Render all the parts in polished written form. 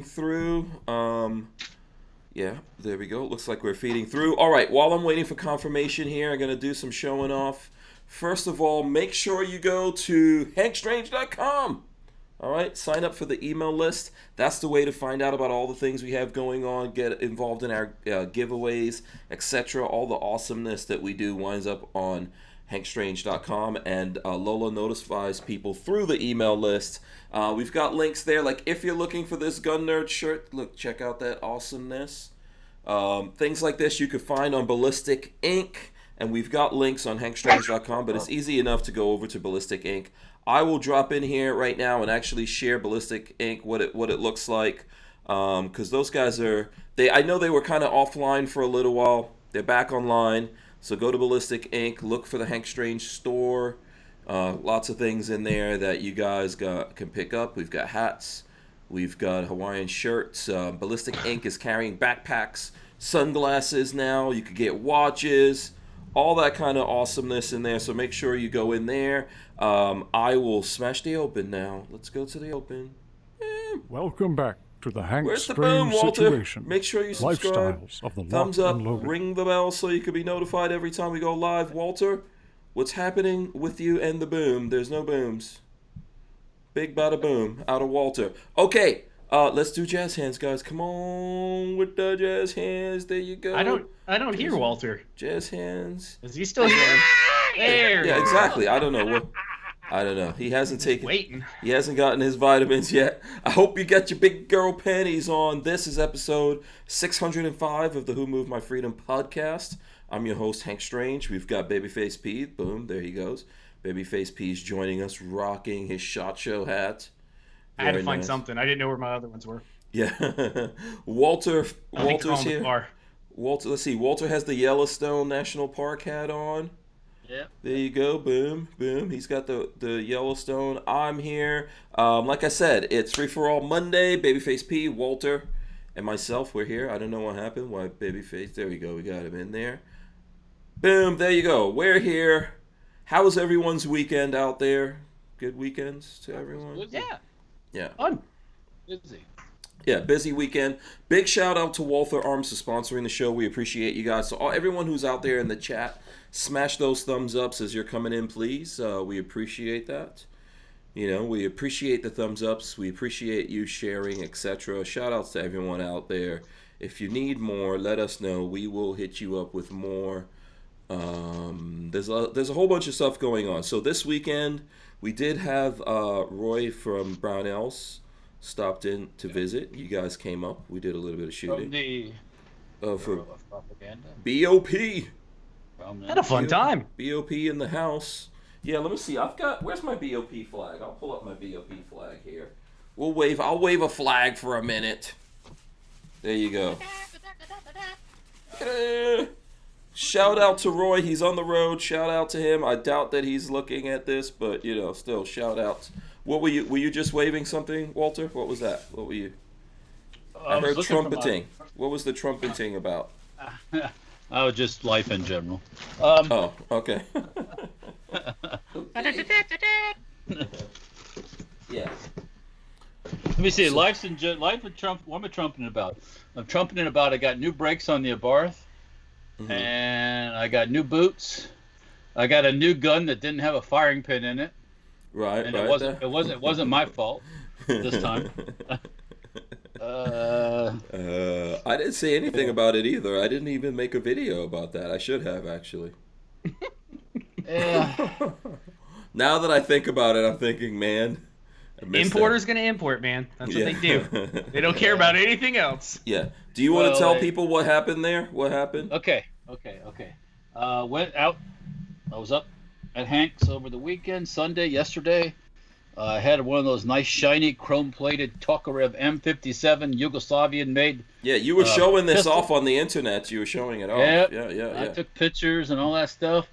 through. Yeah, there we go. Looks like we're feeding through. All right, while I'm waiting for confirmation here, I'm going to do some showing off. First of all, make sure you go to hankstrange.com. All right, sign up for the email list. That's the way to find out about all the things we have going on, get involved in our giveaways, etc. All the awesomeness that we do winds up on hankstrange.com, and Lola notifies people through the email list. We've got links there, like if you're looking for this Gun Nerd shirt, look, check out that awesomeness. Things like this you could find on Ballistic Inc., and we've got links on hankstrange.com, but it's easy enough to go over to Ballistic Inc. I will drop in here right now and actually share Ballistic Inc. what it looks like, because those guys I know they were kind of offline for a little while. They're back online, so go to Ballistic Inc. Look for the Hank Strange store. Lots of things in there that you guys can pick up. We've got hats, we've got Hawaiian shirts. Ballistic Inc. is carrying backpacks, sunglasses now. You could get watches, all that kind of awesomeness in there. So make sure you go in there. I will smash the open now. Let's go to the open. Welcome back to the Hank Where's the boom, Strange Walter? situation. Make sure you subscribe. Lifestyles of the Thumbs lock up, and loaded. ring the bell so you can be notified every time we go live. Walter, what's happening with you and the boom? There's no booms. Big bada boom out of Walter. Okay, let's do jazz hands, guys. Come on with the jazz hands. There you go. I don't hear Walter. Jazz hands. Is he still here? There. Yeah, exactly. I don't know. I don't know. He hasn't gotten his vitamins yet. I hope you got your big girl panties on. This is episode 605 of the Who Moved My Freedom podcast. I'm your host, Hank Strange. We've got Babyface P. Boom, there he goes. Babyface P's joining us, rocking his SHOT Show hat. I had to find something. I didn't know where my other ones were. Yeah. Walter's here. Let's see. Walter has the Yellowstone National Park hat on. Yeah. There you go. Boom, boom. He's got the Yellowstone. I'm here. Like I said, it's FreeForAll Monday. Babyface P, Walter, and myself, we're here. I don't know what happened. Why Babyface? There we go. We got him in there. Boom. There you go. We're here. How was everyone's weekend out there? Good weekends to everyone? Yeah. Yeah. Fun. Busy. Yeah, busy weekend. Big shout out to Walther Arms for sponsoring the show. We appreciate you guys. So everyone who's out there in the chat, smash those thumbs ups as you're coming in, please. We appreciate that. You know, we appreciate the thumbs ups. We appreciate you sharing, etc. Shout outs to everyone out there. If you need more, let us know. We will hit you up with more. There's a whole bunch of stuff going on. So this weekend, we did have Roy from Barnauls stopped in to visit. You guys came up. We did a little bit of shooting. From the for propaganda. BOP. Had a fun time. BOP in the house. Yeah, let me see. Where's my BOP flag? I'll pull up my BOP flag here. I'll wave a flag for a minute. There you go. Shout out to Roy. He's on the road. Shout out to him. I doubt that he's looking at this, but still shout out. What were you just waving something, Walter? What was that? What were you? I heard trumpeting. What was the trumpeting about? Oh, just life in general. Oh, okay. Yeah. Let me see. Life in Trump. What am I trumpeting about? I'm trumpeting about I got new brakes on the Abarth, and I got new boots. I got a new gun that didn't have a firing pin in it. Right. And it wasn't my fault this time. I didn't say anything about it either. I didn't even make a video about that. I should have, actually. Yeah. Now that I think about it, I'm thinking, man. Importer's going to import, man. That's what they do. They don't care about anything else. Yeah. Do you want to tell people what happened there? What happened? Okay. Went out. I was up at Hank's over the weekend, yesterday. I had one of those nice, shiny, chrome-plated Tokarev M57 Yugoslavian-made. Yeah, you were showing this off on the internet. You were showing it off. Yeah. I took pictures and all that stuff.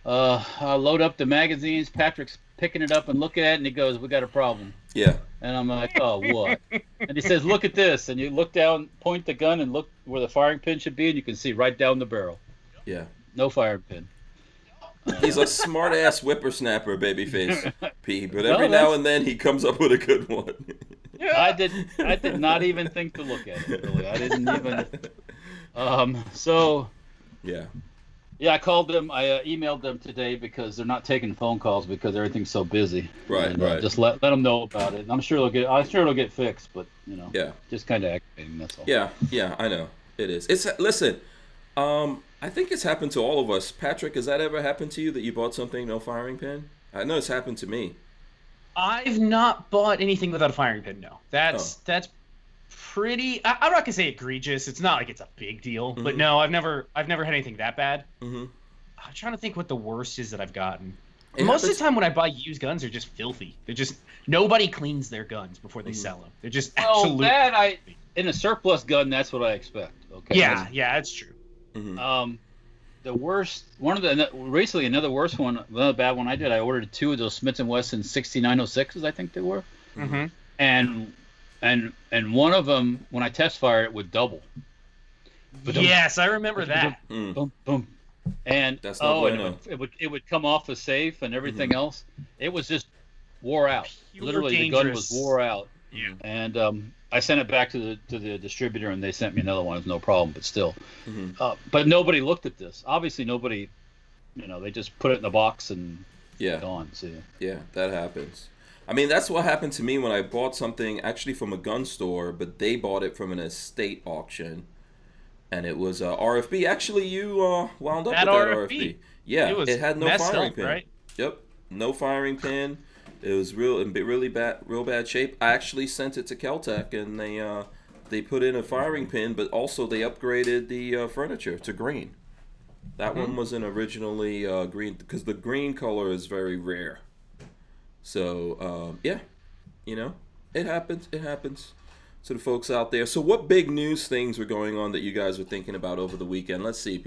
I load up the magazines. Patrick's picking it up and looking at it, and he goes, "We got a problem." Yeah. And I'm like, "Oh, what?" And he says, "Look at this." And you look down, point the gun, and look where the firing pin should be, and you can see right down the barrel. Yeah. No firing pin. He's a smart-ass whippersnapper, Babyface P, but every now and then he comes up with a good one. I did not even think to look at it. Really, I didn't even. So Yeah. yeah, I called them. I emailed them today because they're not taking phone calls because everything's so busy. Right, And, right. Just let them know about it. I'm sure it'll get fixed, but Yeah. just kind of aggravating. That's all. Yeah, I know. It is. Listen, I think it's happened to all of us. Patrick, has that ever happened to you that you bought something, no firing pin? I know it's happened to me. I've not bought anything without a firing pin. No, that's pretty. I'm not gonna say egregious. It's not like it's a big deal, but no, I've never had anything that bad. Mm-hmm. I'm trying to think what the worst is that I've gotten. It Most of happens- the time when I buy used guns, they're just filthy. They're just nobody cleans their guns before they sell them. They're just absolutely. In a surplus gun, that's what I expect. Okay. Yeah, that's true. Mm-hmm. The worst recently another worst one, another bad one I did. I ordered 2 of those Smith & Wesson 6906s, I think they were, Mm-hmm. and one of them when I test fire it would double. Yes, I remember that. Boom, boom, and That's no and bueno. it would come off the safe and everything else. It was just wore out. Pure Literally, the gun dangerous. was wore out. Yeah. And I sent it back to the distributor, and they sent me another one. It was no problem, but still. Mm-hmm. But nobody looked at this. Obviously, nobody. They just put it in the box and Yeah. gone. See. Yeah, that happens. I mean, that's what happened to me when I bought something actually from a gun store, but they bought it from an estate auction, and it was RFB. Actually, you wound up That with that RFB. RFB. Yeah, it had no messed firing up, pin. right? Yep, no firing pin. It was in real bad shape. I actually sent it to Keltec, and they put in a firing pin, but also they upgraded the furniture to green. That one wasn't originally green because the green color is very rare. So yeah, it happens. It happens to the folks out there. So what big news things were going on that you guys were thinking about over the weekend? Let's see.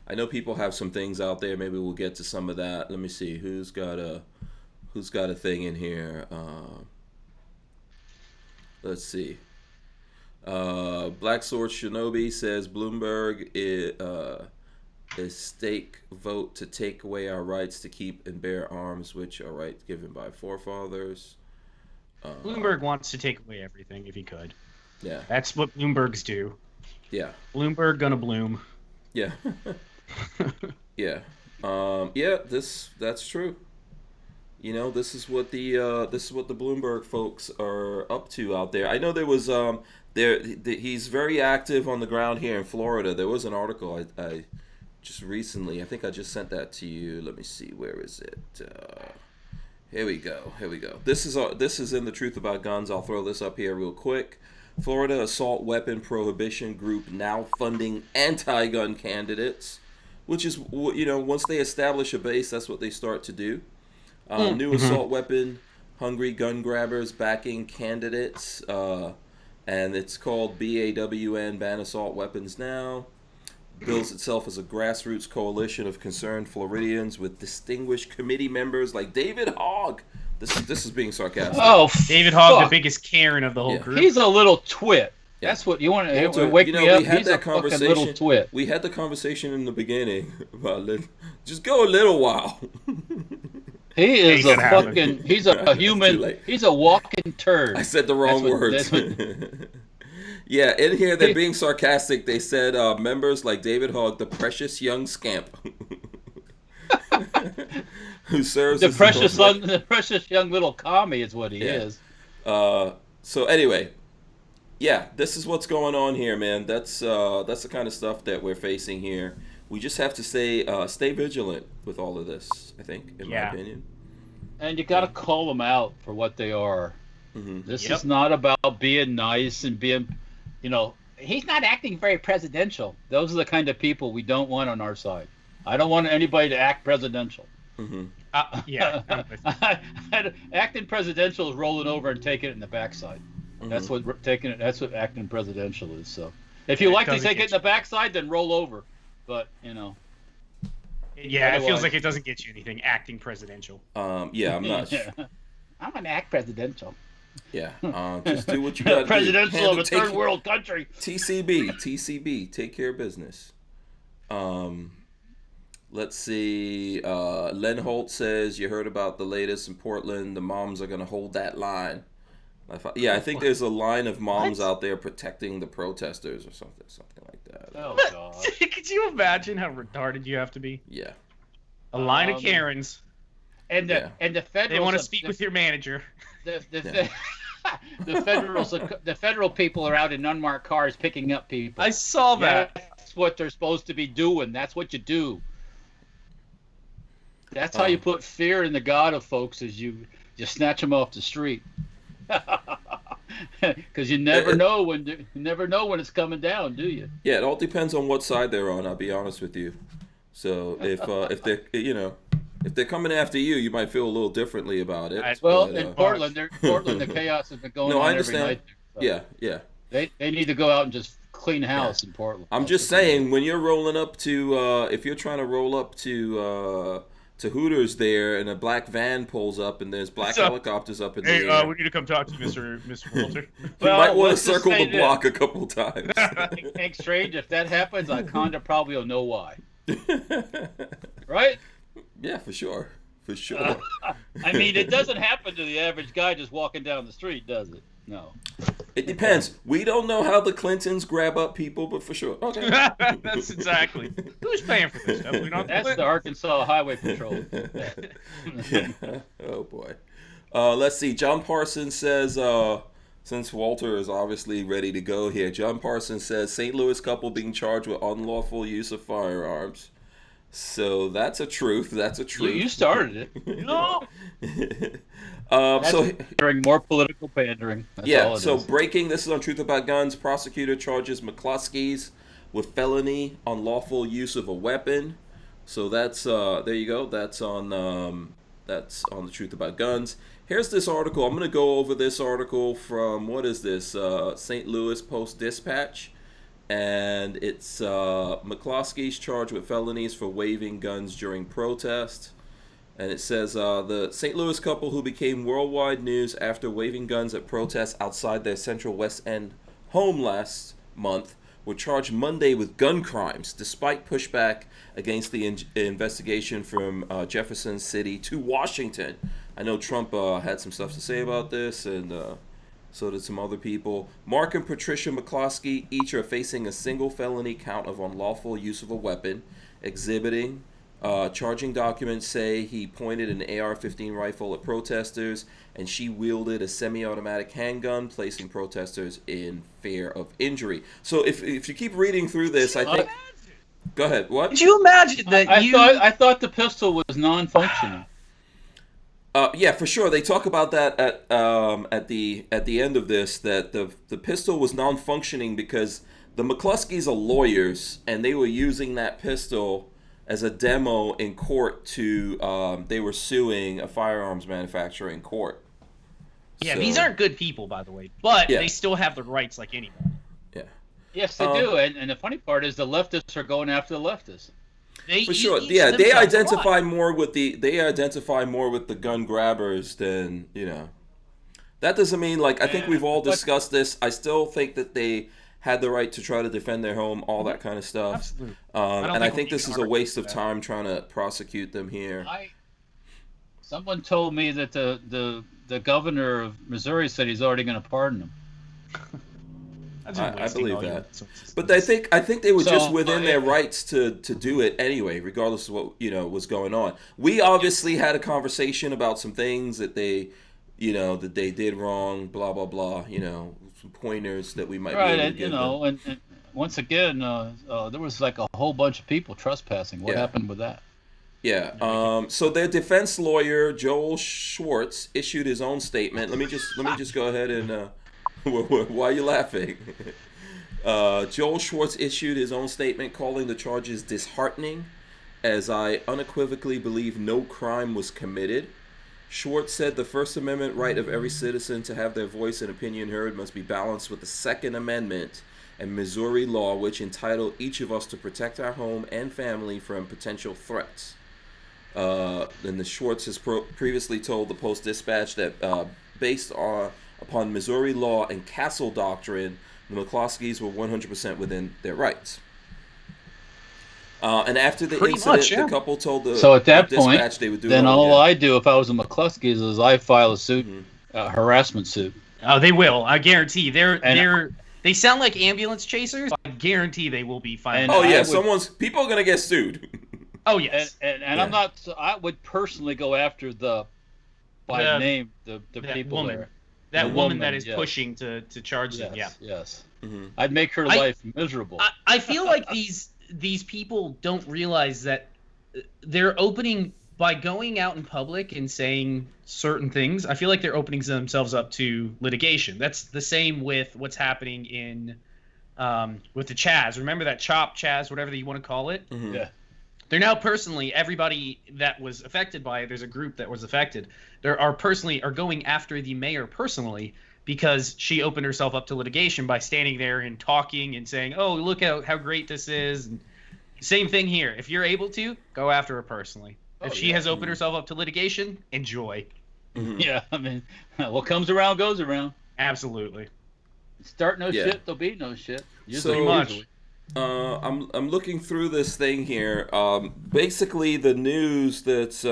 I know people have some things out there. Maybe we'll get to some of that. Let me see. Who's got a thing in here? Let's see. Black Sword Shinobi says Bloomberg is stake vote to take away our rights to keep and bear arms, which are rights given by forefathers. Bloomberg wants to take away everything if he could. Yeah. That's what Bloombergs do. Yeah. Bloomberg gonna bloom. Yeah. Yeah. Yeah. That's true. This is what the Bloomberg folks are up to out there. I know there was he's very active on the ground here in Florida. There was an article I just recently. I think I just sent that to you. Let me see. Where is it? Here we go. This is in the Truth About Guns. I'll throw this up here real quick. Florida assault weapon prohibition group now funding anti-gun candidates, which is once they establish a base, that's what they start to do. New assault weapon hungry gun grabbers backing candidates, and it's called BAWN, Ban Assault Weapons Now. Bills itself as a grassroots coalition of concerned Floridians with distinguished committee members like David Hogg. This is being sarcastic. Oh, David Hogg, the biggest Karen of the whole group. He's a little twit. Yeah. That's what you want Walter, to wake me up. We had He's that a fucking conversation. little twit. We had the conversation in the beginning about just go a little while. He is Ain't gonna fucking. He's a human. He's a walking turd. I said the wrong words. Yeah, in here they're being sarcastic. They said members like David Hogg, the precious young scamp, who serves The as precious young little commie is what he is. So anyway, yeah, this is what's going on here, man. That's the kind of stuff that we're facing here. We just have to stay vigilant with all of this, I think, in my opinion. And you got to call them out for what they are. Mm-hmm. This is not about being nice and being, he's not acting very presidential. Those are the kind of people we don't want on our side. I don't want anybody to act presidential. Mm-hmm. Acting presidential is rolling over and taking it in the backside. Mm-hmm. That's what acting presidential is. So if you like to take it in the backside, then roll over. But it feels like it doesn't get you anything. Acting presidential. Yeah, I'm not. I'm gonna act presidential. Yeah, just do what you got to do. Presidential of a third world country. TCB, take care of business. Let's see. Len Holt says, you heard about the latest in Portland. The moms are going to hold that line. Yeah, I think there's a line of moms out there protecting the protesters or something like that. Oh God! Could you imagine how retarded you have to be? Yeah. A line of Karens. And the federal. They want to speak with your manager. The federal people are out in unmarked cars picking up people. I saw that. That's what they're supposed to be doing. That's what you do. That's how you put fear in the God of folks, is you snatch them off the street. Because you never know when it's coming down, do you? Yeah, it all depends on what side they're on. I'll be honest with you. So if they're coming after you, you might feel a little differently about it. Well, in Portland, the chaos has been going on every night. So yeah. They need to go out and just clean house in Portland. I'm just saying, when you're rolling up to, if you're trying to roll up to Hooters there, and a black van pulls up, and there's black helicopters up in the air. Hey, we need to come talk to Mr. Walter. You might want to circle the block a couple times. Hank Strange, if that happens, Iconda probably will know why. Right? Yeah, for sure. I mean, it doesn't happen to the average guy just walking down the street, does it? No. It depends. We don't know how the Clintons grab up people, but for sure. Okay. That's exactly. Who's paying for this stuff? That's the Arkansas Highway Patrol. Yeah. Oh, boy. Let's see. John Parsons says, since Walter is obviously ready to go here, John Parsons says, St. Louis couple being charged with unlawful use of firearms. So that's a truth. You started it. No. So during more political pandering. That's all it is. Breaking. This is on Truth About Guns. Prosecutor charges McCluskey's with felony unlawful use of a weapon. So that's there you go. That's on the Truth About Guns. Here's this article. I'm going to go over this article from, what is this? St. Louis Post-Dispatch. And it's McCluskey's charged with felonies for waving guns during protest. And it says the St. Louis couple who became worldwide news after waving guns at protests outside their Central West End home last month were charged Monday with gun crimes, despite pushback against the investigation from Jefferson City to Washington. I know Trump had some stuff to say about this, and so did some other people. Mark and Patricia McCluskey each are facing a single felony count of unlawful use of a weapon, exhibiting. Charging documents say he pointed an AR-15 rifle at protesters, and she wielded a semi-automatic handgun, placing protesters in fear of injury. So if you keep reading through this, I think... Go ahead. What? Could you imagine that I thought the pistol was non-functioning. Yeah, for sure. They talk about that at the end of this, that the pistol was non-functioning because the McCluskeys are lawyers, and they were using that pistol as a demo in court to they were suing a firearms manufacturer in court. Yeah, so, these aren't good people, by the way, but they still have the rights like anyone. Yeah. Yes, they do, and the funny part is the leftists are going after the leftists. For sure, yeah, they identify more with the gun grabbers than, That doesn't mean, I think we've all discussed this. I still think that they had the right to try to defend their home, all that kind of stuff. Absolutely. And I think this is a waste of time trying to prosecute them here. Someone told me that the governor of Missouri said he's already going to pardon them. I believe that, but I think they were just within their rights to do it anyway, regardless of what was going on. We obviously had a conversation about some things that they did wrong, blah blah blah. Some pointers that we might be able to give them. And once again, there was a whole bunch of people trespassing. What happened with that? Yeah. So their defense lawyer Joel Schwartz issued his own statement. Let me just go ahead and. Why are you laughing? Joel Schwartz issued his own statement calling the charges disheartening, as I unequivocally believe no crime was committed. Schwartz said the First Amendment right of every citizen to have their voice and opinion heard must be balanced with the Second Amendment and Missouri law, which entitle each of us to protect our home and family from potential threats. And the Schwartz has previously told the Post-Dispatch that based upon Missouri law and Castle Doctrine, the McCluskeys were 100% within their rights. And after the incident, the couple told the So at that Dispatch point, they would do then it all I do if I was a McCluskey's is I file a suit, Mm-hmm. a harassment suit. Oh, they will. I guarantee. They sound like ambulance chasers. I guarantee they will be fined. Oh yeah, people are gonna get sued. Oh yes. And I'm not. I would personally go after by name the people woman. there. That woman that is pushing to charge them. Yeah. Yes. Mm-hmm. I'd make her life miserable. I feel like these people don't realize that they're opening by going out in public and saying certain things. I feel like they're opening themselves up to litigation. That's the same with what's happening in with the Chaz. Remember that Chaz, whatever you want to call it? Mm-hmm. Yeah. They're now personally, everybody that was affected by it, there's a group that was affected, are going after the mayor personally because she opened herself up to litigation by standing there and talking and saying, oh, look how great this is. And same thing here. If you're able to, go after her personally. If she has opened herself up to litigation, enjoy. Mm-hmm. Yeah, I mean, what comes around goes around. Absolutely. Start no shit, there'll be no shit. So much. I'm looking through this thing here. Basically, the news that's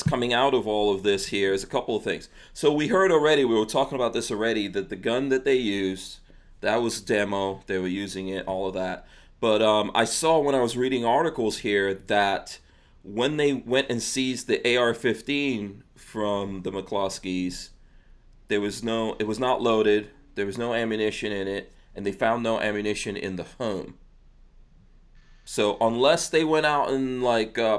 coming out of all of this here is a couple of things. So we heard already, we were talking about this already, that the gun that they used, that was demo. They were using it, all of that. But I saw when I was reading articles here that when they went and seized the AR-15 from the McCloskeys, it was not loaded. There was no ammunition in it. And they found no ammunition in the home. So unless they went out and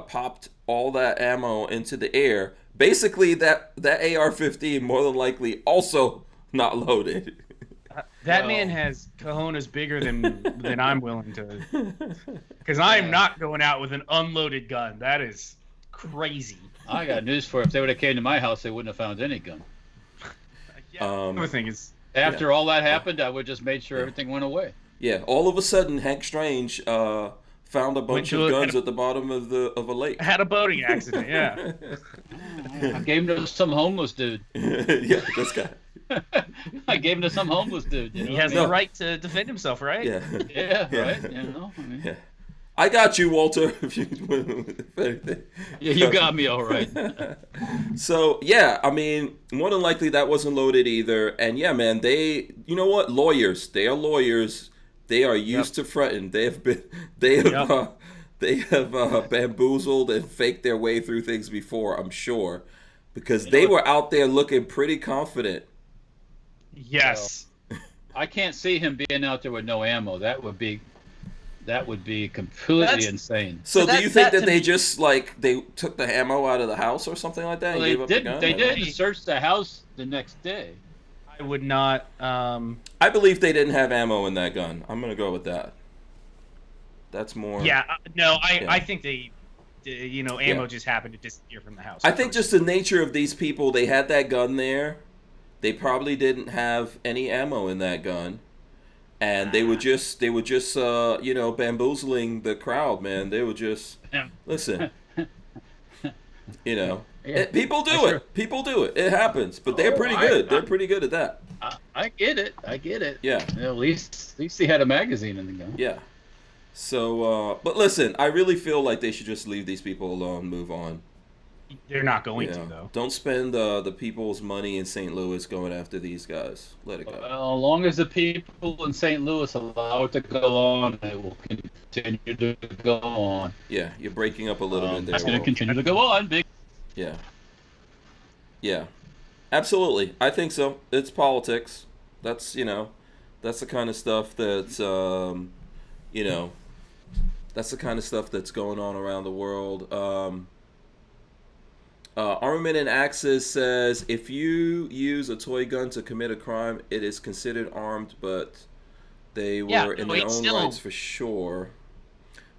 popped all that ammo into the air, basically that AR-15 more than likely also not loaded. That man has cojones bigger than I'm willing to, because I am not going out with an unloaded gun. That is crazy. I got news for you. If they would have came to my house, they wouldn't have found any gun. Another thing is, after all that happened, I would just made sure everything went away. Yeah, all of a sudden, Hank Strange found a bunch of guns at the bottom of a lake. Had a boating accident, yeah. I gave him to some homeless dude. Yeah, this guy. I gave him to some homeless dude. He has the right to defend himself, right? Yeah. Yeah, right. Yeah. I got you, Walter. If anything. Yeah, you got me all right. So yeah, I mean, more than likely that wasn't loaded either. And yeah, man, you know what? Lawyers. They are lawyers. They are used to fretting. They have bamboozled and faked their way through things before, I'm sure, because they were out there looking pretty confident. Yes. I can't see him being out there with no ammo. That would be completely insane. So do you think that they just they took the ammo out of the house or something like that? Well, and gave up the gun? They didn't search the house the next day. I would not. I believe they didn't have ammo in that gun. I'm gonna go with that. That's more. Yeah. No. I think they. Ammo just happened to disappear from the house. I think just the nature of these people. They had that gun there. They probably didn't have any ammo in that gun. And they were just bamboozling the crowd, man. They were just, listen, people do it. People do it. It happens. But they're pretty good. They're pretty good at that. I get it. Yeah. At least he had a magazine in the gun. Yeah. So, but listen, I really feel like they should just leave these people alone, move on. They're not going to, though. Don't spend the people's money in St. Louis going after these guys. Let it go. Well, as long as the people in St. Louis allow it to go on, it will continue to go on. Yeah, you're breaking up a little bit there. It's going to continue to go on, big. Yeah. Yeah. Absolutely. I think so. It's politics. That's, that's the kind of stuff that's, that's the kind of stuff that's going on around the world. Armament and Access says, if you use a toy gun to commit a crime, it is considered armed, but they were in their own rights for sure.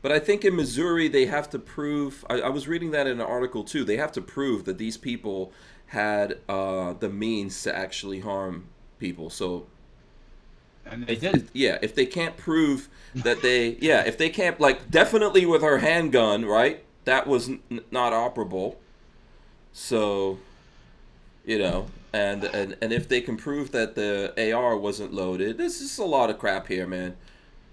But I think in Missouri, they have to prove, I was reading that in an article too, they have to prove that these people had the means to actually harm people. So, and they did. If they can't prove that if they can't, definitely with her handgun, right, that was not operable. So, and if they can prove that the AR wasn't loaded, this is a lot of crap here, man.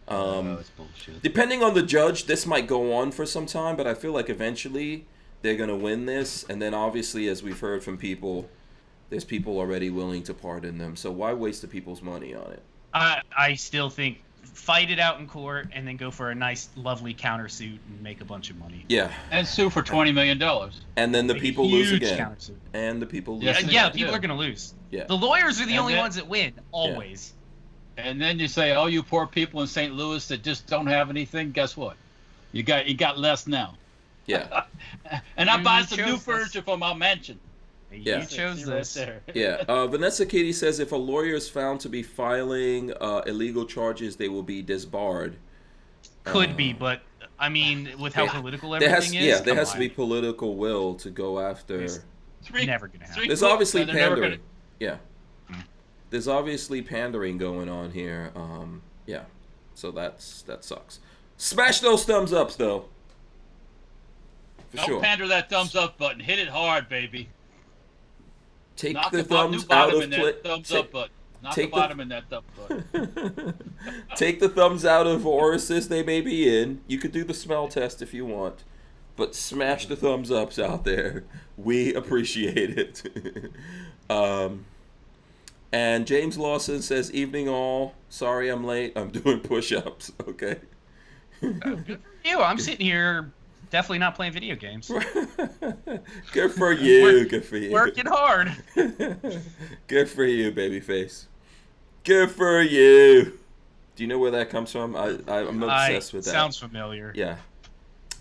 That's bullshit. Depending on the judge, this might go on for some time, but I feel like eventually they're gonna win this, and then obviously, as we've heard from people, there's people already willing to pardon them. So why waste the people's money on it? I still think fight it out in court and then go for a nice, lovely countersuit and make a bunch of money. Yeah. And sue for $20 million. And then the people lose Huge again. countersuit. And the people lose. Yes, Yeah, they people do. are going to lose. Yeah. The lawyers are the And only then- ones that win, always. And then you say, oh, you poor people in St. Louis that just don't have anything. Guess what? You got less now. Yeah. And I You buy some new chose this. furniture for my mansion. Yeah. You chose See right this. there. Yeah. Vanessa Katie says if a lawyer is found to be filing illegal charges, they will be disbarred. Could be, but I mean, with how Yeah. political There has, everything is, there come has to on. be political will to go after. It's never gonna happen. There's obviously They're never pandering. Yeah. Hmm. There's obviously pandering going on here. Yeah. So that sucks. Smash those thumbs ups though. For Don't sure. pander that thumbs up button. Hit it hard, baby. Take Knock the the new thumbs out bottom of in play. that thumbs up button. Knock the take the- bottom in that thumb button. Take the thumbs out of orifices they may be in. You could do the smell test if you want, but smash the thumbs ups out there. We appreciate it. And James Lawson says, "Evening all. Sorry I'm late. I'm doing push-ups." Okay. Good for you. I'm sitting here, definitely not playing video games. Good for you. Good for you. Working hard. Good for you, babyface. Good for you. Do you know where that comes from? I'm obsessed with that. Sounds familiar. Yeah.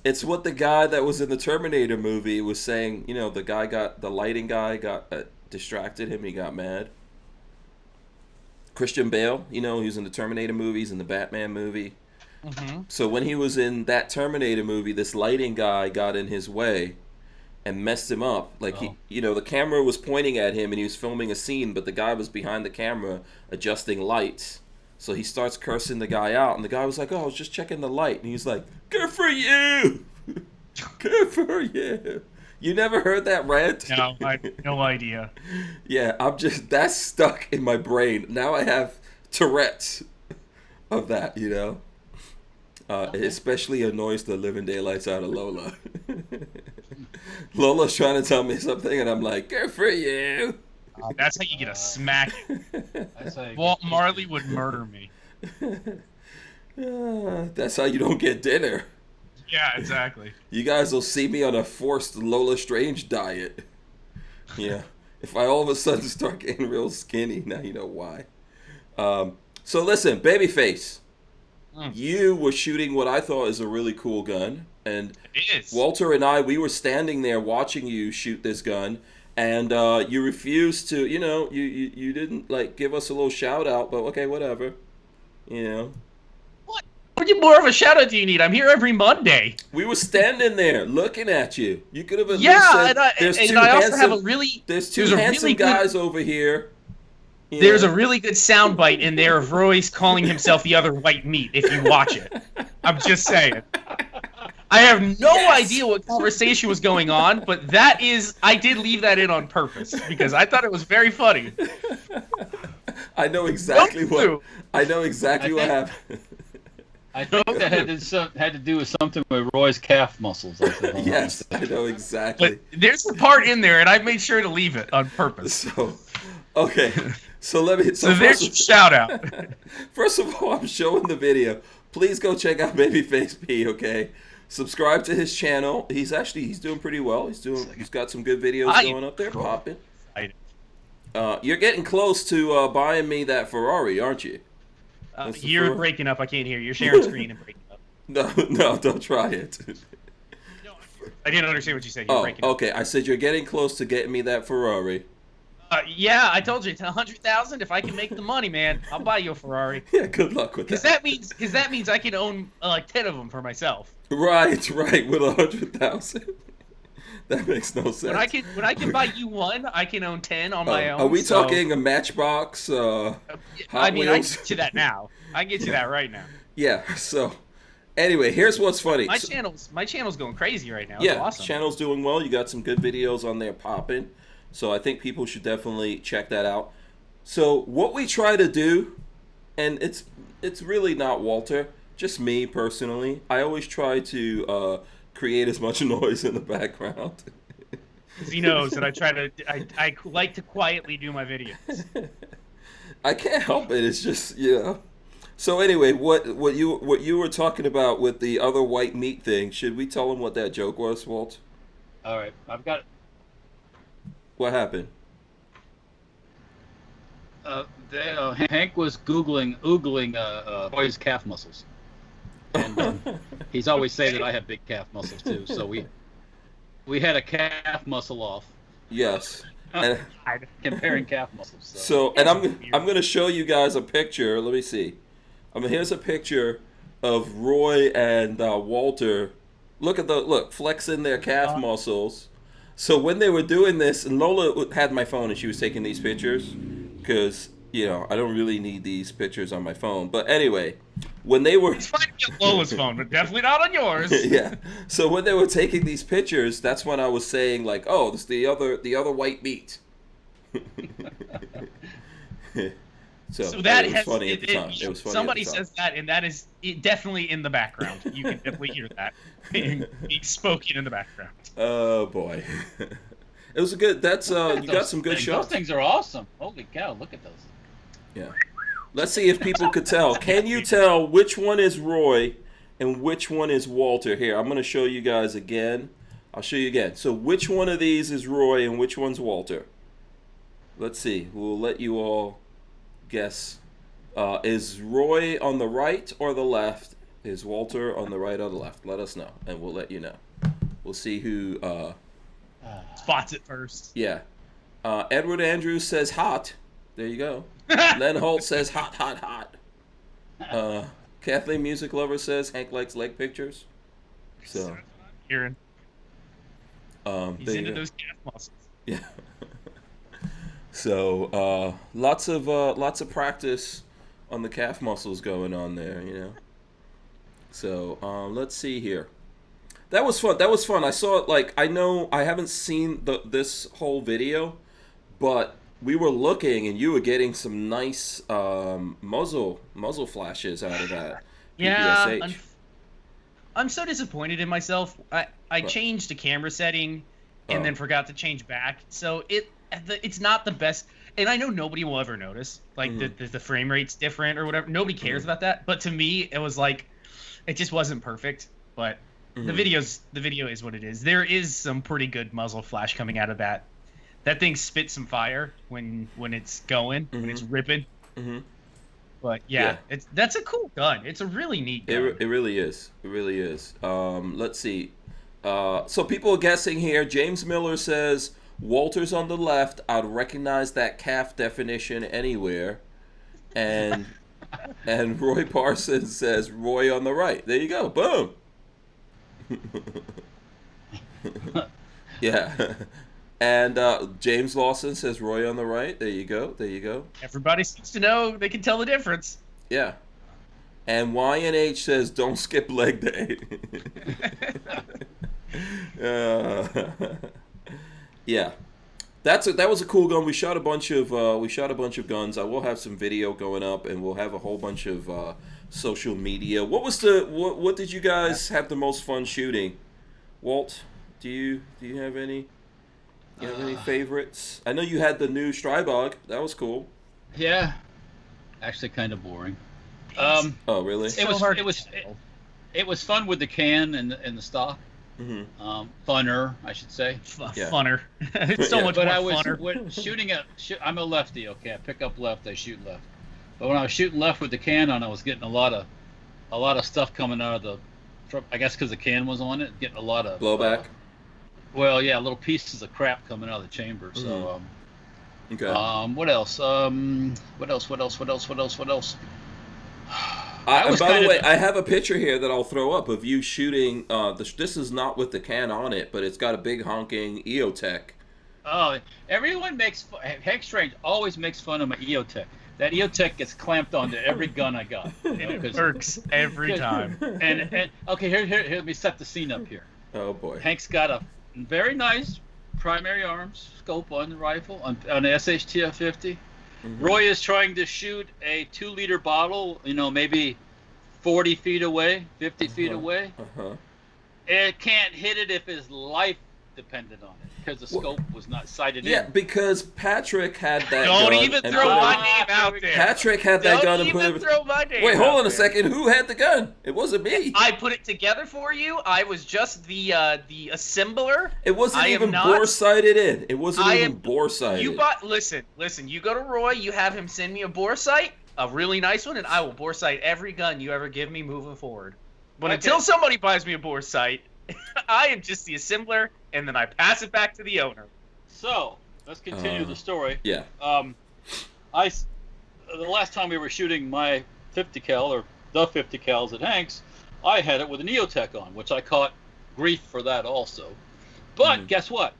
It's what the guy that was in the Terminator movie was saying. You know, the lighting guy got distracted him. He got mad. Christian Bale, you know, he was in the Terminator movies and the Batman movie. Mm-hmm. So when he was in that Terminator movie, this lighting guy got in his way and messed him up. Like, the camera was pointing at him and he was filming a scene, but the guy was behind the camera adjusting lights. So he starts cursing the guy out, and the guy was like, "Oh, I was just checking the light." And he's like, "Good for you! Good for you!" You never heard that rant? No, I no idea. Yeah, that's stuck in my brain. Now I have Tourette's of that, you know? It especially annoys the living daylights out of Lola. Lola's trying to tell me something, and I'm like, "Good for you." That's how you get a smack. That's how you Walt get- Marley would murder me. That's how you don't get dinner. Yeah, exactly. You guys will see me on a forced Lola Strange diet. Yeah. If I all of a sudden start getting real skinny, now you know why. So listen, Babyface, you were shooting what I thought is a really cool gun. And It is. Walter and we were standing there watching you shoot this gun. And you refused to, you didn't, give us a little shout out, but okay, whatever. You know. What more of a shout out do you need? I'm here every Monday. We were standing there looking at you. You could have at least Yeah, said, and I also have a really there's two there's a handsome really good- guys over here. You There's know. a really good soundbite in there of Royce calling himself the other white meat if you watch it. I'm just saying. I have no idea what conversation was going on, but I did leave that in on purpose because I thought it was very funny. I know exactly No clue. what happened. I think that had to do with something with Roy's calf muscles. I think. Yes, I know exactly. But there's a part in there, and I made sure to leave it on purpose. So, okay. So let me. So there's your shout out. First of all, I'm showing the video. Please go check out Babyface P. Okay. Subscribe to his channel. He's doing pretty well. He's got some good videos going up there, popping. You're getting close to buying me that Ferrari, aren't you? That's the You're Ferrari. breaking up. I can't hear you. You're sharing screen and breaking up. No, don't try it. I didn't understand what you said. You're Oh, breaking up. okay. I said you're getting close to getting me that Ferrari. Yeah, I told you it's 100,000. If I can make the money, man, I'll buy you a Ferrari. Yeah, good luck with Because that. that means I can own 10 of them for myself. Right, with 100,000. That makes no sense. When I can buy you one, I can own 10 on my own. Are we so- talking a Matchbox? I Hot mean, I Wheels? can get you that now. I can get you that right now. Yeah. So, anyway, here's what's funny. My channel's going crazy right now. It's Yeah, awesome. channel's doing well. You got some good videos on there popping. So I think people should definitely check that out. So what we try to do, and it's really not Walter, just me personally. I always try to create as much noise in the background. because he knows that I like to quietly do my videos. I can't help it. It's just, you know. So anyway, what you were talking about with the other white meat thing? Should we tell him what that joke was, Walt? All right, I've got. What happened? Hank was oogling boys' calf muscles, and he's always saying that I have big calf muscles too. So we had a calf muscle off. Yes. And, comparing calf muscles. So and I'm gonna show you guys a picture. Let me see. Here's a picture of Roy and Walter. Look flexing their calf muscles. So when they were doing this, and Lola had my phone and she was taking these pictures because, you know, I don't really need these pictures on my phone. But anyway, when they were... It's fine to get Lola's phone, but definitely not on yours. Yeah. So when they were taking these pictures, that's when I was saying, like, oh, this is the other white meat. So that it was funny at the time. It was funny. Somebody says that, and that is definitely in the background. You can definitely hear that being spoken in the background. Oh boy, it was a good. That's you got some good shots. Those things are awesome. Holy cow! Look at those. Yeah. Let's see if people could tell. Can you tell which one is Roy and which one is Walter? Here, I'm going to show you guys again. I'll show you again. So which one of these is Roy and which one's Walter? Let's see. We'll let you all guess. Is Roy on the right or the left? Is Walter on the right or the left? Let us know, and we'll let you know. We'll see who spots it first. Yeah. Edward Andrews says hot. There you go. Len Holt says hot, hot, hot. Kathleen Music Lover says Hank likes leg pictures. So. Hearing. He's into those calf muscles. Yeah. So lots of practice on the calf muscles going on there, you know. So let's see here. That was fun. I saw it. Like, I know I haven't seen this whole video, but we were looking and you were getting some nice muzzle flashes out of that. Yeah. I'm so disappointed in myself. I changed a camera setting and then forgot to change back. So it's not the best, and I know nobody will ever notice, like, the frame rate's different or whatever. Nobody cares about that, but to me it was like, it just wasn't perfect. But the video is what it is. There is some pretty good muzzle flash coming out of that. That thing spits some fire when it's going, when it's ripping. But yeah. That's a cool gun. It's a really neat gun. It really is. It really is. Let's see. So people are guessing here. James Miller says Walter's on the left. I'd recognize that calf definition anywhere. And Roy Parsons says Roy on the right. There you go. Boom. Yeah. And James Lawson says Roy on the right. There you go. There you go. Everybody seems to know. They can tell the difference. Yeah. And YNH says don't skip leg day. Yeah. That was a cool gun. We shot a bunch of guns. I will have some video going up, and we'll have a whole bunch of social media. What did you guys have the most fun shooting? Walt, do you have any? You have any favorites? I know you had the new Strybog. That was cool. Yeah, actually kind of boring. Oh, really? It was fun with the can and the stock. Funner, I should say. Funner. It's so much but more funner. I'm a lefty. Okay, I pick up left. I shoot left. But when I was shooting left with the can on, I was getting a lot of stuff coming out of the. I guess because the can was on it, getting a lot of blowback. Well, yeah, little pieces of crap coming out of the chamber. So, okay. What else? What else? By the way, I have a picture here that I'll throw up of you shooting. This is not with the can on it, but it's got a big honking EOTech. Oh, everyone Hank Strange always makes fun of my EOTech. That EOTech gets clamped onto every gun I got. And it works every time. And okay, here, let me set the scene up here. Oh boy. Hank's got a very nice primary arms scope on the rifle on the SHF 50. Roy is trying to shoot a 2-liter bottle, maybe 40 feet away, 50 feet away. It can't hit it if his life depended on it because the scope was not sighted Yeah, in. because Patrick had that gun. Don't even and throw put it- my name out there. Patrick had that gun and Don't put even it. throw my name Wait, hold out on a there. second. Who had the gun? It wasn't me. I put it together for you. I was just the assembler. It wasn't I am even not- bore sighted in. It wasn't I even am- bore sighted. You bought. Listen. You go to Roy. You have him send me a bore sight, a really nice one, and I will bore sight every gun you ever give me moving forward. But Okay. until somebody buys me a bore sight, I am just the assembler, and then I pass it back to the owner. So let's continue the story. Yeah. The last time we were shooting my 50 cal or the 50 cals at Hank's, I had it with an EOTech on, which I caught grief for that also. But guess what?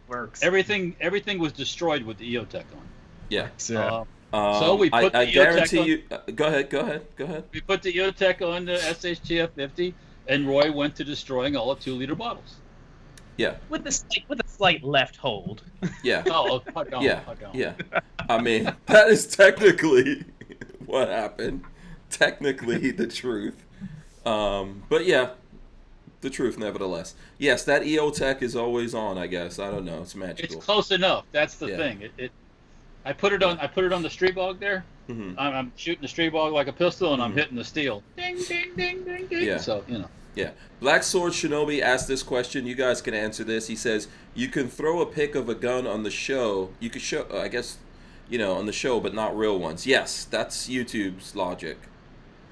Works. Everything was destroyed with the EOTech on. Yeah. So, So we put I the guarantee EOTech on. you. Go ahead. We put the EOTech on the SHF 50, and Roy went to destroying all the 2-liter bottles. Yeah. with a slight left hold. Yeah. Oh, cut down, Yeah. cut down. Yeah. I mean, that is technically what happened. Technically the truth. But yeah, the truth nevertheless. Yes, that EOTech is always on, I guess. I don't know. It's magical. It's close enough. That's the Yeah. thing. I put it on the street bog there. Mhm. I'm shooting the street bog like a pistol, and I'm hitting the steel. Ding, ding, ding, ding, ding. Yeah. So Yeah. Black Sword Shinobi asked this question. You guys can answer this. He says, you can throw a pic of a gun on the show. You could show, I guess, on the show, but not real ones. Yes, that's YouTube's logic.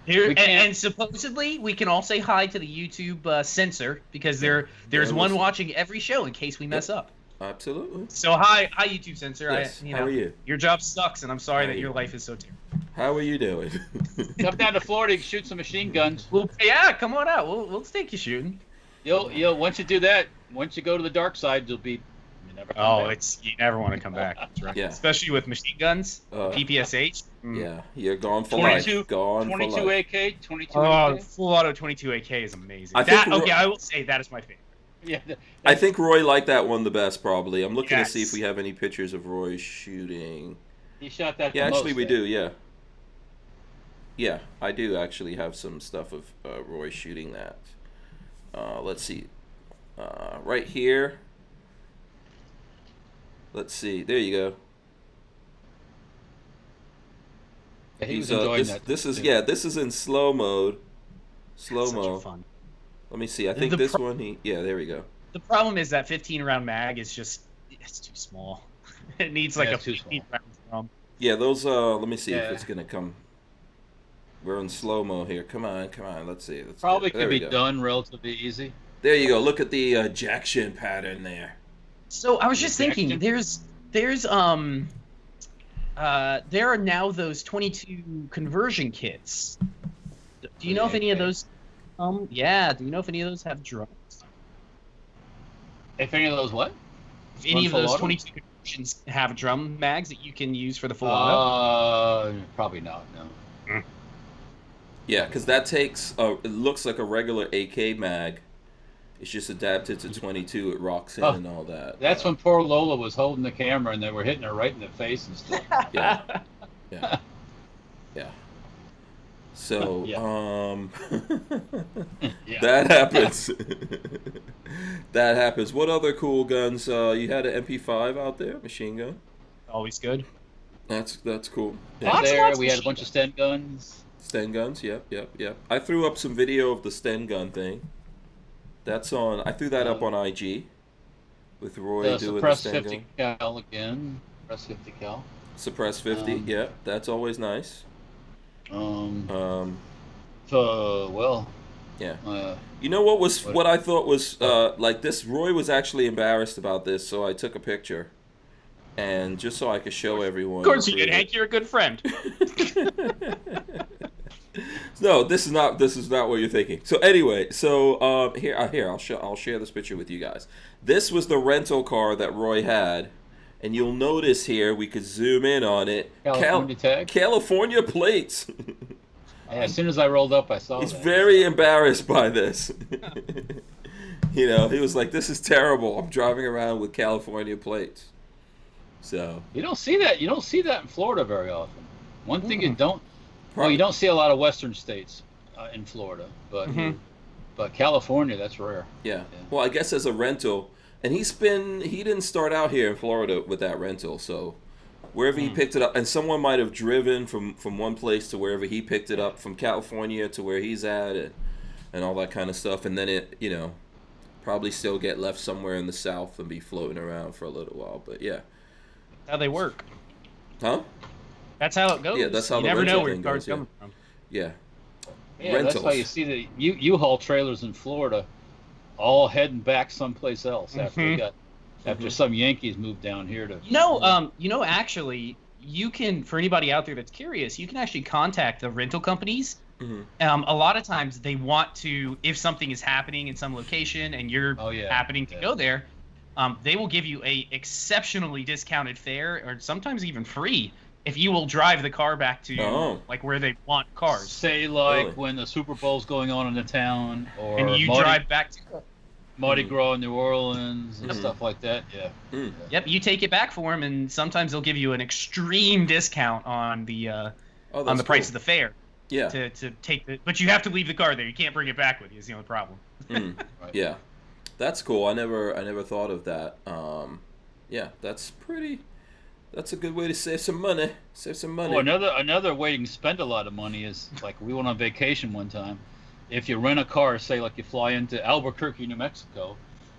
Here, We can't- and supposedly we can all say hi to the YouTube censor because there's They're one listening. watching every show in case we mess up. Absolutely. So hi YouTube censor. Yes. How are you? Your job sucks, and I'm sorry How are that you? your life is so terrible. How are you doing? come down to Florida, you can shoot some machine guns. Well, yeah, come on out. We'll take you shooting. You'll once you do that, once you go to the dark side, you never come Oh, back. you never want to come back. That's right. Yeah. Especially with machine guns, PPSH. Yeah, you're gone for 22 life. Gone for 22 life. AK, 22 Oh, AK. full auto 22 AK is amazing. I think Okay, I will say that is my favorite. Yeah, I think Roy liked that one the best, probably. I'm looking to see if Yes. we have any pictures of Roy shooting. he shot that. Yeah, the actually most, we eh? do, yeah. Yeah, I do actually have some stuff of Roy shooting that. Let's see. Right here. Let's see. There you go. Yeah, he was He's, enjoying this, that. this is too. this is in slow mode. Slow Such a mo. fun. Let me see. I think The this pro- one there we go. The problem is that 15 round mag is it's too small. It needs like Yeah, a it's too 15 round drum. Yeah, those let me see if Yeah. it's gonna come. We're in slow mo here. Come on. Let's see. Probably there could we be go. done relatively easy. There you go. Look at the ejection pattern there. So I was just thinking, Rejection? there are now those 22 conversion kits. Do you know if any of those? Do you know if any of those have drums? If any of those what? If any Run of full those auto? 22 conversions have drum mags that you can use for the full auto? Probably not. No. Yeah, because that takes it looks like a regular AK mag. It's just adapted to 22. It rocks in Oh, and all that. That's when poor Lola was holding the camera and they were hitting her right in the face and stuff. Yeah. So Yeah. Yeah. that happens. That happens. What other cool guns? You had an MP5 out there, machine gun. Always good. That's cool. And Lots there of we had a machine bunch of Sten guns. Sten guns, yep. I threw up some video of the Sten gun thing. That's on. I threw that up on IG with Roy doing the Suppress Sten 50 gun. cal again. Suppress 50 cal. Suppress 50, yeah, that's always nice. Well. Yeah. Uh, You know what I thought was like this? Roy was actually embarrassed about this, so I took a picture, and just so I could show everyone. Of course you and did, Hank. You're a good friend. No, this is not what you're thinking. So anyway, here I'll share this picture with you guys. This was the rental car that Roy had, and you'll notice here we could zoom in on it. California tag? California plates. as soon as I rolled up, I saw He's that. very embarrassed by this. He was like, "This is terrible. I'm driving around with California plates." So You don't see that. You don't see that in Florida very often. One thing you don't. Well, you don't see a lot of Western states in Florida, but California, that's rare. yeah. Well, I guess as a rental, And he didn't start out here in Florida with that rental, so wherever he picked it up, and someone might have driven from one place to wherever he picked it up, from California to where he's at, and all that kind of stuff, and then it, probably still get left somewhere in the South and be floating around for a little while. But yeah, how they work. Huh? That's how it goes. Yeah, that's how you the never know where thing your car's goes, coming from. Yeah. Yeah, Rentals. that's why you see the U-Haul trailers in Florida all heading back someplace else after some Yankees moved down here to. Actually, you can, for anybody out there that's curious, you can actually contact the rental companies. A lot of times they want to, if something is happening in some location and you're happening to go there, they will give you a exceptionally discounted fare, or sometimes even free, if you will drive the car back to like where they want cars. Say like when the Super Bowl's going on in the town, or and you drive back to Mardi Gras in New Orleans and stuff like that. Yeah. Yep, you take it back for them, and sometimes they'll give you an extreme discount on the price of the fare. Yeah. To take but you have to leave the car there. You can't bring it back with you. Is the only problem. Right. Yeah, that's cool. I never thought of that. Yeah, that's a good way to save some money. Oh, another way you can spend a lot of money is, like, we went on vacation one time. If you rent a car, say like you fly into Albuquerque, New Mexico,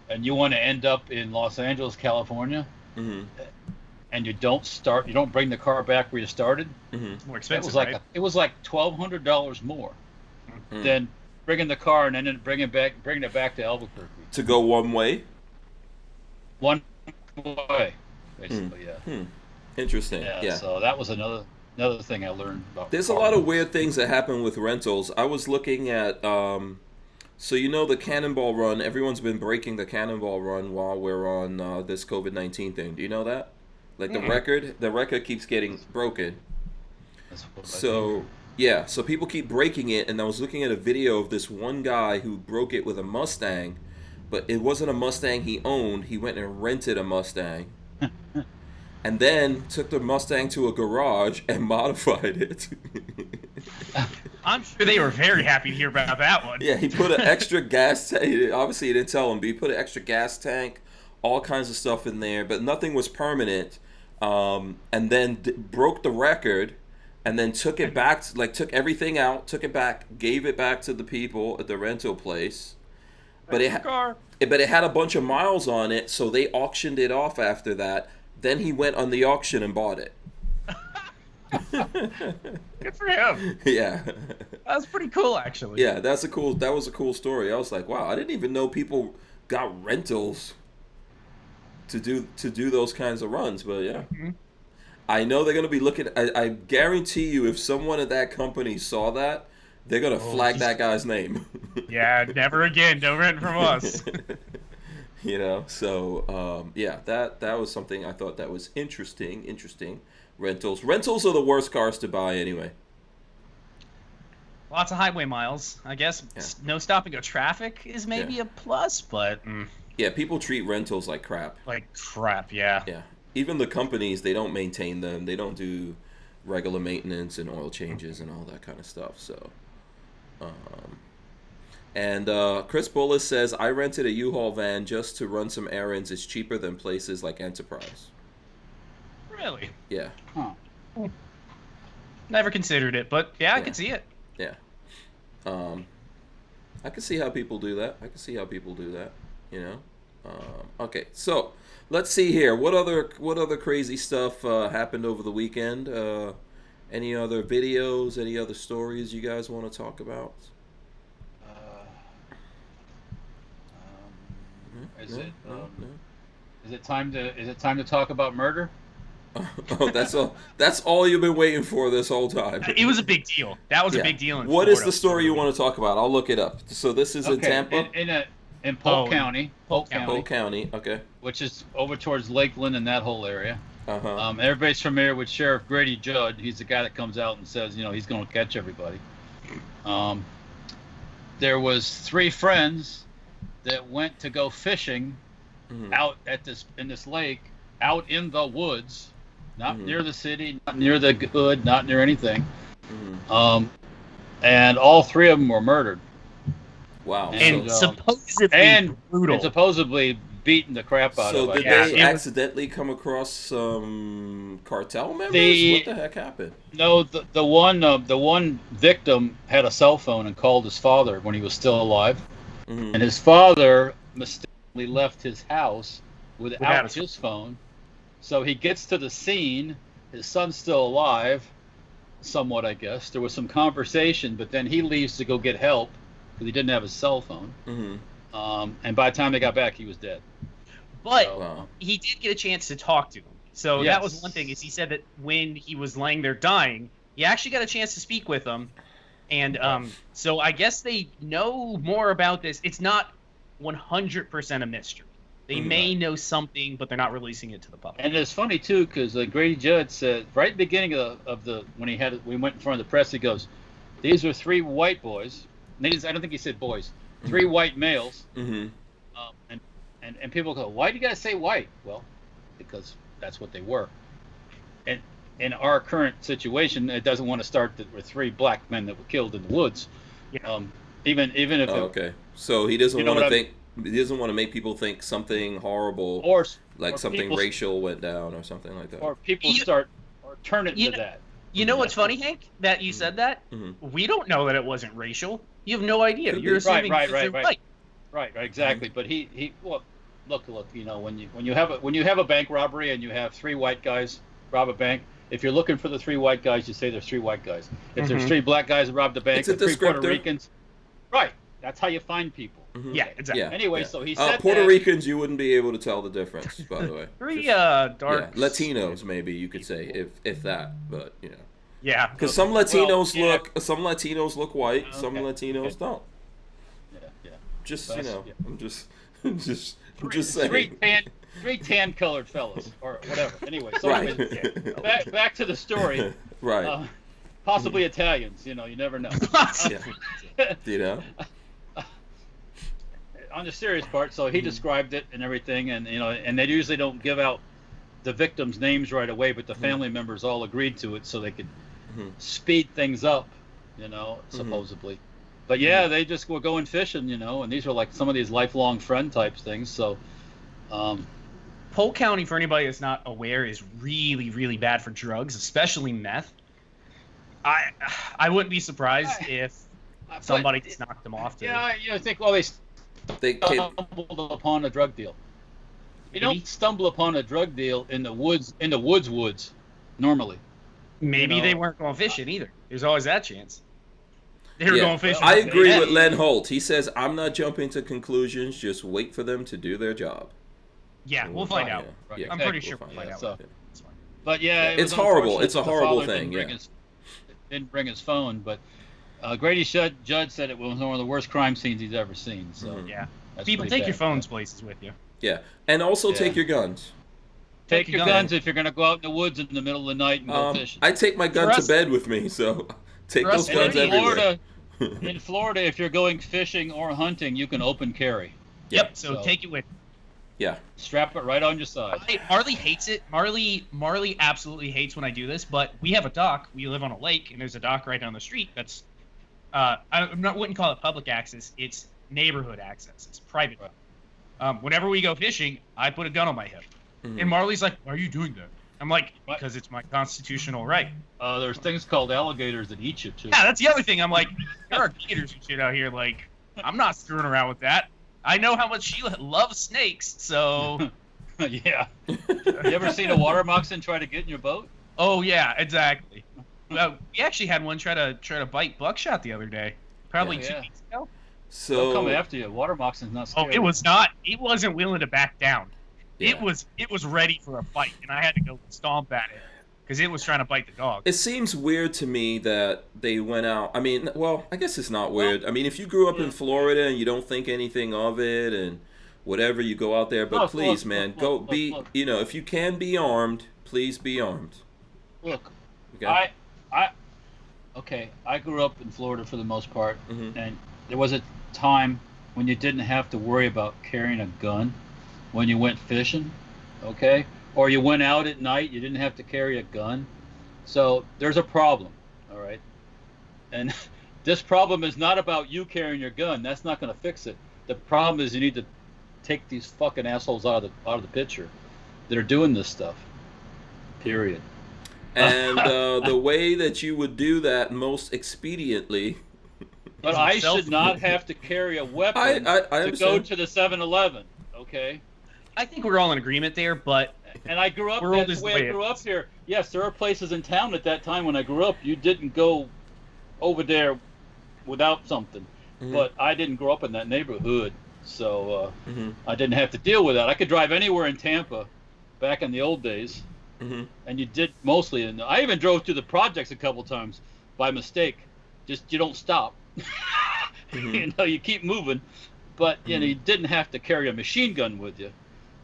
and you want to end up in Los Angeles, California, and you don't bring the car back where you started. It's more expensive. It was like $1,200 more than bringing the car and then bringing it back to Albuquerque. To go one way. One way, basically. Yeah. Interesting. Yeah. So that was another thing I learned about. There's a lot of weird things that happen with rentals. I was looking at, so the Cannonball Run. Everyone's been breaking the Cannonball Run while we're on this COVID-19 thing. Do you know that? Like the record keeps getting broken. So people keep breaking it, and I was looking at a video of this one guy who broke it with a Mustang, but it wasn't a Mustang he owned. He went and rented a Mustang. And then took the Mustang to a garage and modified it. I'm sure they were very happy to hear about that one. Yeah, he put an extra gas tank. Obviously, he didn't tell him, but he put an extra gas tank, all kinds of stuff in there, but nothing was permanent. And then broke the record, and then took it back, took everything out, took it back, gave it back to the people at the rental place. But it had a bunch of miles on it, so they auctioned it off after that. Then he went on the auction and bought it. Good for him. Yeah. That was pretty cool, actually. Yeah, that was a cool story. I was like, wow, I didn't even know people got rentals to do those kinds of runs, but yeah. I know they're going to be looking. I guarantee you, if someone at that company saw that, they're going to flag that guy's name. Yeah, never again. Don't rent from us. So that was something I thought that was interesting. Rentals are the worst cars to buy anyway. Lots of highway miles, I guess. Yeah. No stop and go traffic is maybe a plus, but yeah, people treat rentals like crap. Yeah. Even the companies, they don't maintain them. They don't do regular maintenance and oil changes and all that kind of stuff. So And Chris Bullis says, I rented a U-Haul van just to run some errands. It's cheaper than places like Enterprise. Really? Yeah. Huh. Never considered it, but I could see it. Yeah. I can see how people do that. Okay, so let's see here. What other crazy stuff happened over the weekend? Any other videos? Any other stories you guys want to talk about? Is it time to talk about murder? Oh, that's all you've been waiting for this whole time. It was a big deal. That was a big deal. What is the story you want to talk about? I'll look it up. So this is in Tampa? In Polk County. Polk County, okay. Which is over towards Lakeland and that whole area. Uh-huh. Everybody's familiar with Sheriff Grady Judd. He's the guy that comes out and says, he's going to catch everybody. There was 3 friends that went to go fishing out in this lake, out in the woods, not near the city, not near the hood, not near anything. And all 3 of them were murdered. Wow. And supposedly brutal. And supposedly beating the crap out So of. did Yeah, they it was- accidentally come across some cartel members? The- What the heck happened? No, the one victim had a cell phone and called his father when he was still alive, Mm-hmm. and his father mistakenly left his house without Without his his phone. So he gets to the scene. His son's still alive, somewhat, I guess. There was some conversation, but then he leaves to go get help because he didn't have his cell phone. Mm-hmm. And by the time they got back, he was dead. But So, Wow. he did get a chance to talk to him. So Yes. that was one thing, is he said that when he was laying there dying, he actually got a chance to speak with him. And so I guess they know more about this. It's not 100% a mystery. They may know something, but they're not releasing it to the public. And it's funny too, because Grady Judd said right at the beginning of the when we went in front of the press, he goes, "These are 3 white boys." And I don't think he said boys. 3 white males. Mm-hmm. And people go, "Why do you gotta say white?" Well, because that's what they were. And in our current situation, it doesn't want to start that with 3 black men that were killed in the woods. Yeah. Even if Oh, okay. So he doesn't You know want to what I think. He doesn't want to make people think something horrible, or like or something people- racial went down or something like that. or people You- start or turn it you into know- that. You know what's funny, Hank? That you said that? Mhm. We don't know that it wasn't racial. You have no idea. Could You're be. assuming Right, because they're right. white. Right, exactly. But he well, look. You know, when you have a bank robbery and you have 3 white guys rob a bank, if you're looking for the 3 white guys, you say there's 3 white guys. If there's Mhm. 3 black guys that robbed the bank, It's a and 3 Puerto descriptor. Ricans, right? That's how you find people. Mhm. Yeah, exactly. Yeah. Anyway, yeah. so he said Puerto that- Ricans, you wouldn't be able to tell the difference, by the way. 3 Just- dark. Yeah, Latinos maybe you could say if that, but you know, Yeah. because some Latinos Well, yeah. some Latinos look white, some Okay, Latinos okay. don't. Yeah. Just That's- you know, yeah. I'm just saying. 3 tan-colored fellas, or whatever. Anyway, so Right. anyways, back to the story. Right. Possibly Italians. You know, you never know. Yeah. You know. On the serious part, so he described it and everything, and and they usually don't give out the victims' names right away, but the family members all agreed to it so they could speed things up, supposedly. But yeah, they just were going fishing, and these were like some of these lifelong friend types things. So, Polk County, for anybody that's not aware, is really, really bad for drugs, especially meth. I wouldn't be surprised if somebody just knocked them off. Yeah, I think they They stumbled upon a drug deal. You Maybe. don't stumble upon a drug deal in the woods normally. Maybe You know. they weren't going fishing either. There's always that chance. They were Yeah, going fishing. I with agree their with dad. Len Holt. He says, "I'm not jumping to conclusions. Just wait for them to do their job." Yeah, we'll find out. Right. Yeah, I'm pretty sure we'll find Yeah, out. so- It's fine. But yeah, it It's was horrible. unfortunate It's a that the horrible father thing, didn't bring his phone, but Grady Judd said it was one of the worst crime scenes he's ever seen. So Mhm. Yeah. that's People, pretty take your bad. phones places with you. Yeah, and also Yeah. take your guns. Take Take your your guns if you're going to go out in the woods in the middle of the night and go fishing. I take my gun For to us- bed with me, so take for us those to guns live in everywhere. In Florida, if you're going fishing or hunting, you can open carry. Yeah. So So- take it with. Yeah. Strap it right on your side. Marley hates it. Marley absolutely hates when I do this. But we have a dock. We live on a lake, and there's a dock right down the street. That's wouldn't call it public access. It's neighborhood access. It's private. Whenever we go fishing, I put a gun on my hip, Mhm. and Marley's like, "Why are you doing that?" I'm like, What? "Because it's my constitutional right." There's things called alligators that eat you too. Yeah, that's the other thing. I'm like, there are gators and shit out here. Like, I'm not screwing around with that. I know how much she loves snakes, so. Yeah. You ever seen a water moccasin try to get in your boat? Oh yeah, exactly. We actually had one try to bite buckshot the other day. Probably Yeah. 2 weeks ago. They'll come So after you. Water moccasin's not Oh, scary. it was not. It wasn't willing to back down. Yeah. It was ready for a fight, and I had to go stomp at it because it was trying to bite the dog. it seems weird to me that they went out. I mean, well, I guess it's not weird. I mean, if you grew up in Florida and you don't think anything of it and whatever, you go out there. But Look, please, look, man, look, go look, be. look. If you can be armed, please be armed. Look, Okay. I grew up in Florida for the most part, Mhm. and there was a time when you didn't have to worry about carrying a gun when you went fishing, okay? Or you went out at night, you didn't have to carry a gun. So there's a problem, all right? And this problem is not about you carrying your gun. That's not going to fix it. The problem is you need to take these fucking assholes out of the picture that are doing this stuff. Period. And the way that you would do that most expediently. But I should not have to carry a weapon to go to the 7-Eleven. Okay. I think we're all in agreement there, but and I grew up that's the way I grew up here. Yes, there are places in town at that time when I grew up you didn't go over there without something. But I didn't grow up in that neighborhood, so I didn't have to deal with that. I could drive anywhere in Tampa back in the old days, and you did mostly. And I even drove through the projects a couple times by mistake. Just you don't stop. You know, you keep moving, but you know you didn't have to carry a machine gun with you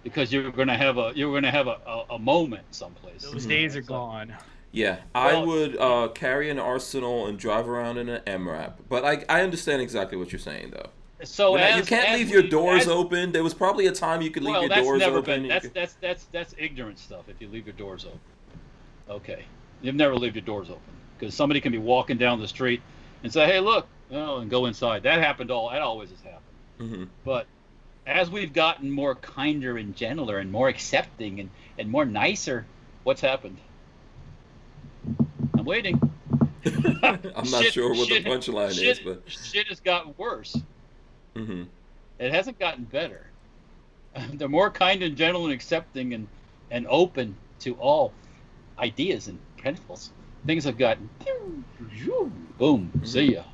because you were going to have a moment someplace. Those days are gone. Yeah, I would carry an arsenal and drive around in an MRAP. But I understand exactly what you're saying, though. So you can't leave your doors open. There was probably a time you could leave your doors open. That's ignorant stuff. If you leave your doors open, okay, you've never leave your doors open because somebody can be walking down the street and say, "Hey, look," and go inside. That always has happened. But as we've gotten more kinder and gentler and more accepting and more nicer, what's happened? I'm waiting. I'm not sure what the punchline is, but shit has gotten worse. It hasn't gotten better. They're more kind and gentle and accepting and open to all ideas and principles. Things have gotten boom. See ya.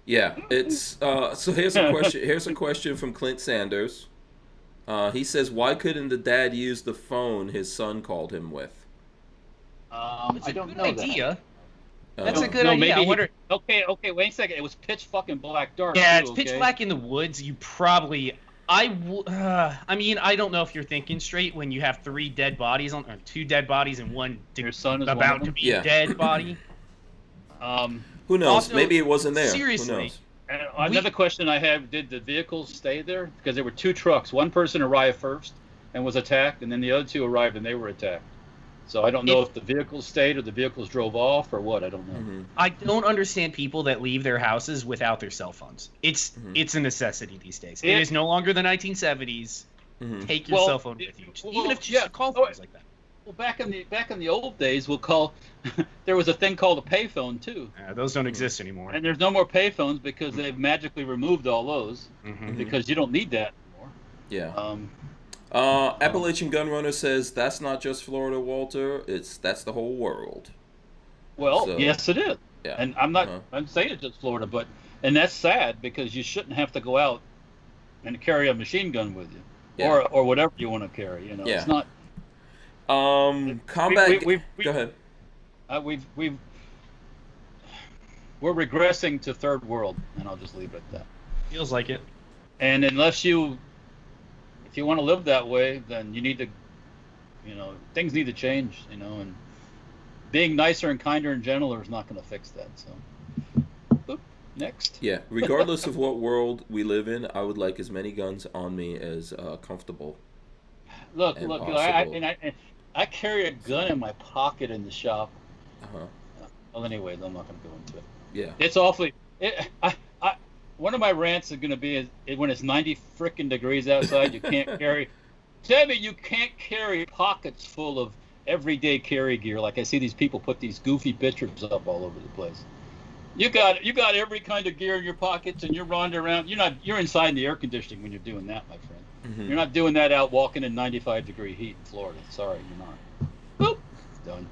Yeah, it's so here's a question. Here's a question from Clint Sanders. He says, "Why couldn't the dad use the phone his son called him with?" I don't know idea. That's a good idea. I wonder... Okay, wait a second. It was pitch fucking black dark. Yeah, too, it's pitch black in the woods. You probably... I mean, I don't know if you're thinking straight when you have 2 dead bodies and one your son is about to be dead body. Who knows? Also, maybe it wasn't there. Seriously. Who knows? And another question I have, did the vehicles stay there? Because there were 2 trucks. One person arrived first and was attacked, and then the other 2 arrived and they were attacked. So I don't know if the vehicles stayed or the vehicles drove off or what. I don't know. I don't understand people that leave their houses without their cell phones. It's a necessity these days. It is no longer the 1970s. Take your cell phone with you, even if you call things like that. Well, back in the old days, we'll call. There was a thing called a payphone too. Those don't exist anymore. And there's no more payphones because they've magically removed all those because you don't need that anymore. Yeah. Appalachian Gunrunner says that's not just Florida, Walter. That's the whole world. Well, yes, it is. Yeah. And I'm saying it's just Florida, and that's sad because you shouldn't have to go out and carry a machine gun with you, or whatever you want to carry. You know, it's not. Combat. Go ahead. We're regressing to third world, and I'll just leave it at that. Feels like it. And if you want to live that way, then you need to, things need to change, and being nicer and kinder and gentler is not going to fix that. So, next. Yeah, regardless of what world we live in, I would like as many guns on me as comfortable. Look, I carry a gun in my pocket in the shop. Well, anyways, I'm not going to go into it. Yeah. It's awfully. One of my rants is going to be when it's 90 frickin' degrees outside, you can't carry. Tell me you can't carry pockets full of everyday carry gear. Like I see these people put these goofy pictures up all over the place. You got every kind of gear in your pockets, and you're wandering around. You're inside in the air conditioning when you're doing that, my friend. You're not doing that out walking in 95-degree heat in Florida. Sorry, you're not. Boop, done.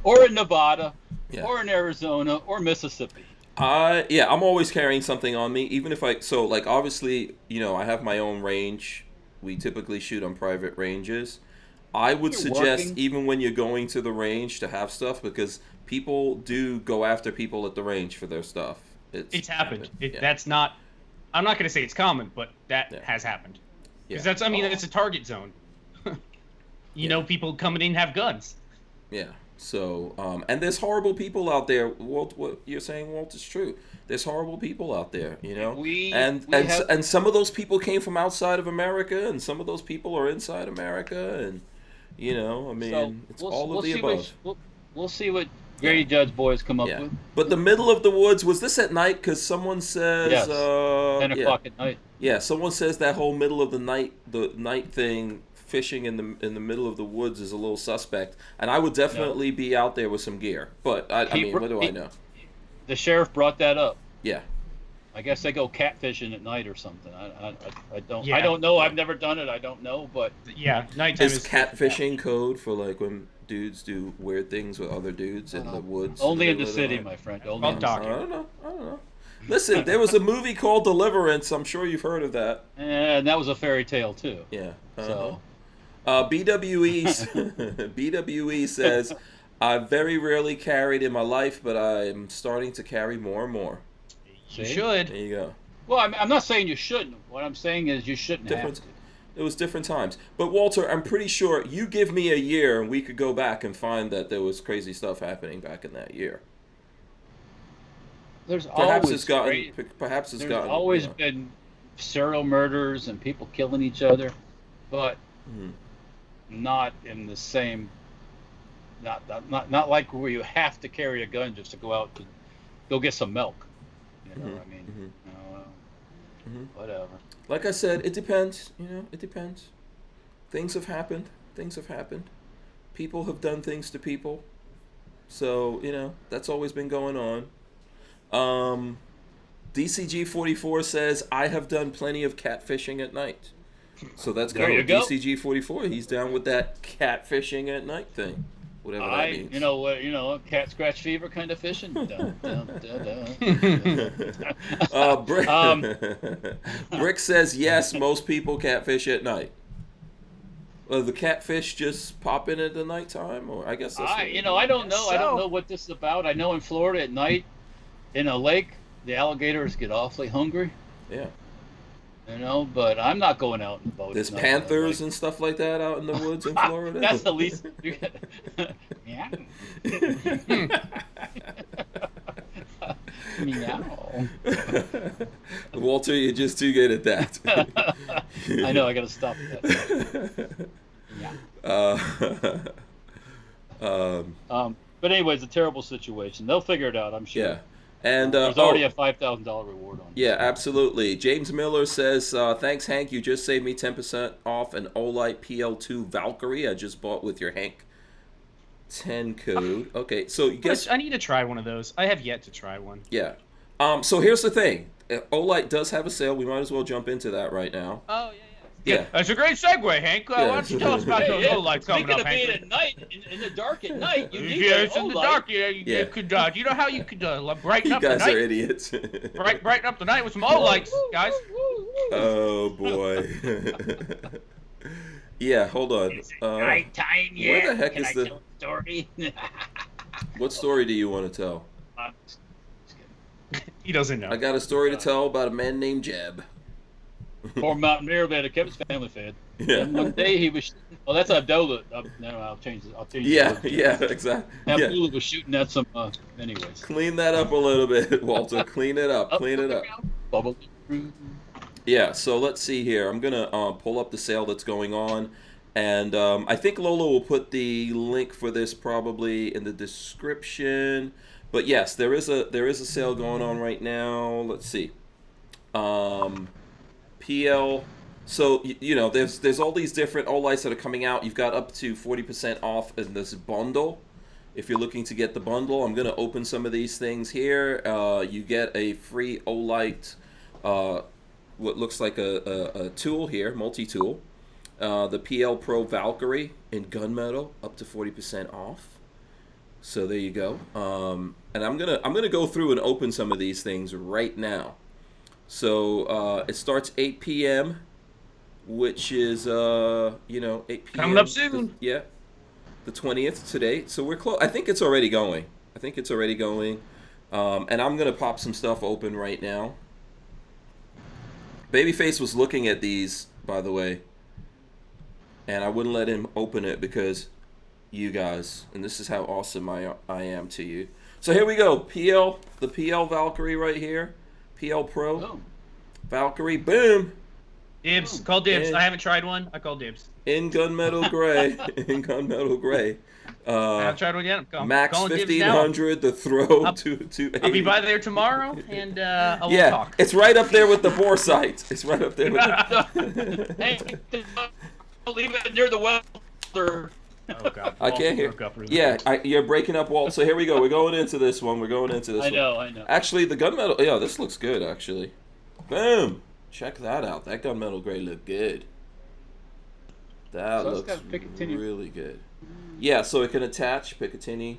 Or in Nevada, or in Arizona, or Mississippi. I'm always carrying something on me, even if obviously, I have my own range. We typically shoot on private ranges. I would suggest even when you're going to the range to have stuff because people do go after people at the range for their stuff. It's happened. That's not. I'm not going to say it's common, but that has happened. Because it's a target zone. People coming in have guns. Yeah. So, and there's horrible people out there. Walt, what you're saying, Walt, is true. There's horrible people out there, and some of those people came from outside of America, and some of those people are inside America, and it's all of the above. We'll see what Grady Judd's boys come up Yeah. with. But the middle of the woods, was this at night? Because someone says... Yes. 10 o'clock at night. Yeah, someone says that whole middle of the night thing, fishing in the middle of the woods is a little suspect. And I would definitely be out there with some gear. But, I mean, what do I know? The sheriff brought that up. Yeah. I guess they go catfishing at night or something. I don't. Yeah. I don't know. I've never done it. I don't know. But Yeah, nighttime Is catfishing code for, like, when dudes do weird things with other dudes in the woods? only in the They city, live my friend. I'll Only in the talk. I city. don't know. Listen, there was a movie called Deliverance. I'm sure you've heard of that. And that was a fairy tale too. Yeah. So BWE says, I've very rarely carried in my life, but I'm starting to carry more and more. You See? should. There you go. well, I'm not saying you shouldn't. What I'm saying is you shouldn't Different. have to. It was different times. But Walter, I'm pretty sure you give me a year and we could go back and find that there was crazy stuff happening back in that year. There's Perhaps always it's gotten. great- Perhaps it's There's gotten. always you know. been serial murders and people killing each other, but Mhm. not in the same. Not like where you have to carry a gun just to go out to go get some milk. You know what I mean? Whatever. Like I said, it depends. It depends. Things have happened. People have done things to people. So, that's always been going on. DCG 44 says, I have done plenty of catfishing at night. So that's There good. you go. DCG 44, he's down with that catfishing at night thing. Whatever that means. You know what? Cat scratch fever kind of fishing. Dun, dun, dun, dun. Brick, Brick says, yes, most people catfish at night. Well, the catfish just pop in at the nighttime, or I guess that's I don't know. I don't know what this is about. I know in Florida at night, in a lake, the alligators get awfully hungry. Yeah. But I'm not going out in the boat. There's at night. panthers and stuff like that out in the woods in Florida. That's the least. Yeah. Meow. Walter, you're just too good at that. I know. I got to stop that. Yeah. But anyway, it's a terrible situation. They'll figure it out, I'm sure. Yeah. And there's already a $5,000 reward on it. Yeah, absolutely. James Miller says, thanks, Hank. You just saved me 10% off an Olight PL2 Valkyrie I just bought with your Hank 10 code. Okay, so you guess... I need to try one of those. I have yet to try one. Yeah. So here's the thing. Olight does have a sale. We might as well jump into that right now. Oh, Yeah. That's a great segue, Hank. Why don't you tell us about those Olights coming up, Hank? Speaking of being at night, in the dark at night, you need It's an in the Olight. dark. You could. Do you know how you could brighten You up the guys night? are idiots. Brighten up the night with some Olights, guys. Oh, boy. Yeah, hold on. Nighttime yet? Where the heck Can is I the... tell a story? What story do you want to tell? Just kidding. He doesn't know. I got a story to tell about a man named Jeb. Poor mountaineer that kept his family fed. Yeah. And one day he was. Oh, that's Abdullah. No, I'll change it. I'll change Yeah, it. yeah, exactly. Yeah. Abdullah was shooting at some. Anyways. Clean that up a little bit, Walter. Clean it up. Clean it up. Bubble. Yeah, so let's see here. I'm going to pull up the sale that's going on. And I think Lola will put the link for this probably in the description. But yes, there is a sale going on right now. Let's see. PL. So there's all these different Olights that are coming out. You've got up to 40% off in this bundle. If you're looking to get the bundle, I'm going to open some of these things here. You get a free Olight, what looks like a tool here, multi-tool. The PL Pro Valkyrie in gunmetal, up to 40% off. So there you go. And I'm gonna go through and open some of these things right now. So it starts 8 p.m., which is 8 p.m. Coming up soon. The 20th today. So we're close. I think it's already going. And I'm gonna pop some stuff open right now. Babyface was looking at these, by the way, and I wouldn't let him open it because you guys, and this is how awesome I am to you. So here we go. The PL Valkyrie right here. PL Pro. Oh. Valkyrie, boom. Dibs. Call dibs. And- I haven't tried one. I call dibs. In gunmetal gray. In gunmetal gray. I haven't tried one yet. I'm Max calling dibs now. 1500. The throw I'll- 280. I'll be by there tomorrow, and we'll Yeah, talk. it's right up there with the bore sight. It's right up there with the... Hey, don't leave it near the welder. Oh God. I can't hear. Broke up really Yeah, you're breaking up, Walt. So here we go. We're going into this one. I know. Actually, the gunmetal... Yeah, this looks good, actually. Boom. Check that out. That gunmetal gray looked good. That So it's looks got Picatinny. really good. Yeah, so it can attach Picatinny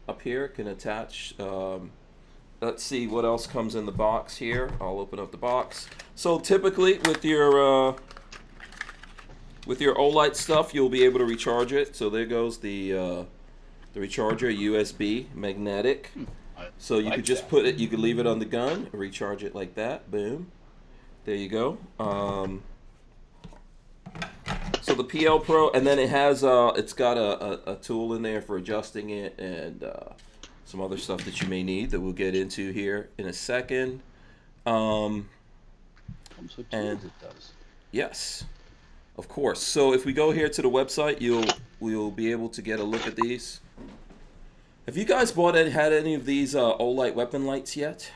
up here. It can attach... let's see what else comes in the box here. I'll open up the box. So typically with your Olight stuff, you'll be able to recharge it. So there goes the recharger, USB, magnetic. So you could just put it, you could leave it on the gun, recharge it like that. Boom. There you go. So the PL Pro, and then it has it's got a tool in there for adjusting it and some other stuff that you may need that we'll get into here in a second. Comes with And- tools, it does. Yes, of course. So if we go here to the website, we'll be able to get a look at these. Have you guys had any of these Olight weapon lights yet?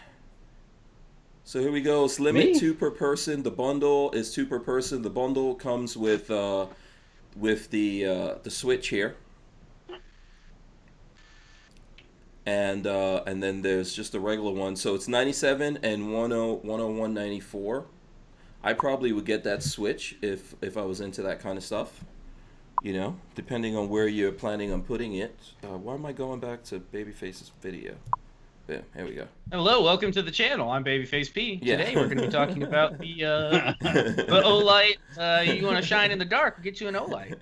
So here we go. It's limit Me? 2 per person. The bundle is 2 per person. The bundle comes with the switch here, and then there's just a regular one. So it's 97 and 101.94. I probably would get that switch if I was into that kind of stuff. You know, depending on where you're planning on putting it. Why am I going back to Babyface's video? Yeah, here we go. Hello, welcome to the channel. I'm Babyface P. Yeah. Today we're going to be talking about the Olight. You want to shine in the dark? We'll get you an Olight.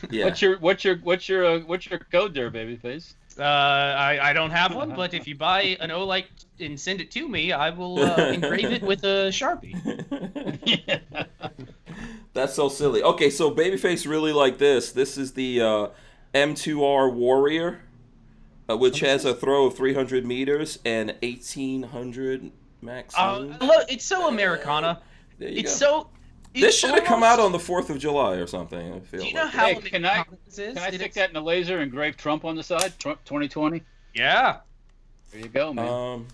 Yeah. What's your code there, babyface? I don't have one, but if you buy an Olight and send it to me, I will engrave it with a Sharpie. That's so silly. Okay, so Babyface really like this. This is the M2R Warrior, which has a throw of 300 meters and 1800 max. It's so Americana. There you It's go. so. This should have come out on the 4th of July or something. I feel Do you know like. how Hey, can I this is? Can I Did stick it- that in the laser and engrave Trump on the side? Trump 2020. Yeah. There you go, man.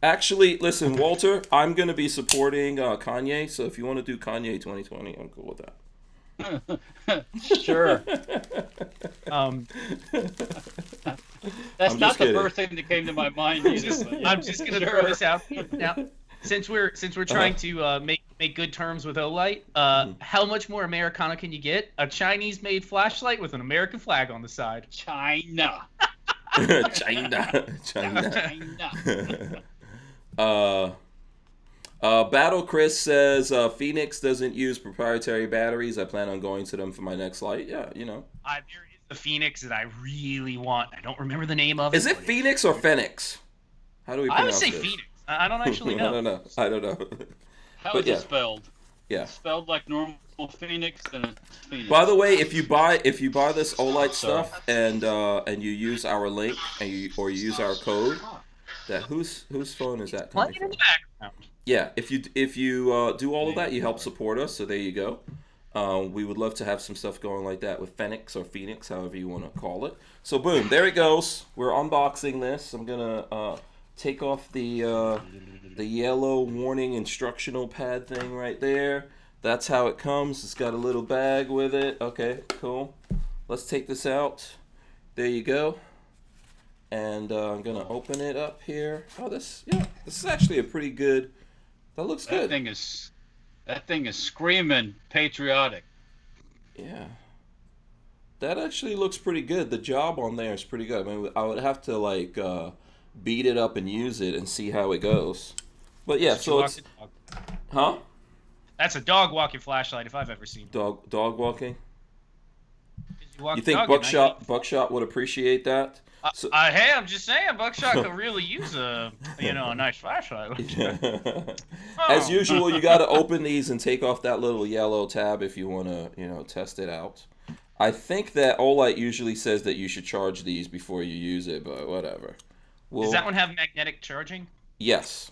Actually, listen, Walter, I'm going to be supporting Kanye, so if you want to do Kanye 2020, I'm cool with that. Sure. That's I'm not just the kidding. first thing that came to my mind either. but- I'm just gonna throw this out now. Since we're trying to make good terms with Olight, how much more Americana can you get? A Chinese-made flashlight with an American flag on the side. China. China. China. Battle Chris says Phoenix doesn't use proprietary batteries. I plan on going to them for my next flight. Yeah, you know. There is the Phoenix that I really want. I don't remember the name of it. Is it but Phoenix or Phoenix? How do we I would pronounce say this? Phoenix. I don't actually know. I don't know. How But is yeah. it spelled? Yeah. It's spelled like normal Phoenix, then it's Phoenix. By the way, if you buy this Olight Sorry. stuff and you use our link or you use our code, that whose phone is that coming Playing in from? the background. Yeah, if you do all of that, you help support us. So there you go. We would love to have some stuff going like that with Phoenix or Phoenix, however you want to call it. So boom, there it goes. We're unboxing this. I'm gonna take off the yellow warning instructional pad thing right there. That's how it comes. It's got a little bag with it. Okay, cool. Let's take this out. There you go. And I'm gonna open it up here. Oh, this is actually a pretty good. That looks that good. thing is screaming patriotic. Yeah. That actually looks pretty good. The job on there is pretty good. I mean, I would have to like beat it up and use it and see how it goes. But yeah, so it's huh? That's a dog walking flashlight if I've ever seen one. Dog walking. walk You the think dog at night. Buckshot would appreciate that? So, Hey, I'm just saying, Buckshot could really use a nice flashlight. as usual, you got to open these and take off that little yellow tab if you want to, test it out. I think that Olight usually says that you should charge these before you use it, but whatever. Does that one have magnetic charging? Yes.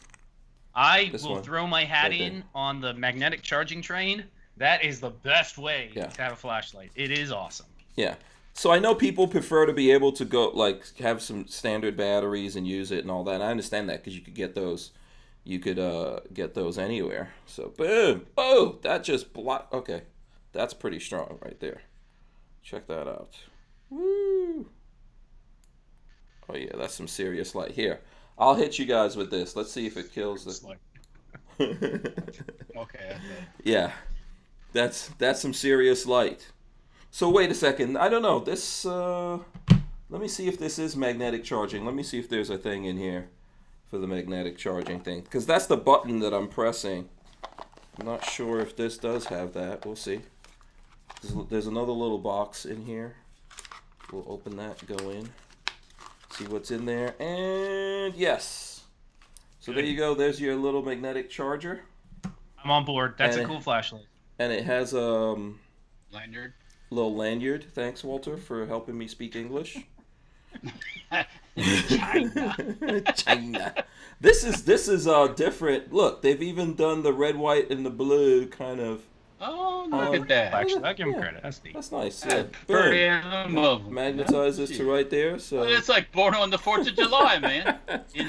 I This will one, throw my hat right there. in on the magnetic charging train. That is the best way Yeah. to have a flashlight. It is awesome. Yeah. So I know people prefer to be able to go like have some standard batteries and use it and all that. And I understand that because you could get those. You could get those anywhere. So boom. Oh, that just blocked. Okay, that's pretty strong right there. Check that out. Woo. Oh yeah, that's some serious light. Here, I'll hit you guys with this. Let's see if it kills this. Okay. Yeah, that's some serious light. So wait a second. I don't know. This. Let me see if this is magnetic charging. Let me see if there's a thing in here for the magnetic charging thing, because that's the button that I'm pressing. I'm not sure if this does have that. We'll see. There's another little box in here. We'll open that, go in, see what's in there, and yes. So there you go. There's your little magnetic charger. I'm on board. That's And a cool flashlight. And it has a Lanyard. little lanyard. Thanks, Walter, for helping me speak English. China. This is different. Look, they've even done the red, white, and the blue kind of. Oh, look at that. Actually, I give him credit. That's neat. That's nice. Yeah. That's pretty Boom. animal. Magnetizes to right there. So. It's like born on the 4th of July, man.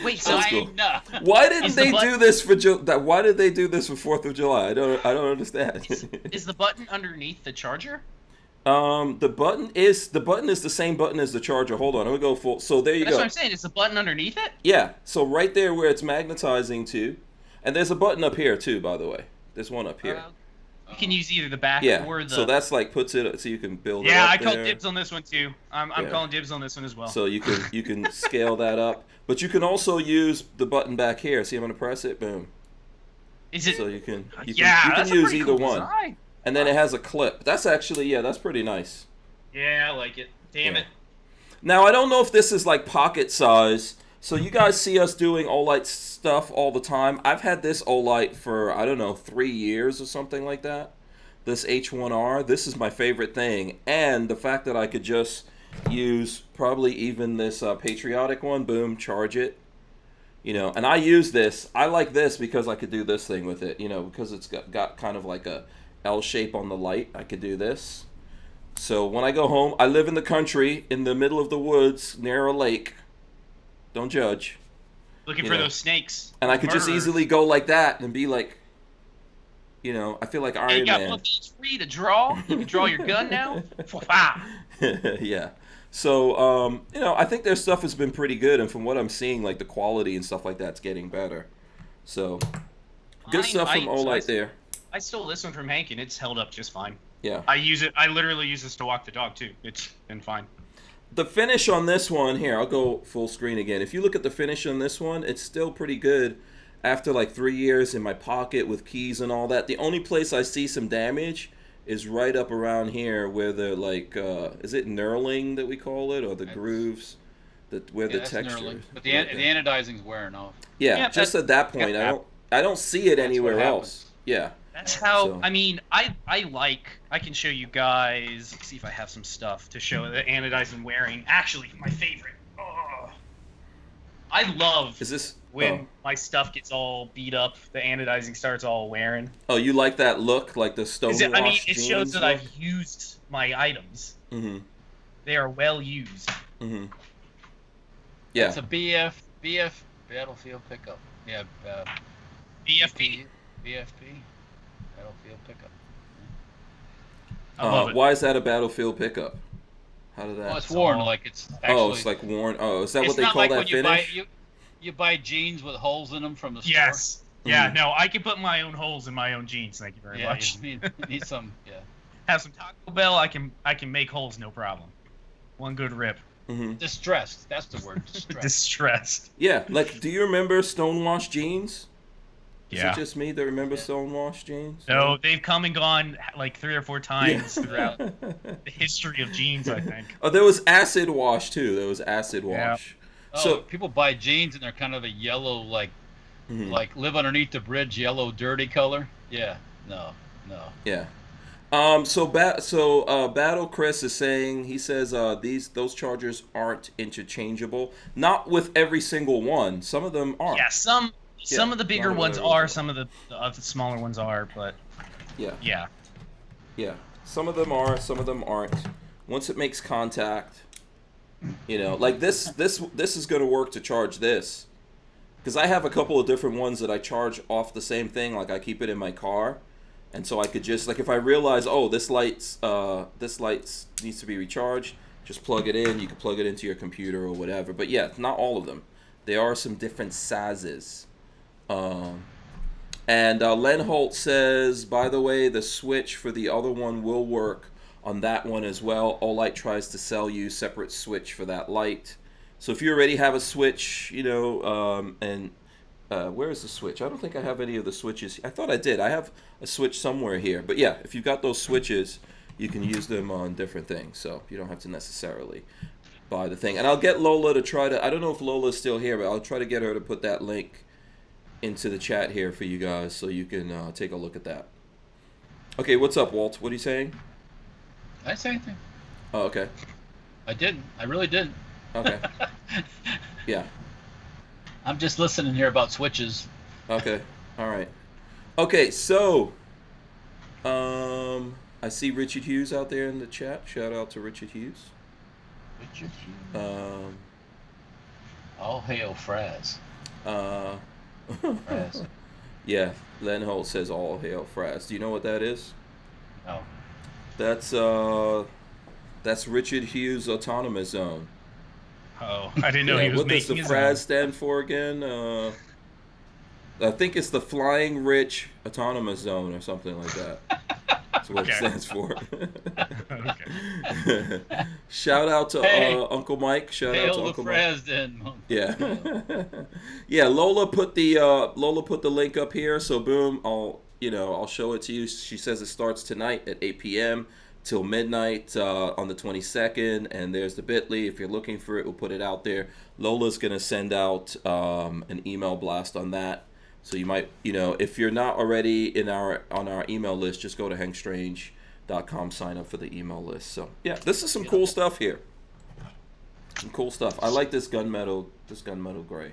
Wait, so That's cool. China. Why didn't Is the they button- do this for Why did they do this for 4th of July? I don't understand. Is the button underneath the charger? The button is the same button as the charger. Hold on, I'm gonna go full. So there you That's go. what I'm saying. Is the button underneath it? Yeah. So right there where it's magnetizing to, and there's a button up here too. By the way, there's one up here. You can use either the back Yeah. or the. So that's like puts it so you can build it Yeah, up I call there. dibs on this one too. I'm Yeah. calling dibs on this one as well. So you can scale that up, but you can also use the button back here. See, I'm gonna press it. Boom. Is it? So you can Yeah, you that's can a use pretty either cool one. design. And then it has a clip. That's actually that's pretty nice. Yeah, I like it. Damn Yeah. it. Now I don't know if this is like pocket size. So you guys see us doing Olight stuff all the time. I've had this Olight for I don't know 3 years or something like that. This H1R. This is my favorite thing, and the fact that I could just use probably even this patriotic one. Boom, charge it. And I use this. I like this because I could do this thing with it. Because it's got kind of like a L shape on the light. I could do this. So when I go home, I live in the country, in the middle of the woods, near a lake. Don't judge. Looking for those snakes. And I could just Murderers. easily go like that and be like, I feel like Hey, Iron you got Man. both hands free to draw. You can draw your gun now. Wow. Yeah. So, I think their stuff has been pretty good, and from what I'm seeing, like the quality and stuff like that's getting better. So, good stuff from Olight there. I stole this one from Hank, and it's held up just fine. Yeah. I use it. I literally use this to walk the dog too. It's been fine. The finish on this one, here, I'll go full screen again. If you look at the finish on this one, it's still pretty good after like 3 years in my pocket with keys and all that. The only place I see some damage is right up around here where the like, is it knurling that we call it, or the grooves, where the that's texture. gnarly. But the right there. anodizing's wearing off. Yeah, just at that point, I don't see it anywhere else. Yeah. That's how. So- I mean, I can show you guys. Let's see if I have some stuff to show the anodizing wearing. Actually, my favorite. Oh, I love Is this when my stuff gets all beat up. The anodizing starts all wearing. Oh, you like that look, like the stonewashed I mean, it jeans shows that look? I've used my items. Mm-hmm. They are well used. Mm-hmm. Yeah. It's a BF Battlefield pickup. Yeah. BFP. BFP Battlefield pickup. I love it. Why is that a battlefield pickup? How did that? Well, it's worn like it's actually. It's like worn. Oh, is that it's what they not call like that when finish? you buy jeans with holes in them from the store. Yes. Yeah. Mhm. No, I can put my own holes in my own jeans. Thank you very Yeah, much. you need some. Yeah. Have some Taco Bell. I can make holes, no problem. One good rip. Mm-hmm. Distressed. That's the word. Distressed. Distressed. Yeah, like, do you remember stonewashed jeans? Is Yeah. it just me that remember stonewashed jeans? No, they've come and gone like 3 or 4 times Yeah. throughout the history of jeans, I think. Oh, there was acid wash too. There was acid Yeah. wash. Oh, So, people buy jeans and they're kind of a yellow, like mhm. live underneath the bridge, yellow, dirty color. Yeah. No. Yeah. Battle Chris is saying, he says those chargers aren't interchangeable. Not with every single one. Some of them aren't. Yeah, some Some of the bigger ones are, some of the smaller ones are, but yeah. Some of them are, some of them aren't. Once it makes contact, like this is going to work to charge this, because I have a couple of different ones that I charge off the same thing. Like I keep it in my car, and so I could just, like, if I realize, oh, this light needs to be recharged, just plug it in. You can plug it into your computer or whatever. But yeah, not all of them. There are some different sizes. And Len Holt says, by the way, the switch for the other one will work on that one as well. Olight tries to sell you separate switch for that light. So if you already have a switch, and where is the switch? I don't think I have any of the switches. I thought I did. I have a switch somewhere here. But yeah, if you've got those switches, you can use them on different things. So you don't have to necessarily buy the thing. And I'll get Lola to try to, I don't know if Lola's still here, but I'll try to get her to put that link into the chat here for you guys so you can take a look at that. Okay, what's up, Walt? What are you saying? I didn't say anything. Oh, okay. I didn't. I really didn't. Okay. Yeah. I'm just listening here about switches. Okay. All right. Okay, so I see Richard Hughes out there in the chat. Shout out to Richard Hughes. Richard Hughes. All hail Fraz. Fraz. Yeah, Len Holt says all hail Fraz. Do you know what that is? No. That's Richard Hughes' Autonomous Zone. Oh, I didn't know he was what making does the Fraz stand for again? I think it's the Flying Rich Autonomous Zone or something like that. That's what it stands for. Okay. Shout out to Uncle Mike. Shout out to Uncle Mike. Yeah. Yeah, Lola put the link up here, so boom, I'll show it to you. She says it starts tonight at 8 p.m. till midnight on the 22nd, and there's the bit.ly. If you're looking for it, we'll put it out there. Lola's going to send out an email blast on that. So you might, if you're not already on our email list, just go to hankstrange.com, sign up for the email list. So yeah, this is some cool stuff here. Some cool stuff. I like this gunmetal gray.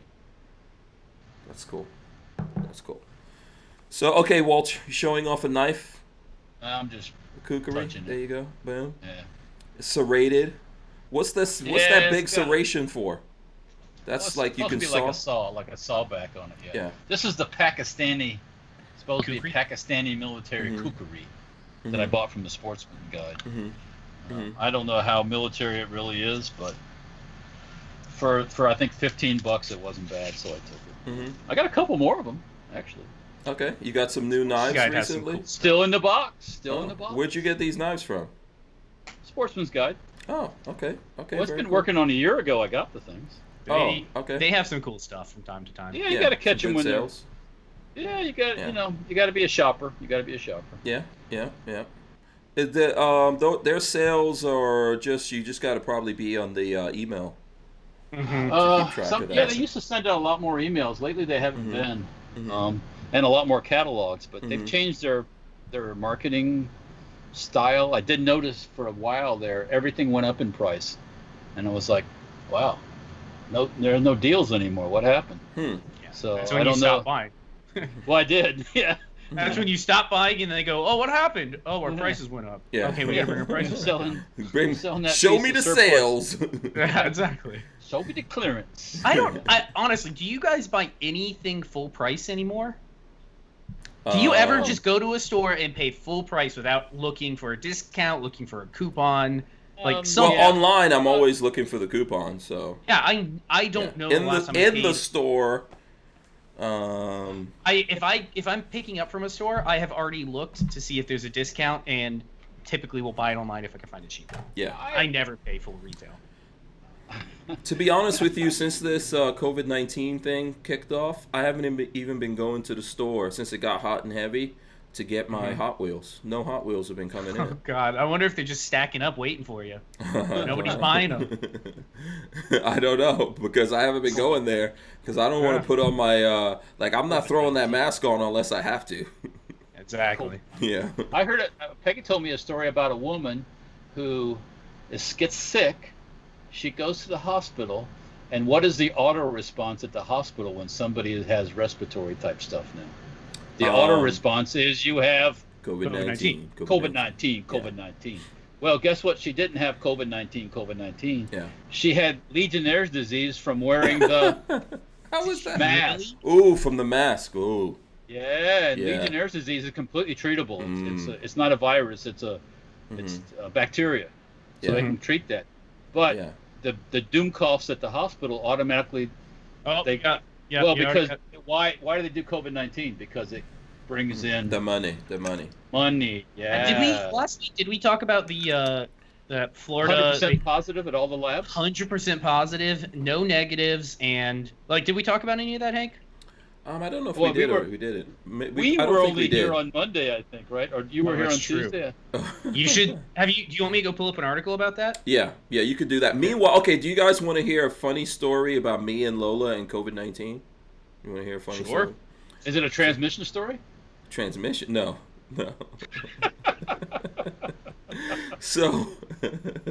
That's cool. That's cool. So okay, Walt, you're showing off a knife. I'm just kukri. There you go. Boom. Yeah. Serrated. What's this? What's that big serration for? That's like you can saw. Like a sawback on it. Yeah. This is the Pakistani, supposed to be Pakistani military kukri that I bought from the Sportsman Guide. I don't know how military it really is, but for I think $15 it wasn't bad, so I took it. I got a couple more of them actually. Okay, you got some new knives recently? Cool still in the box. In the box. Where'd you get these knives from? Sportsman's Guide. Oh, okay. Well, it's been working on a year ago. I got the things. Okay. They have some cool stuff from time to time. Yeah, you got to catch them when they're. Yeah, you got you got to be a shopper. Yeah. Their sales are just you just got to probably be on the email. They used to send out a lot more emails. Lately, they haven't been. And a lot more catalogs, but they've changed their marketing style. I did notice for a while there, everything went up in price, and I was like, wow, there are no deals anymore. What happened? Yeah. So that's when I don't you stop buying. Well, I did. Yeah. That's when you stop buying and they go, oh, what happened? Oh, our prices went up. Yeah. Okay, we gotta bring our prices selling that show me the sales. Yeah, exactly. Show me the clearance. I honestly, do you guys buy anything full price anymore? Do you ever just go to a store and pay full price without looking for a discount, looking for a coupon? Online, I'm always looking for the coupon. So yeah, I don't know in the last time in the store. If I'm picking up from a store, I have already looked to see if there's a discount, and typically will buy it online if I can find it cheaper. Yeah, I never pay full retail. To be honest with you, since this COVID-19 thing kicked off, I haven't even been going to the store since it got hot and heavy to get my Hot Wheels. No Hot Wheels have been coming in. Oh, God. I wonder if they're just stacking up waiting for you. Nobody's buying them. I don't know, because I haven't been going there, because I don't want to put on my, I'm not throwing that mask on unless I have to. Exactly. Yeah. I heard Peggy told me a story about a woman who gets sick. She goes to the hospital, And what is the auto response at the hospital when somebody has respiratory type stuff now? The auto response is you have COVID-19. COVID-19. Well, guess what? She didn't have COVID-19. Yeah. She had Legionnaire's disease from wearing the How was that? mask. Ooh, from the mask. Ooh. Yeah, and Yeah. Legionnaire's disease is completely treatable. It's not a virus. It's a bacteria. So they can treat that. But the doom coughs at the hospital automatically. Because why do they do COVID-19? Because it brings in the money. Money. Yeah. Did we talk about the Florida 100% positive at all the labs? 100% positive, no negatives, and did we talk about any of that, Hank? I don't know if we did or we didn't. We were only here on Monday, I think, right? Or you were here on Tuesday? You should do you want me to go pull up an article about that? Yeah, you could do that. Meanwhile, okay, do you guys want to hear a funny story about me and Lola and COVID-19? You want to hear a funny story? Is it a transmission story? Transmission? No. So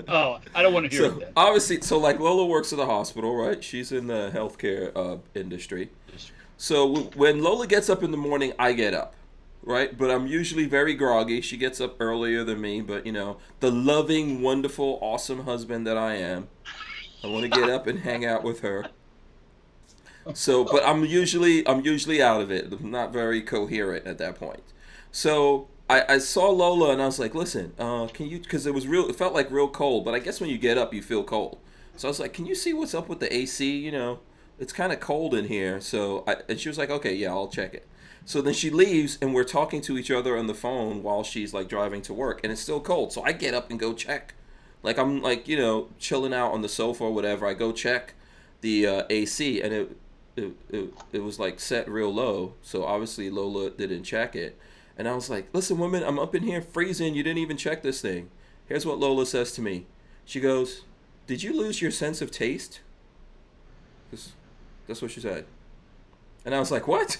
I don't want to hear it then. Obviously, Lola works at the hospital, right? She's in the healthcare industry. So when Lola gets up in the morning, I get up, right? But I'm usually very groggy. She gets up earlier than me, but the loving, wonderful, awesome husband that I am, I want to get up and hang out with her. So, but I'm usually out of it. I'm not very coherent at that point. So I saw Lola and I was like, listen, can you? Because it felt like real cold. But I guess when you get up, you feel cold. So I was like, can you see what's up with the AC? It's kind of cold in here. And she was like, okay, yeah, I'll check it. So then she leaves and we're talking to each other on the phone while she's driving to work, and it's still cold. So I get up and go check. I'm chilling out on the sofa or whatever. I go check the AC, and it was set real low. So obviously Lola didn't check it. And I was like, listen, woman, I'm up in here freezing. You didn't even check this thing. Here's what Lola says to me. She goes, did you lose your sense of taste? That's what she said. And I was like, what?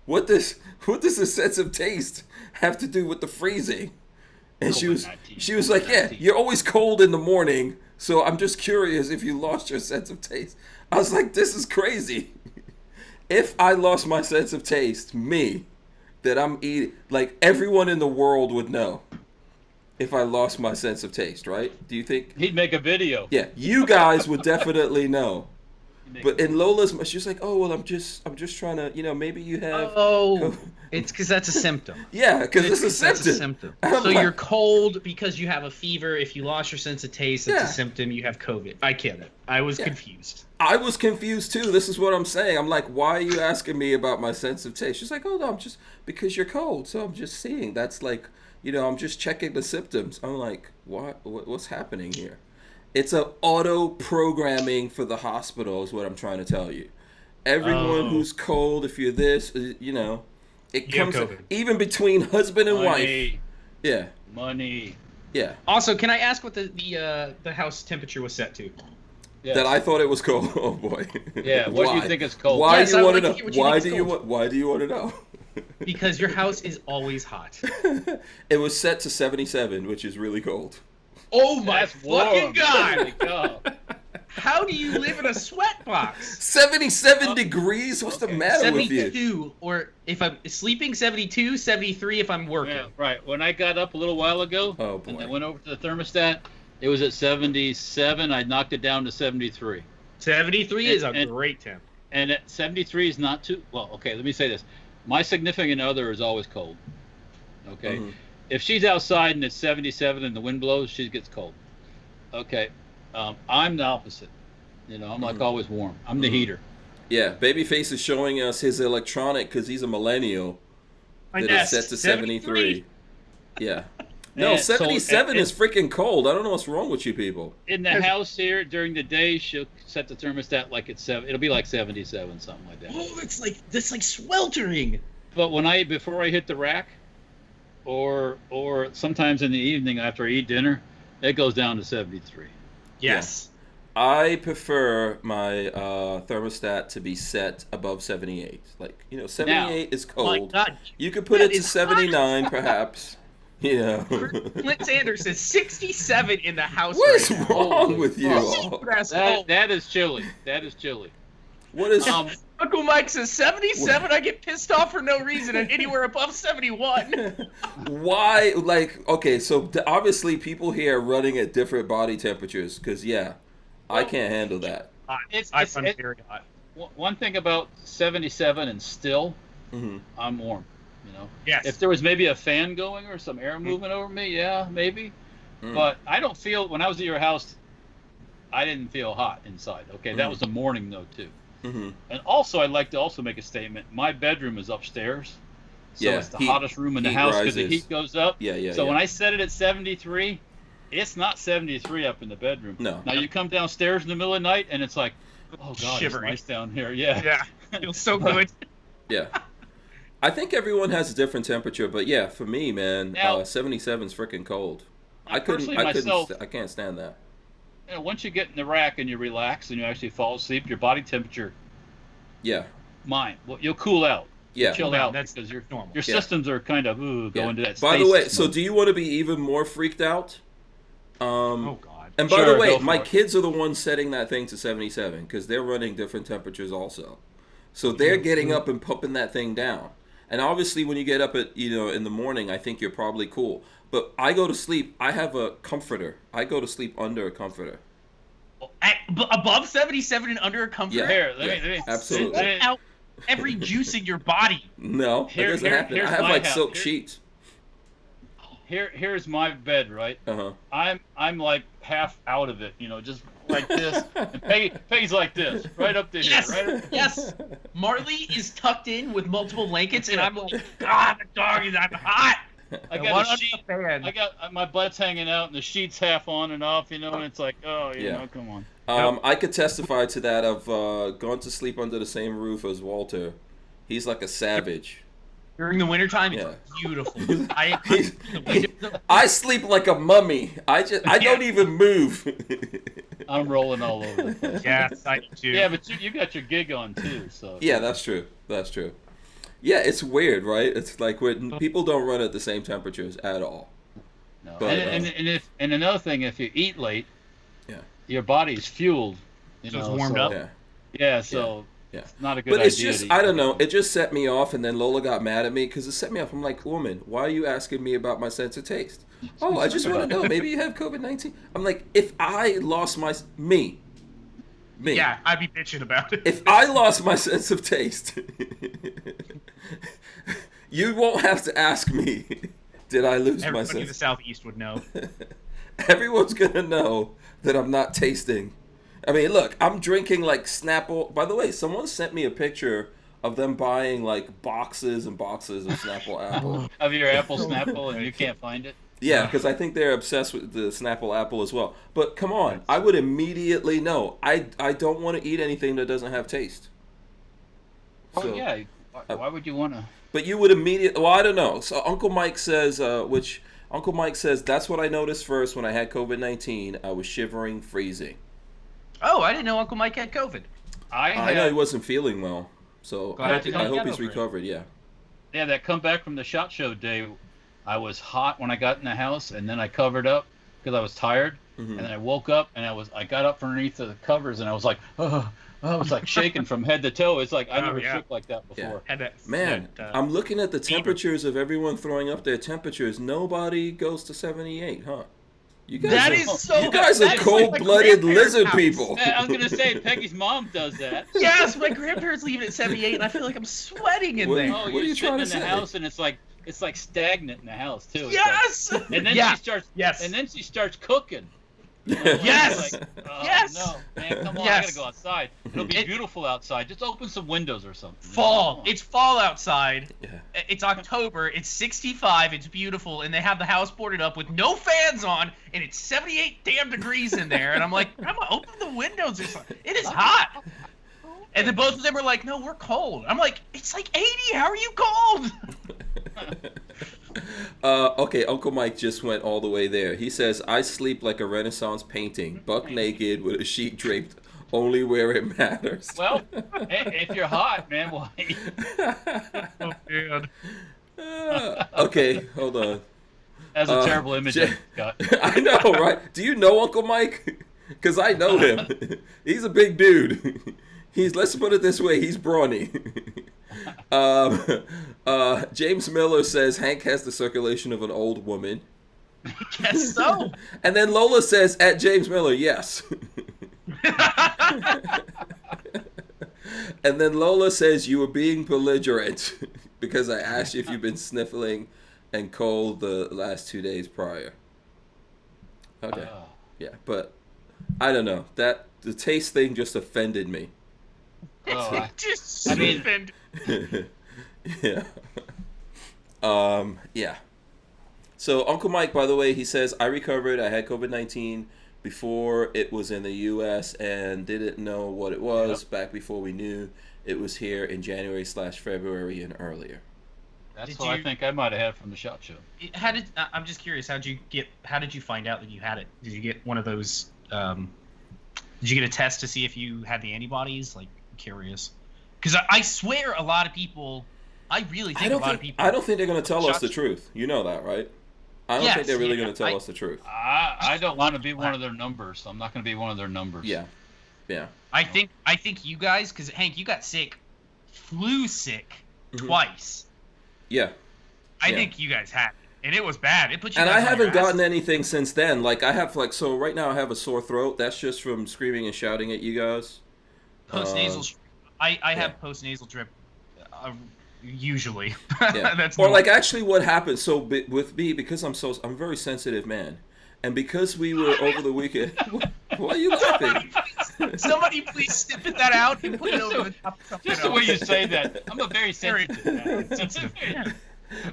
What does the sense of taste have to do with the freezing? And she was like, yeah, you're always cold in the morning, so I'm just curious if you lost your sense of taste. I was like, this is crazy. If I lost my sense of taste, that I'm eating, everyone in the world would know if I lost my sense of taste, right? Do you think? He'd make a video. Yeah, you guys would definitely know. But in Lola's, she was like, "Oh well, I'm just trying to, maybe you have." Oh, it's because that's a symptom. Yeah, because it's a symptom. That's a symptom. So you're cold because you have a fever. If you lost your sense of taste, it's a symptom. You have COVID. I get it. I was confused. I was confused too. This is what I'm saying. I'm like, why are you asking me about my sense of taste? She's like, oh no, I'm just because you're cold. So I'm just seeing. That's I'm just checking the symptoms. I'm like, what's happening here? It's a auto programming for the hospital is what I'm trying to tell you. Everyone who's cold, if you're this, it comes even between husband and wife. Yeah. Money. Yeah. Also, can I ask what the house temperature was set to? Yes. That I thought it was cold. Oh boy. Yeah. What do you think is cold? Why do you want to know? Why do you want to know? Because your house is always hot. It was set to 77, which is really cold. Oh my fucking god! How do you live in a sweat box? 77 degrees? What's the matter with you? 72, or if I'm sleeping, 72, 73 if I'm working. Yeah, right. When I got up a little while ago, and I went over to the thermostat, it was at 77. I knocked it down to 73. 73 is a great temp. And at 73 is not too well. Okay, let me say this: my significant other is always cold. Okay. Mm-hmm. If she's outside and it's 77 and the wind blows, she gets cold. Okay. I'm the opposite. I'm always warm. I'm the heater. Yeah, Babyface is showing us his electronic because he's a millennial that is set to 73. Yeah. No, 77 is freaking cold. I don't know what's wrong with you people. In the house here, during the day, she'll set the thermostat like it's 7. It'll be like 77, something like that. Oh, that's like sweltering. But before I hit the rack, or sometimes in the evening after I eat dinner, it goes down to 73. Yes. Yeah. I prefer my thermostat to be set above 78. 78 is cold. My God. You could put it to 79 perhaps. Yeah. Clint Sanders is 67 in the house What is right now. wrong with you all? That is chilly. That is chilly. What is? Uncle Mike says 77. I get pissed off for no reason, and anywhere above 71. Why? Like, okay, so obviously people here are running at different body temperatures. Because I can't handle that. I'm very hot. One thing about 77 and still, Mm-hmm. I'm warm. Yes. If there was maybe a fan going or some air moving over me, yeah, maybe. But I don't feel, when I was at your house, I didn't feel hot inside. Okay, that was the morning though too. Mm-hmm. And also, I'd like to also make a statement. My bedroom is upstairs, so it's the hottest room in the house because the heat goes up. So when I set it at 73, it's not 73 up in the bedroom. No. Now you come downstairs in the middle of the night and it's like, oh god, shivering. it's nice down here. Yeah. Yeah. Feels so good. Yeah. I think everyone has a different temperature, but yeah, for me, man, Now, 77 is freaking cold. I can't stand that. Once you get in the rack and you relax and you actually fall asleep, your body temperature, you'll cool out. Yeah. Chill out because your systems are kind of going to that. By the way, mode. so do you want to be even more freaked out? Oh God. And by the way, my kids are the ones setting that thing to 77 because they're running different temperatures also. So they're getting up and pumping that thing down. And obviously, when you get up at in the morning, I think you're probably cool. But I go to sleep. I have a comforter. I go to sleep under a comforter. Above 77 and under a comforter? Yeah. Here, let me absolutely. Let out every juice in your body. No, it doesn't happen. I have like silk sheets. Here's my bed, right? I'm like half out of it, just like this. And Peggy's like this, right up to here. Right up. Yes. Marley is tucked in with multiple blankets, and I'm like, God, the dog is I'm hot. I got a sheet. I got my butt's hanging out, and the sheet's half on and off, and it's like, come on. I could testify to that. I've gone to sleep under the same roof as Walter. He's like a savage. During the wintertime, it's beautiful. I sleep like a mummy. I don't even move. I'm rolling all over the place. Yes, I do too. Yeah, but you got your gig on too, so. Yeah, that's true. That's true. Yeah, it's weird, right? It's like when people don't run at the same temperatures at all. No. But, and another thing, if you eat late, your body's fueled. So it's warmed up. Yeah. So. Yeah. It's not a good idea. But it's just, I don't know, it just set me off, and then Lola got mad at me because it set me off. I'm like, woman, why are you asking me about my sense of taste? Oh, I just want to know, maybe you have COVID-19? I'm like, if I lost me. Yeah, I'd be bitching about it. If I lost my sense of taste, you won't have to ask me, did I lose my sense? Everybody in the Southeast would know. Everyone's going to know that I'm not tasting. I mean, look, I'm drinking like Snapple. By the way, someone sent me a picture of them buying like boxes and boxes of Snapple Apple. Of your Apple Snapple, and you can't find it? Yeah, because I think they're obsessed with the Snapple Apple as well. But come on, I would immediately know. I don't want to eat anything that doesn't have taste. So, yeah, why would you want to? But you would immediately. Well, I don't know. So Uncle Mike says, Uncle Mike says that's what I noticed first when I had COVID-19. I was shivering, freezing. Oh, I didn't know Uncle Mike had COVID. I know he wasn't feeling well, so I hope he's recovered. Yeah. Yeah, that come back from the SHOT Show day, I was hot when I got in the house, and then I covered up because I was tired, and then I woke up and I got up from underneath the covers, and I was like, I was like shaking from head to toe. It's like I never shook like that before. Yeah. Man, I'm looking at the temperatures of everyone throwing up their temperatures. Nobody goes to 78, huh? You guys are cold-blooded lizard people. I was gonna say Peggy's mom does that. Yes, my grandparents leave at 78, and I feel like I'm sweating in there. Oh, you're sitting in the house, and it's like stagnant in the house too. Yes. And then she starts. Yes. And then she starts cooking. Yes. Like, yes. No, man, come on! I gotta go outside. It'll be beautiful outside. Just open some windows or something. Fall. It's fall outside. Yeah. It's October. It's 65. It's beautiful, and they have the house boarded up with no fans on, and it's 78 damn degrees in there. And I'm like, I'm gonna open the windows or something. It is hot. And then both of them are like, no, we're cold. I'm like, it's like 80. How are you cold? Okay, Uncle Mike just went all the way there. He says, I sleep like a Renaissance painting, buck naked with a sheet draped only where it matters. Well, if you're hot, man, why? Oh, man. Okay, hold on. That's a terrible image. I know, right? Do you know Uncle Mike? Because I know him. He's a big dude. Let's put it this way, he's brawny. James Miller says Hank has the circulation of an old woman. Guess so. And then Lola says, at James Miller, yes. And then Lola says, you were being belligerent because I asked you if you've been sniffling and cold the last 2 days prior. Okay. Yeah, but I don't know. The taste thing just offended me. Just offended. Yeah. Yeah. So Uncle Mike, by the way, he says, I recovered. I had COVID-19 before it was in the U.S. and didn't know what it was back before we knew it was here in January/February and earlier. That's what I think I might have had from the SHOT Show. I'm just curious, how did you find out that you had it? Did you get one of those, did you get a test to see if you had the antibodies? Like, I'm curious. Because I swear a lot of people, I really think a lot of people. I don't think they're going to tell us the truth. You know that, right? I don't think they're really going to tell us the truth. I don't want to be one of their numbers, so I'm not going to be one of their numbers. Yeah. Yeah. I think you guys, because Hank, you got sick, flu sick twice. Yeah. I think you guys had it, and it was bad. It put you. And guys I on haven't your ass. gotten anything since then. Like I have, so right now I have a sore throat. That's just from screaming and shouting at you guys. Post-nasal. I have post-nasal drip. Usually. Yeah. That's or normal. like actually what happened. So with me, because I'm a very sensitive man, and because we were over the weekend. Why are you laughing? Somebody please snippet that out and put it over the top. Just the way you say that. I'm a very sensitive man.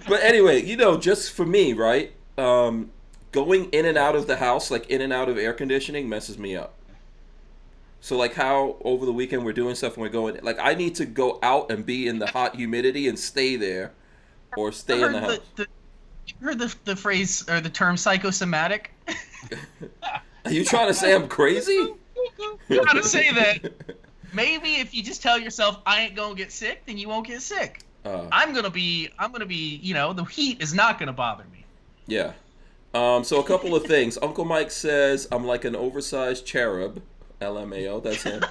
But anyway, just for me, right? Going in and out of the house, like in and out of air conditioning, messes me up. So like how over the weekend we're doing stuff and we're going, like I need to go out and be in the hot humidity and stay there, or stay in the house. You heard the phrase or the term psychosomatic? Are you trying to say I'm crazy? I'm trying to say that maybe if you just tell yourself I ain't gonna get sick, then you won't get sick. I'm gonna be, the heat is not gonna bother me. Yeah. So a couple of things. Uncle Mike says I'm like an oversized cherub. LMAO. That's him.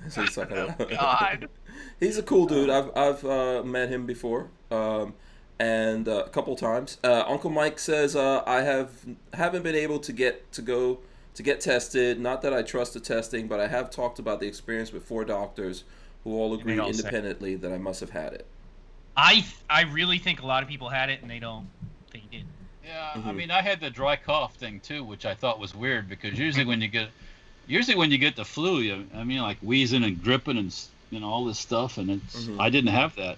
That's what he's talking about. God. He's a cool dude. I've met him before, and a couple times. Uncle Mike says I haven't been able to get tested. Not that I trust the testing, but I have talked about the experience with 4 doctors who all agreed independently that I must have had it. I really think a lot of people had it and they did. Yeah, I mean, I had the dry cough thing too, which I thought was weird because usually when you get the flu, like wheezing and dripping and all this stuff, and it's I didn't have that.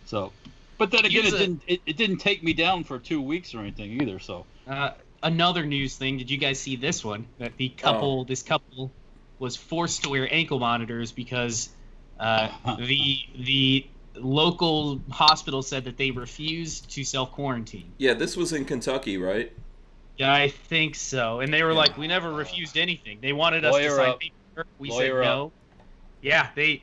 So, but then again, it didn't take me down for 2 weeks or anything either. So. Another news thing. Did you guys see this one? That this couple was forced to wear ankle monitors because the local hospital said that they refused to self-quarantine. Yeah, this was in Kentucky, right? Yeah, I think so. And they were like, we never refused anything. They wanted us to sign paperwork. We said no. Yeah, they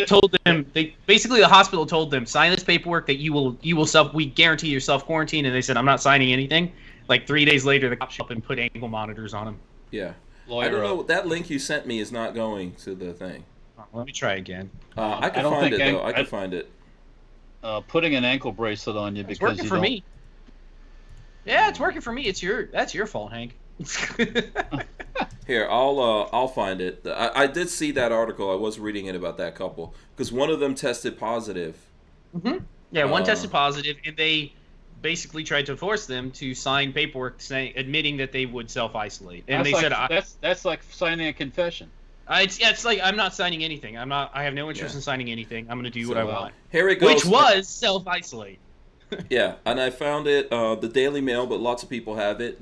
told them. Basically the hospital told them, sign this paperwork that we guarantee your self-quarantine, and they said, I'm not signing anything. Like 3 days later, the cops showed up and put ankle monitors on them. Yeah. I don't know. That link you sent me is not going to the thing. Let me try again. I can find it, though. I can find it. Putting an ankle bracelet on you because it's working for me. Yeah, it's working for me. That's your fault, Hank. Here, I'll find it. I did see that article. I was reading it about that couple because one of them tested positive. Mm-hmm. Yeah, one tested positive, and they basically tried to force them to sign paperwork admitting that they would self-isolate. And that's like signing a confession. It's like I'm not signing anything. I have no interest in signing anything. I'm going to do what I want. Here it goes. Which was self-isolate. Yeah, and I found it, the Daily Mail, but lots of people have it,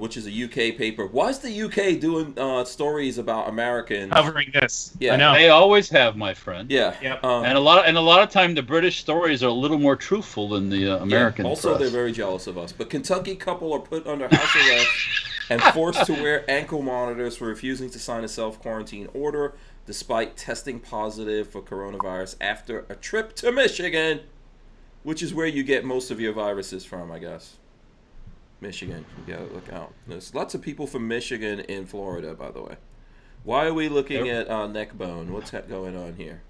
which is a UK paper. Why is the UK doing stories about Americans covering this? Yeah, I know. They always have, my friend. Yeah. Yep. And a lot of time the British stories are a little more truthful than the American. Also, press. they're very jealous of us. But Kentucky couple are put under house arrest and forced to wear ankle monitors for refusing to sign a self-quarantine order despite testing positive for coronavirus after a trip to Michigan. which is where you get most of your viruses from, I guess. Michigan, you gotta look out. There's lots of people from Michigan in Florida, by the way. Why are we looking at neck bone? What's going on here?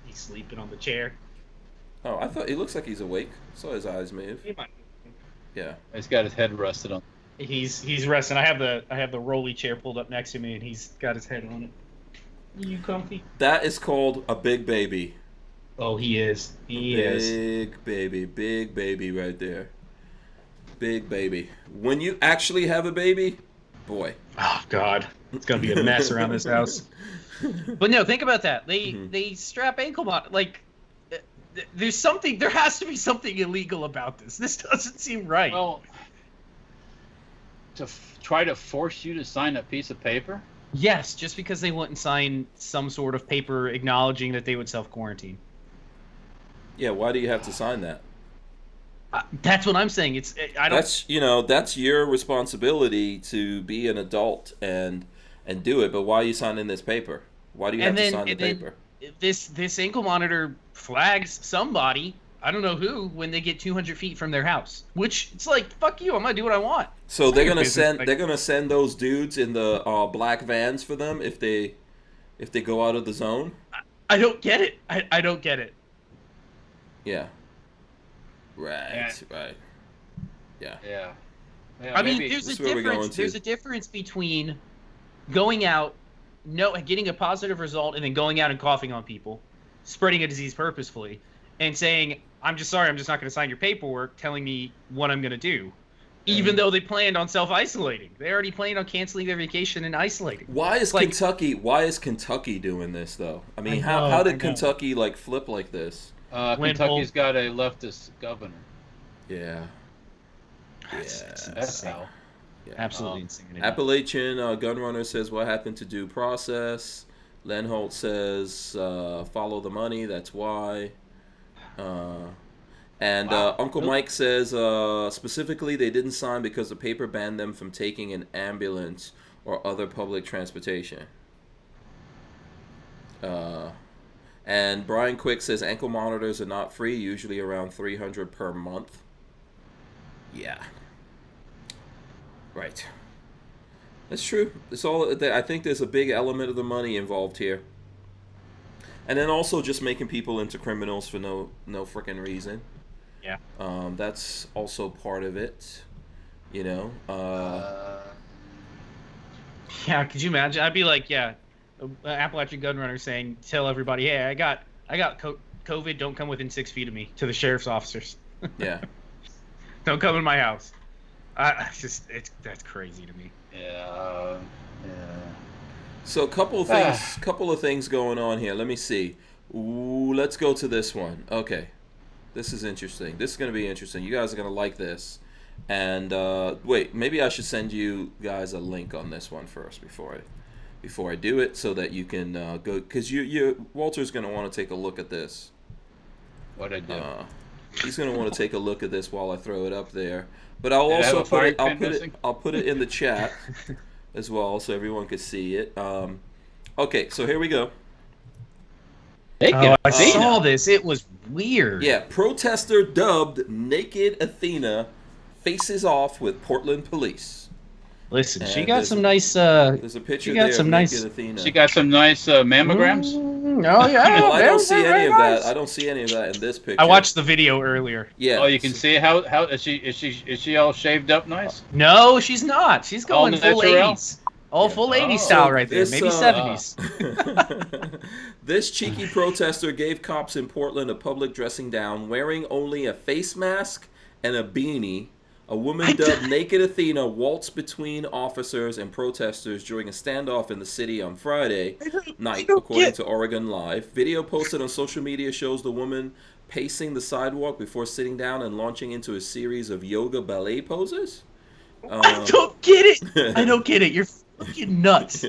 He's sleeping on the chair. Oh, I thought he looks like he's awake. I saw his eyes move. Yeah. He's got his head rested on. He's resting. I have the rolly chair pulled up next to me, and he's got his head on it. You comfy? That is called a big baby. Oh, he is. He is. Big baby right there. Big baby. When you actually have a baby, boy. Oh God, it's gonna be a mess around this house. But no, think about that. They strap ankle like. There's something. There has to be something illegal about this. This doesn't seem right. Well, to try to force you to sign a piece of paper. Yes, just because they wouldn't sign some sort of paper acknowledging that they would self-quarantine. Yeah, why do you have to sign that? That's what I'm saying. That's that's your responsibility to be an adult and do it. But why are you signing this paper? Why do you have to sign the paper? This ankle monitor flags somebody, I don't know who, when they get 200 feet from their house. Which it's like, fuck you, I'm gonna do what I want. So they're gonna send those dudes in the black vans for them if they go out of the zone. I don't get it. I don't get it. Yeah. Right. Yeah. I mean, there's a difference. There's a difference between going out, getting a positive result, and then going out and coughing on people, spreading a disease purposefully, and saying, "I'm just sorry, I'm just not going to sign your paperwork, telling me what I'm going to do," even though they planned on self-isolating. They already planned on canceling their vacation and isolating. Why is Kentucky doing this though? I mean, how did Kentucky flip like this? Kentucky's got a leftist governor. Yeah. That's how. Yeah. Absolutely insane. Appalachian Gunrunner says, what happened to due process? Lenholt says, follow the money, that's why. Uncle Mike says, specifically, they didn't sign because the paper banned them from taking an ambulance or other public transportation. And Brian Quick says, ankle monitors are not free, usually around $300 per month. Yeah. Right. That's true. It's all. I think there's a big element of the money involved here, and then also just making people into criminals for no freaking reason. Yeah. That's also part of it. You know. Yeah. Could you imagine? I'd be like, Appalachian Gunrunner saying, "Tell everybody, hey, I got COVID. Don't come within 6 feet of me." To the sheriff's officers. Yeah. Don't come in my house. That's crazy to me. Yeah. So a couple of things going on here. Let me see. Ooh, let's go to this one. Okay, this is interesting. This is going to be interesting. You guys are going to like this. And wait, maybe I should send you guys a link on this one first before I do it, so that you can go, because Walter's going to want to take a look at this. What I do? He's going to want to take a look at this while I throw it up there. But I'll also put it in the chat as well, so everyone can see it. Okay, so here we go. I saw this. It was weird. Yeah, protester dubbed Naked Athena faces off with Portland police. Listen, she got some nice. There's a picture there of Naked Athena. She got some nice mammograms. Oh yeah. Well, I don't see any of that. I don't see any of that in this picture. I watched the video earlier. Yeah. Oh, you can see how is she all shaved up nice? No, she's not. She's going full 80s. Full 80s style right there. Maybe 70s. This cheeky protester gave cops in Portland a public dressing down, wearing only a face mask and a beanie. A woman dubbed Naked Athena waltzed between officers and protesters during a standoff in the city on Friday night, according to Oregon Live. Video posted on social media shows the woman pacing the sidewalk before sitting down and launching into a series of yoga ballet poses. I don't get it. I don't get it. You're fucking nuts.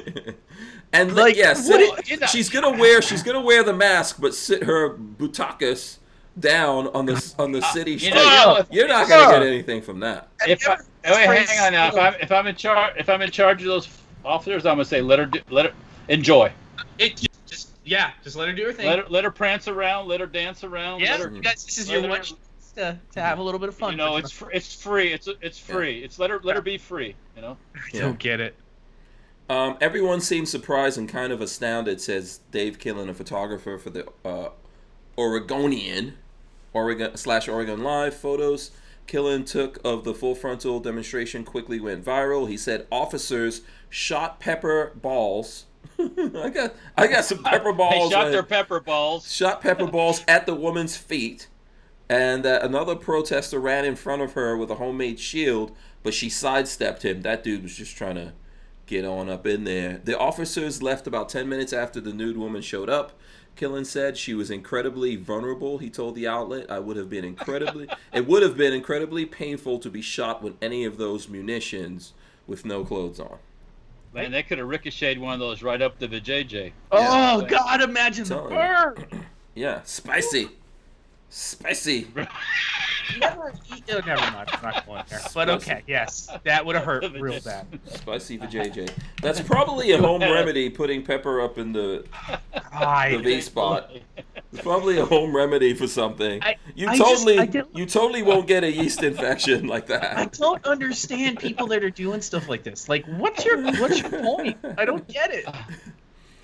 And she's gonna wear the mask, but sit her butakas down on the city street. You're not gonna get anything from that. Hang on now. If I'm in charge of those officers, I'm gonna say let her enjoy. Yeah, just let her do her thing. Let her prance around. Let her dance around. Yeah, let her, you guys, this is your one chance to have a little bit of fun. You know, it's free. It's free. It's let her be free. You know. I don't get it. Everyone seems surprised and kind of astounded, says Dave Killen, a photographer for the Oregonian, Oregon Live. Photos Killen took of the full frontal demonstration quickly went viral. He said officers shot pepper balls. I got some pepper balls. They shot their pepper balls. Shot pepper balls at the woman's feet, and that another protester ran in front of her with a homemade shield, but she sidestepped him. That dude was just trying to get on up in there. The officers left about 10 minutes after the nude woman showed up. Killen said she was incredibly vulnerable. He told the outlet, it would have been incredibly painful to be shot with any of those munitions with no clothes on. Man, they could have ricocheted one of those right up the vajayjay. Oh, God, imagine the burn. Yeah, spicy. Never mind. I'm not going there. But okay, yes, that would have hurt real bad. Spicy for JJ. That's probably a home remedy, putting pepper up in the V spot. It's probably a home remedy for something. You totally won't get a yeast infection like that. I don't understand people that are doing stuff like this. Like, what's your point? I don't get it.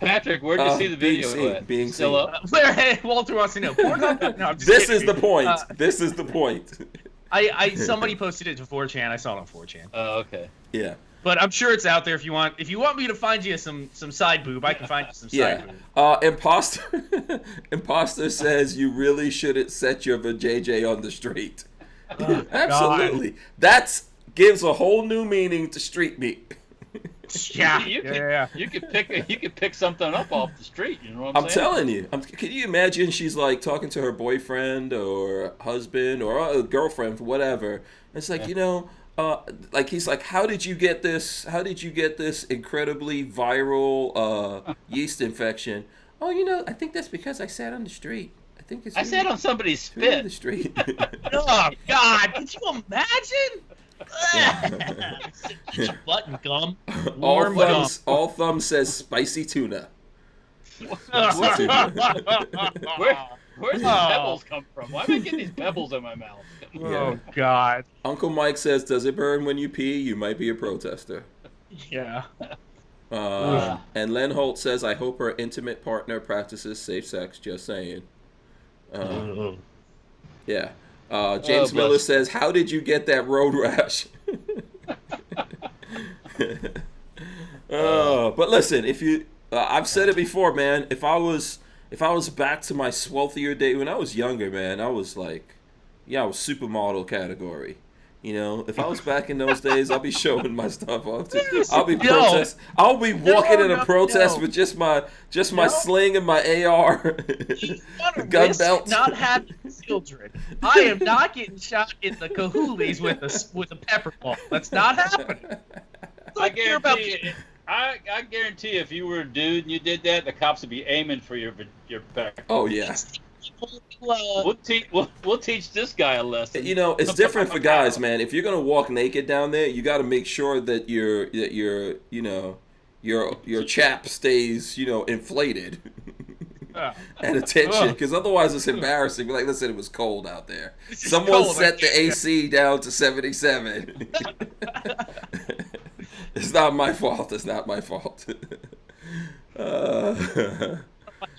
Patrick, where'd you see the video? Being still up? Hey, Walter wants to know. No, this is the point. This is the point. Somebody posted it to 4chan. I saw it on 4chan. Oh, okay. Yeah. But I'm sure it's out there if you want. If you want me to find you some side boob, I can find you some side boob. Imposter says you really shouldn't set your vajayjay on the street. Absolutely. That gives a whole new meaning to street meat. Yeah. You could pick something up off the street. You know what I'm saying? Telling you. Can you imagine? She's like talking to her boyfriend or husband or a girlfriend, whatever. It's like like he's like, how did you get this? How did you get this incredibly viral yeast infection? Oh, I think that's because I sat on the street. I sat on somebody's spit. On the street. Oh God! Could you imagine? Get your butt and gum. Warm gum. All thumbs says spicy tuna. Where's these pebbles come from? Why am I getting these pebbles in my mouth? Oh God. Uncle Mike says, "Does it burn when you pee? You might be a protester." Yeah. And Len Holt says, "I hope her intimate partner practices safe sex." Just saying. Yeah. James Miller says, "How did you get that road rash?" But listen, if you, I've said it before, man. If I was back to my swelthier day when I was younger, man, I was like, I was supermodel category. If I was back in those days, I'll be showing my stuff off. I'll be protest. I'll be walking in a protest with just my sling and my AR gun belt. Not having children. I am not getting shot in the cahoolies with a pepper ball. That's not happening. I guarantee if you were a dude and you did that, the cops would be aiming for your back. Oh yeah. We'll teach this guy a lesson. It's different for guys, man. If you're gonna walk naked down there, you got to make sure that your chap stays inflated and attention, because otherwise it's embarrassing. Like, listen, it was cold out there. Someone set the AC down to 77. It's not my fault. It's not my fault.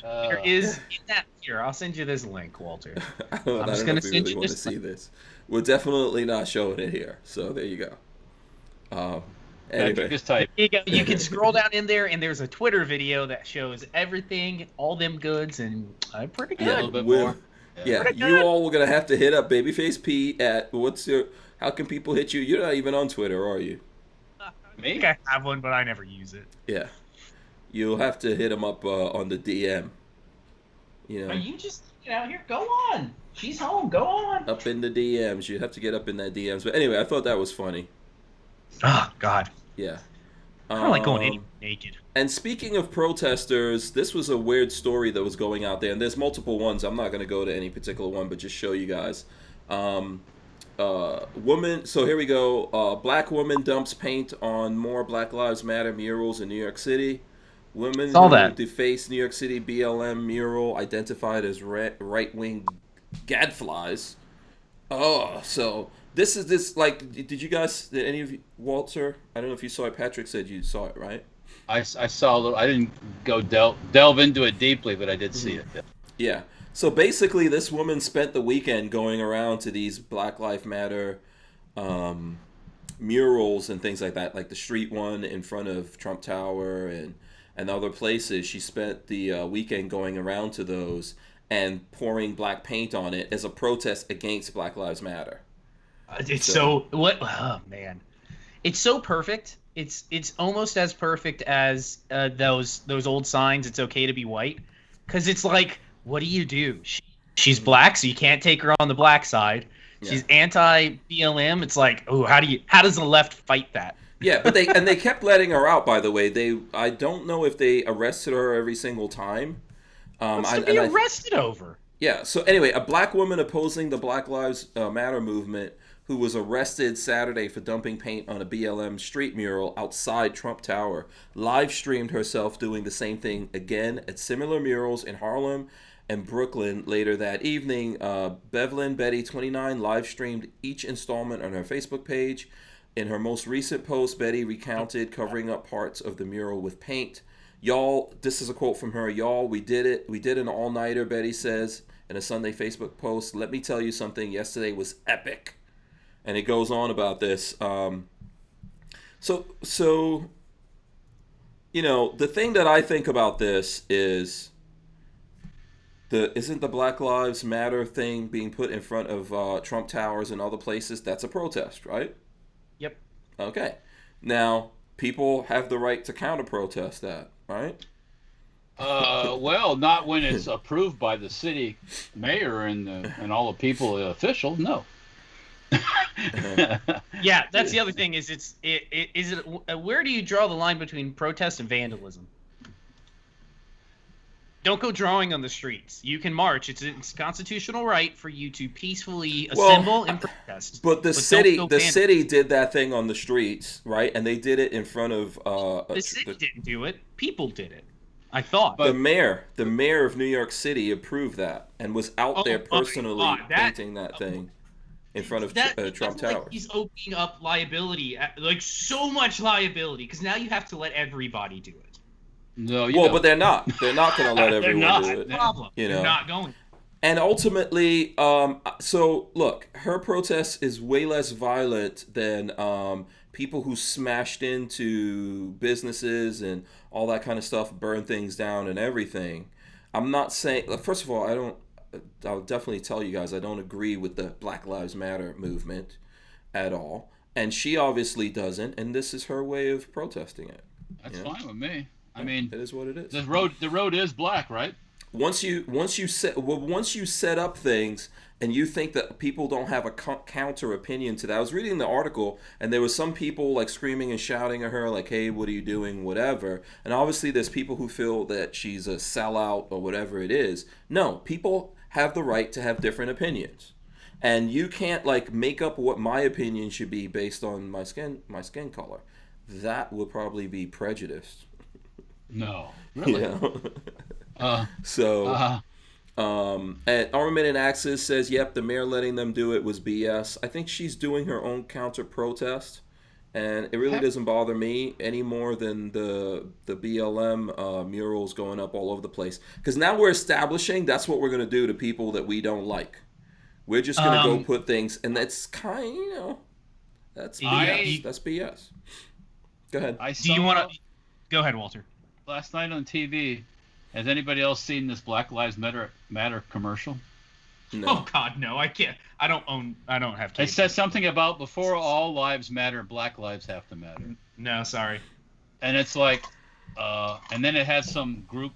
There is in that here. I'll send you this link, Walter. I'm just going to send you this. See this. We're definitely not showing it here. So there you go. Anyway. Just type. You can scroll down in there, and there's a Twitter video that shows everything, all them goods, and I'm pretty good. A little bit more. Yeah, you all were going to have to hit up Babyface P at how can people hit you? You're not even on Twitter, are you? I think I have one, but I never use it. Yeah. You'll have to hit him up on the DM. Are you just here? Go on. She's home. Go on. Up in the DMs. You have to get up in that DMs. But anyway, I thought that was funny. Oh God. Yeah. I don't like going anywhere naked. And speaking of protesters, this was a weird story that was going out there, and there's multiple ones. I'm not going to go to any particular one, but just show you guys. Woman. So here we go. Black woman dumps paint on more Black Lives Matter murals in New York City. Women Saw who that. defaced New York City BLM mural identified as right-wing gadflies. Oh, so this like, did you guys, did any of you, Walter? I don't know if you saw it. Patrick said you saw it, right? I saw a little. I didn't go delve into it deeply, but I did see it. Yeah. Yeah. So basically, this woman spent the weekend going around to these Black Lives Matter murals and things like that, like the street one in front of Trump Tower and other places. She spent the weekend going around to those and pouring black paint on it as a protest against Black Lives Matter. It's so what? Oh man, it's so perfect. It's almost as perfect as those old signs. It's okay to be white, because it's like, what do you do? She's black, so you can't take her on the black side. She's anti-BLM. It's like, oh, how does the left fight that? Yeah, but they kept letting her out. By the way, I don't know if they arrested her every single time. What's to be arrested over? Yeah. So anyway, a black woman opposing the Black Lives Matter movement who was arrested Saturday for dumping paint on a BLM street mural outside Trump Tower live streamed herself doing the same thing again at similar murals in Harlem and Brooklyn later that evening. Bevelyn Betty 29 live streamed each installment on her Facebook page. In her most recent post, Betty recounted covering up parts of the mural with paint. Y'all, this is a quote from her. Y'all, we did it. We did an all-nighter, Betty says in a Sunday Facebook post. Let me tell you something. Yesterday was epic. And it goes on about this. So, you know, the thing that I think about this is isn't the Black Lives Matter thing being put in front of Trump Towers and other places? That's a protest, right? Yep. Okay. Now, people have the right to counter-protest that, right? Well, not when it's approved by the city mayor and all the people, the officials. No. Yeah, that's the other thing. Where do you draw the line between protest and vandalism? Don't go drawing on the streets. You can march. It's a constitutional right for you to peacefully assemble and protest. But the city did that thing on the streets, right? And they did it in front of the city didn't do it. People did it. I thought. The mayor of New York City approved that and was out there personally painting that thing in front of Trump Tower. Like he's opening up liability, like so much liability, because now you have to let everybody do it. No, but they're not. They're not going to let everyone do it. Problem. You know? They're not going. And ultimately, so look, her protest is way less violent than people who smashed into businesses and all that kind of stuff, burn things down and everything. I'm not saying. First of all, I'll definitely tell you guys I don't agree with the Black Lives Matter movement at all, and she obviously doesn't. And this is her way of protesting it. That's fine with me. I mean, it is what it is. The road is black, right? Once you set up things and you think that people don't have a counter opinion to that. I was reading the article and there was some people like screaming and shouting at her like, "Hey, what are you doing?" whatever. And obviously there's people who feel that she's a sellout or whatever it is. No, people have the right to have different opinions. And you can't like make up what my opinion should be based on my skin color. That would probably be prejudiced. No, really. Yeah. And Armament and Axis says, yep, the mayor letting them do it was BS. I think she's doing her own counter protest, and it really doesn't bother me any more than the BLM murals going up all over the place. Because now we're establishing that's what we're going to do to people that we don't like. We're just going to go put things, and that's that's BS. That's BS. Go ahead. Go ahead, Walter. Last night on TV, has anybody else seen this Black Lives Matter commercial? No. Oh God, no! I can't. I don't have cable. It says something about before all lives matter, Black lives have to matter. No, sorry. And it's like, and then it has some group,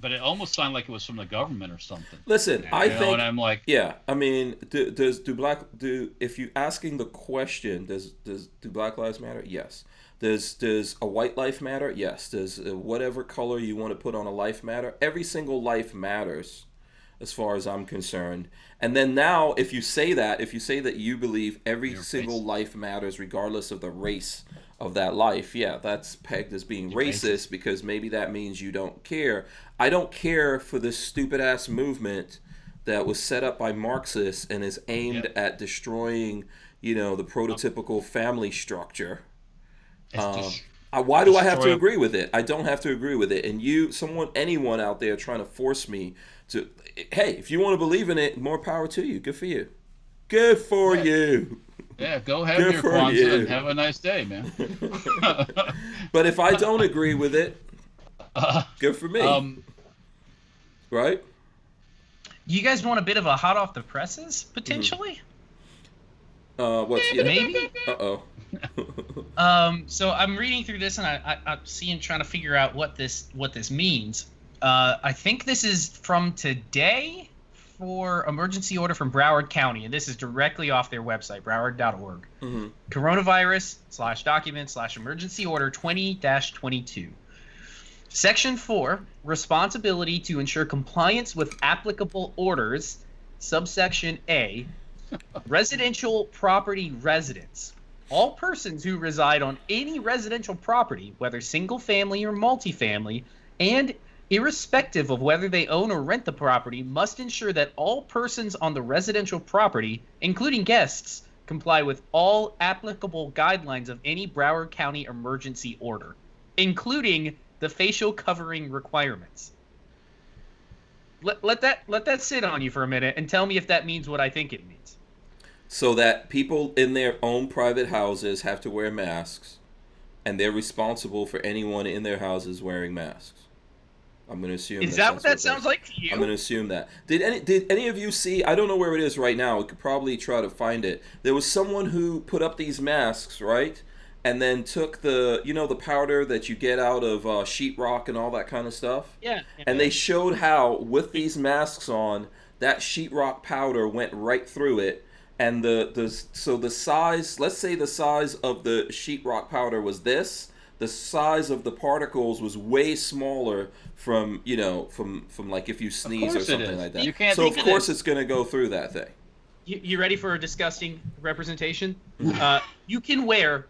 but it almost sounded like it was from the government or something. Listen, I think, and I'm like, yeah. I mean, if you asking the question, do Black Lives matter? Yes. Does a white life matter? Yes. Does whatever color you want to put on a life matter? Every single life matters, as far as I'm concerned. And then now, if you say that you believe every single life matters, regardless of the race of that life, yeah, that's pegged as being racist because maybe that means you don't care. I don't care for this stupid ass movement that was set up by Marxists and is aimed at destroying, the prototypical family structure. Why do I have to agree with it? I don't have to agree with it. And anyone out there trying to force me to, hey, if you want to believe in it, more power to you. Good for you. Good for you. Yeah, go have your Kwanzaa and have a nice day, man. But if I don't agree with it, good for me. Right? You guys want a bit of a hot off the presses, potentially? Maybe? Uh-oh. So I'm reading through this and I'm trying to figure out what this means. I think this is from today for emergency order from Broward County, and this is directly off their website, broward.org. Coronavirus/document/emergency order 20-22. Section 4, responsibility to ensure compliance with applicable orders, subsection A, residential property residents. All persons who reside on any residential property, whether single family or multifamily, and irrespective of whether they own or rent the property, must ensure that all persons on the residential property, including guests, comply with all applicable guidelines of any Broward County emergency order, including the facial covering requirements. Let that sit on you for a minute and tell me if that means what I think it means. So that people in their own private houses have to wear masks, and they're responsible for anyone in their houses wearing masks. I'm going to assume. Is that what that sounds like to you? I'm going to assume that. Did any of you see? I don't know where it is right now. We could probably try to find it. There was someone who put up these masks, right? And then took the powder that you get out of sheetrock and all that kind of stuff. Yeah. And they showed how with these masks on, that sheetrock powder went right through it. And the size, let's say the size of the sheetrock powder was this. The size of the particles was way smaller from like if you sneeze or something like that. You can't so of course it's going to go through that thing. You ready for a disgusting representation? You can wear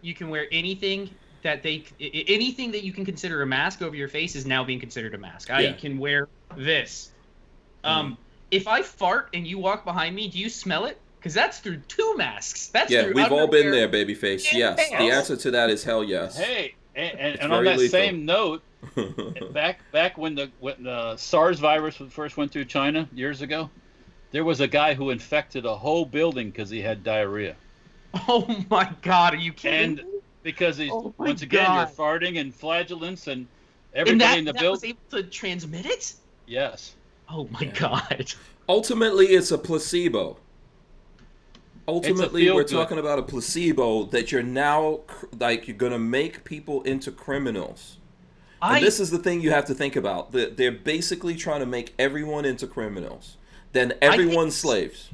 anything that anything that you can consider a mask over your face is now being considered a mask. I can wear this. If I fart and you walk behind me, do you smell it? Because that's through two masks. We've all been there, babyface. Yes, the answer to that is hell yes. Hey, and on that lethal. Same note, back when the SARS virus first went through China years ago, there was a guy who infected a whole building because he had diarrhea. Oh my God, are you kidding? And because he's you're farting and flagellants and everybody in the building was able to transmit it. Yes. Oh my God. Ultimately, it's a placebo. Ultimately, we're talking about a placebo that you're now you're going to make people into criminals. And this is the thing you have to think about. They're basically trying to make everyone into criminals. Then everyone's slaves.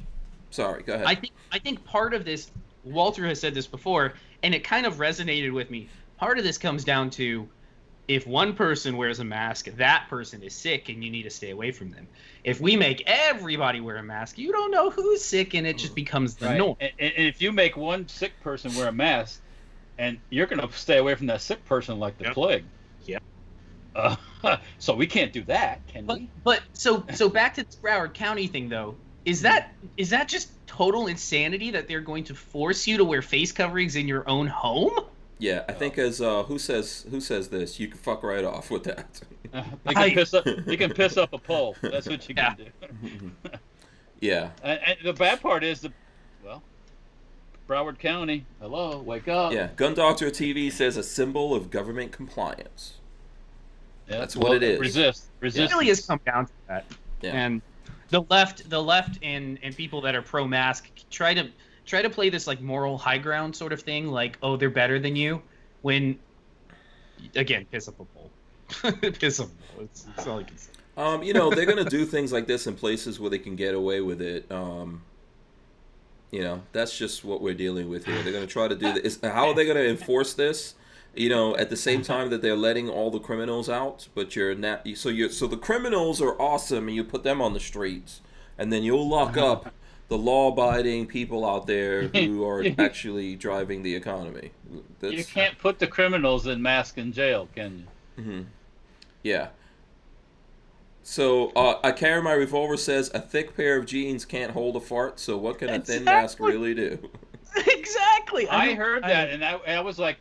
Sorry, go ahead. I think part of this, Walter has said this before, and it kind of resonated with me. Part of this comes down to if one person wears a mask, that person is sick and you need to stay away from them. If we make everybody wear a mask, you don't know who's sick and it just becomes the norm. And if you make one sick person wear a mask, and you're going to stay away from that sick person like the plague. Yeah. So we can't do that, can we? But so back to this Broward County thing though, is that just total insanity that they're going to force you to wear face coverings in your own home? Yeah, I think as who says this, you can fuck right off with that. You can piss up a pole. That's what you can do. Yeah. And the bad part is Broward County. Hello, wake up. Yeah, Gun Doctor TV says a symbol of government compliance. Yeah, that's what it is. Resist. It really has come down to that. Yeah. And the left and people that are pro-mask try to play this like moral high ground sort of thing, like, oh, they're better than you, when again, piss up a pole. Piss up a pole. It's all I can say. They're gonna do things like this in places where they can get away with it. That's just what we're dealing with here. They're gonna try to do this. How are they gonna enforce this? At the same time that they're letting all the criminals out, but you're not. So the criminals are awesome, and you put them on the streets, and then you'll lock up law-abiding people out there who are actually driving the economy. You can't put the criminals in mask in jail, can you? Mm-hmm. Yeah. So, I carry my revolver says a thick pair of jeans can't hold a fart. So what can a thin mask really do? Exactly. I heard that, and I was like,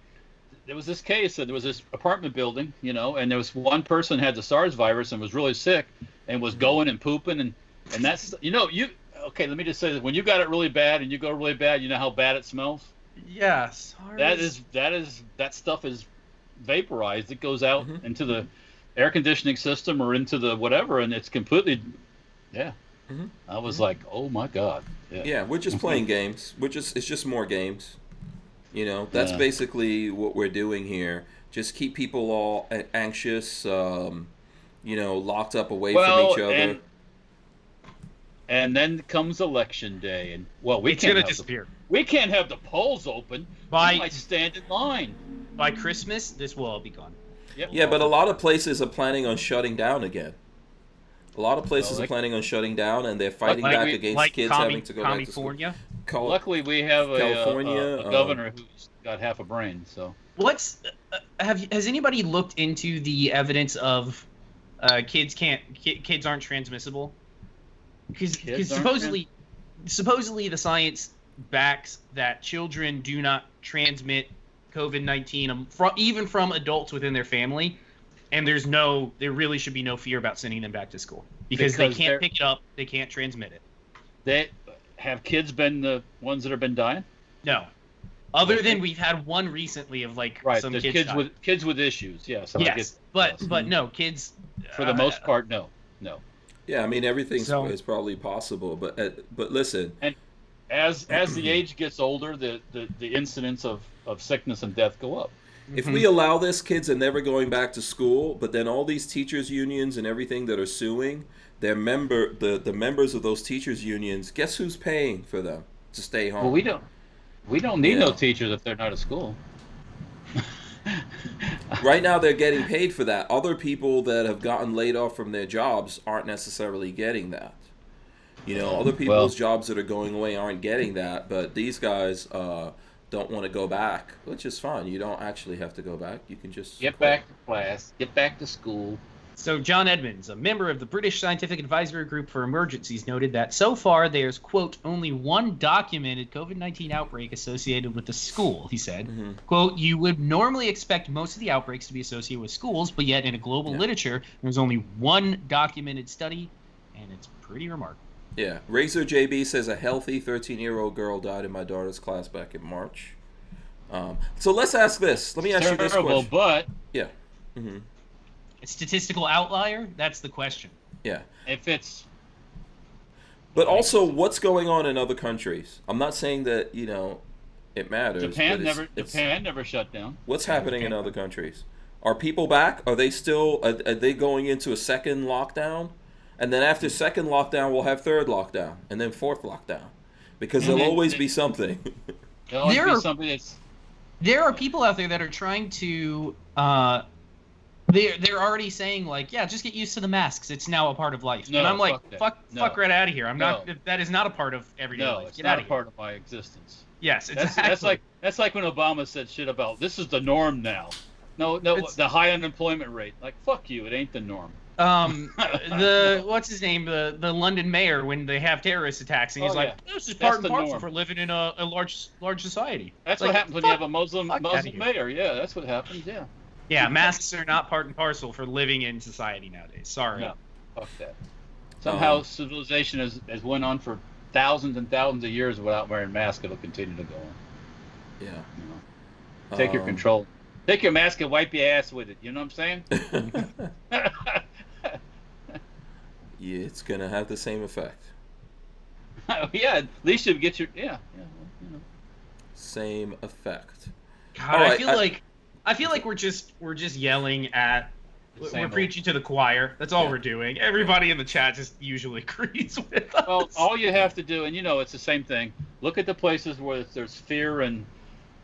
there was this case that there was this apartment building, and there was one person had the SARS virus and was really sick and was going and pooping and that's okay. Let me just say that when you got it really bad and you go really bad, you know how bad it smells. Yes. That stuff is vaporized. It goes out into the air conditioning system or into the whatever, and it's completely. Yeah. Mm-hmm. I was like, oh my god. Yeah, we're just playing games. It's just more games. That's basically what we're doing here. Just keep people all anxious, locked up away from each other. And then comes election day, and it's gonna disappear. We can't have the polls open. We might stand in line. By Christmas, this will all be gone. Yep. Yeah, but a lot of places are planning on shutting down again. A lot of places are planning on shutting down, and they're fighting back against kids having to go back to school. Luckily, we have a governor who's got half a brain. So has anybody looked into the evidence of kids aren't transmissible? Because supposedly the science backs that children do not transmit COVID-19 even from adults within their family, and there really should be no fear about sending them back to school because they can't pick it up, they can't transmit it. Have kids been the ones that have been dying? No. Other than we've had one recently of some kids with issues, yes. Yes, but no, kids for the most part, no. Yeah, I mean everything is probably possible, but listen. And as the age gets older, the incidence of sickness and death go up. If we allow this, kids are never going back to school. But then all these teachers unions and everything that are suing, the members of those teachers unions, guess who's paying for them to stay home? Well, we don't need no teachers if they're not at school. Right now, they're getting paid for that. Other people that have gotten laid off from their jobs aren't necessarily getting that. Other people's jobs that are going away aren't getting that, but these guys don't want to go back, which is fine. You don't actually have to go back. You can just get back to class, get back to school. So John Edmonds, a member of the British Scientific Advisory Group for Emergencies, noted that so far there's, quote, only one documented COVID-19 outbreak associated with the school, he said. Mm-hmm. Quote, you would normally expect most of the outbreaks to be associated with schools, but yet in a global literature, there's only one documented study, and it's pretty remarkable. Yeah. Razor JB says a healthy 13-year-old girl died in my daughter's class back in March. So let's ask this. Let me ask you this question. But yeah. Mm-hmm. A statistical outlier? That's the question. Yeah. If it's... But also, what's going on in other countries? I'm not saying that, it matters. Japan never shut down. What's happening in other countries? Are people back? Are they going into a second lockdown? And then after second lockdown, we'll have third lockdown. And then fourth lockdown. Because there'll always be something. There'll always be something that's... There are people out there that are trying to... They're already saying just get used to the masks. It's now a part of life. No, and I'm like, fuck right out of here. I'm not. That is not a part of everyday life. Get out of here. It's not a part of my existence. Yes, exactly. That's like when Obama said shit about this is the norm now. No, the high unemployment rate. Like fuck you, it ain't the norm. What's his name? The London mayor when they have terrorist attacks and he's this is part and parcel for living in a large society. That's what happens when you have a Muslim mayor. Yeah, that's what happens. Yeah. Yeah, masks are not part and parcel for living in society nowadays. Sorry. No, fuck that. Somehow civilization has went on for thousands and thousands of years without wearing masks. It'll continue to go on. Yeah. Take your control. Take your mask and wipe your ass with it. You know what I'm saying? Yeah, it's gonna have the same effect. Yeah, at least you get your same effect. God, right, I feel like we're just yelling at. We're preaching to the choir. That's all we're doing. Everybody in the chat just usually agrees with us. Well, all you have to do, and it's the same thing. Look at the places where there's fear and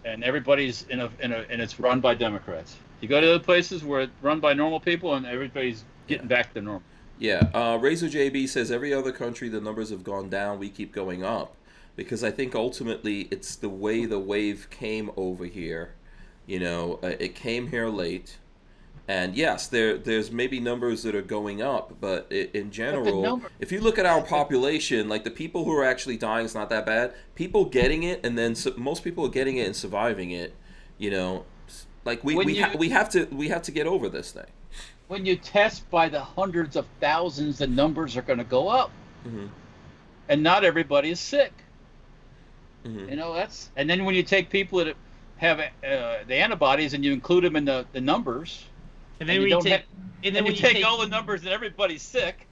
everybody's and it's run by Democrats. You go to other places where it's run by normal people and everybody's getting back to normal. Yeah, Razor JB says every other country the numbers have gone down, we keep going up, because I think ultimately it's the way the wave came over here. It came here late, and yes, there's maybe numbers that are going up, but in general, if you look at our population, like the people who are actually dying is not that bad. People getting it, and then most people are getting it and surviving it. Like we have to get over this thing. When you test by the hundreds of thousands, the numbers are going to go up, and not everybody is sick. And then when you take people that have the antibodies and you include them in the numbers, and then you take all the numbers and everybody's sick.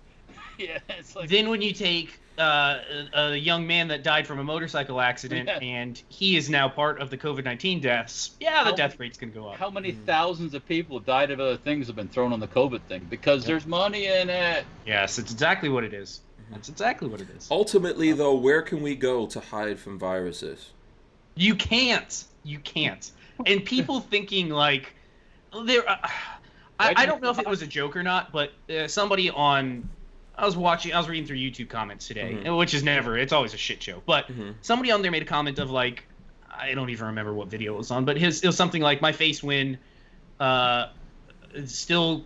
Yeah, it's like. Then when you take a young man that died from a motorcycle accident, and he is now part of the COVID-19 deaths, the death rate's going to go up. How many thousands of people died of other things have been thrown on the COVID thing? Because there's money in it. Yes, it's exactly what it is. That's exactly what it is. Ultimately, though, where can we go to hide from viruses? You can't. And people thinking like, I don't know if it was a joke or not, but somebody on... I was reading through YouTube comments today, which is it's always a shit show. But somebody on there made a comment of like, I don't even remember what video it was on, but it was something like, my face when still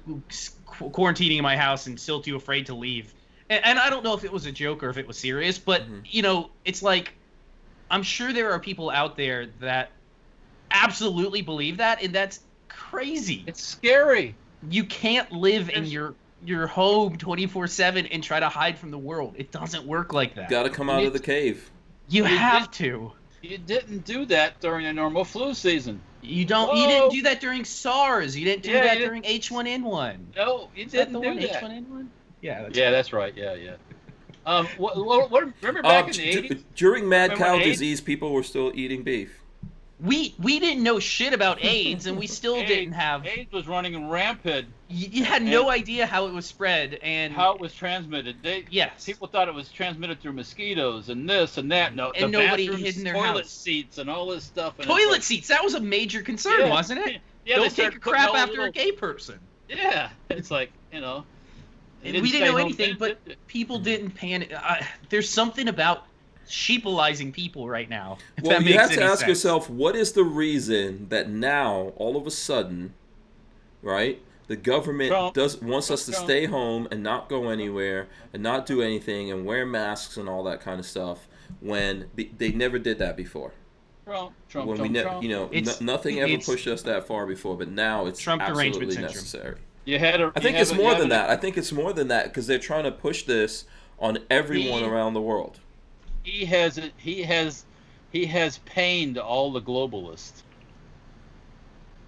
quarantining in my house and still too afraid to leave. And I don't know if it was a joke or if it was serious, but it's like, I'm sure there are people out there that absolutely believe that, and that's crazy. It's scary. You can't live in your home 24/7 and try to hide from the world. It doesn't work like that. Got to come out of the cave. You have to. You didn't do that during a normal flu season. You didn't do that during SARS. You didn't do that during H1N1. No, you didn't do that. H1N1? Yeah, that's right. Yeah. Remember back in the 80s? During mad cow disease, people were still eating beef. We didn't know shit about AIDS, and we still didn't have... AIDS was running rampant. You had no idea how it was spread and... How it was transmitted. Yes. People thought it was transmitted through mosquitoes and this and that. No, and nobody hid in their toilet house. Seats and all this stuff. And toilet seats, that was a major concern, wasn't it? Yeah, don't take a crap after a gay person. Yeah, it's like, we didn't know anything, but people didn't panic. There's something about sheepalizing people right now. Well, you have to ask yourself, what is the reason that now, all of a sudden, right, the government wants us to stay home and not go anywhere and not do anything and wear masks and all that kind of stuff when they never did that before? Nothing ever pushed us that far before, but now it's absolutely necessary. I think it's more than that. I think it's more than that because they're trying to push this on everyone around the world. He has pained all the globalists.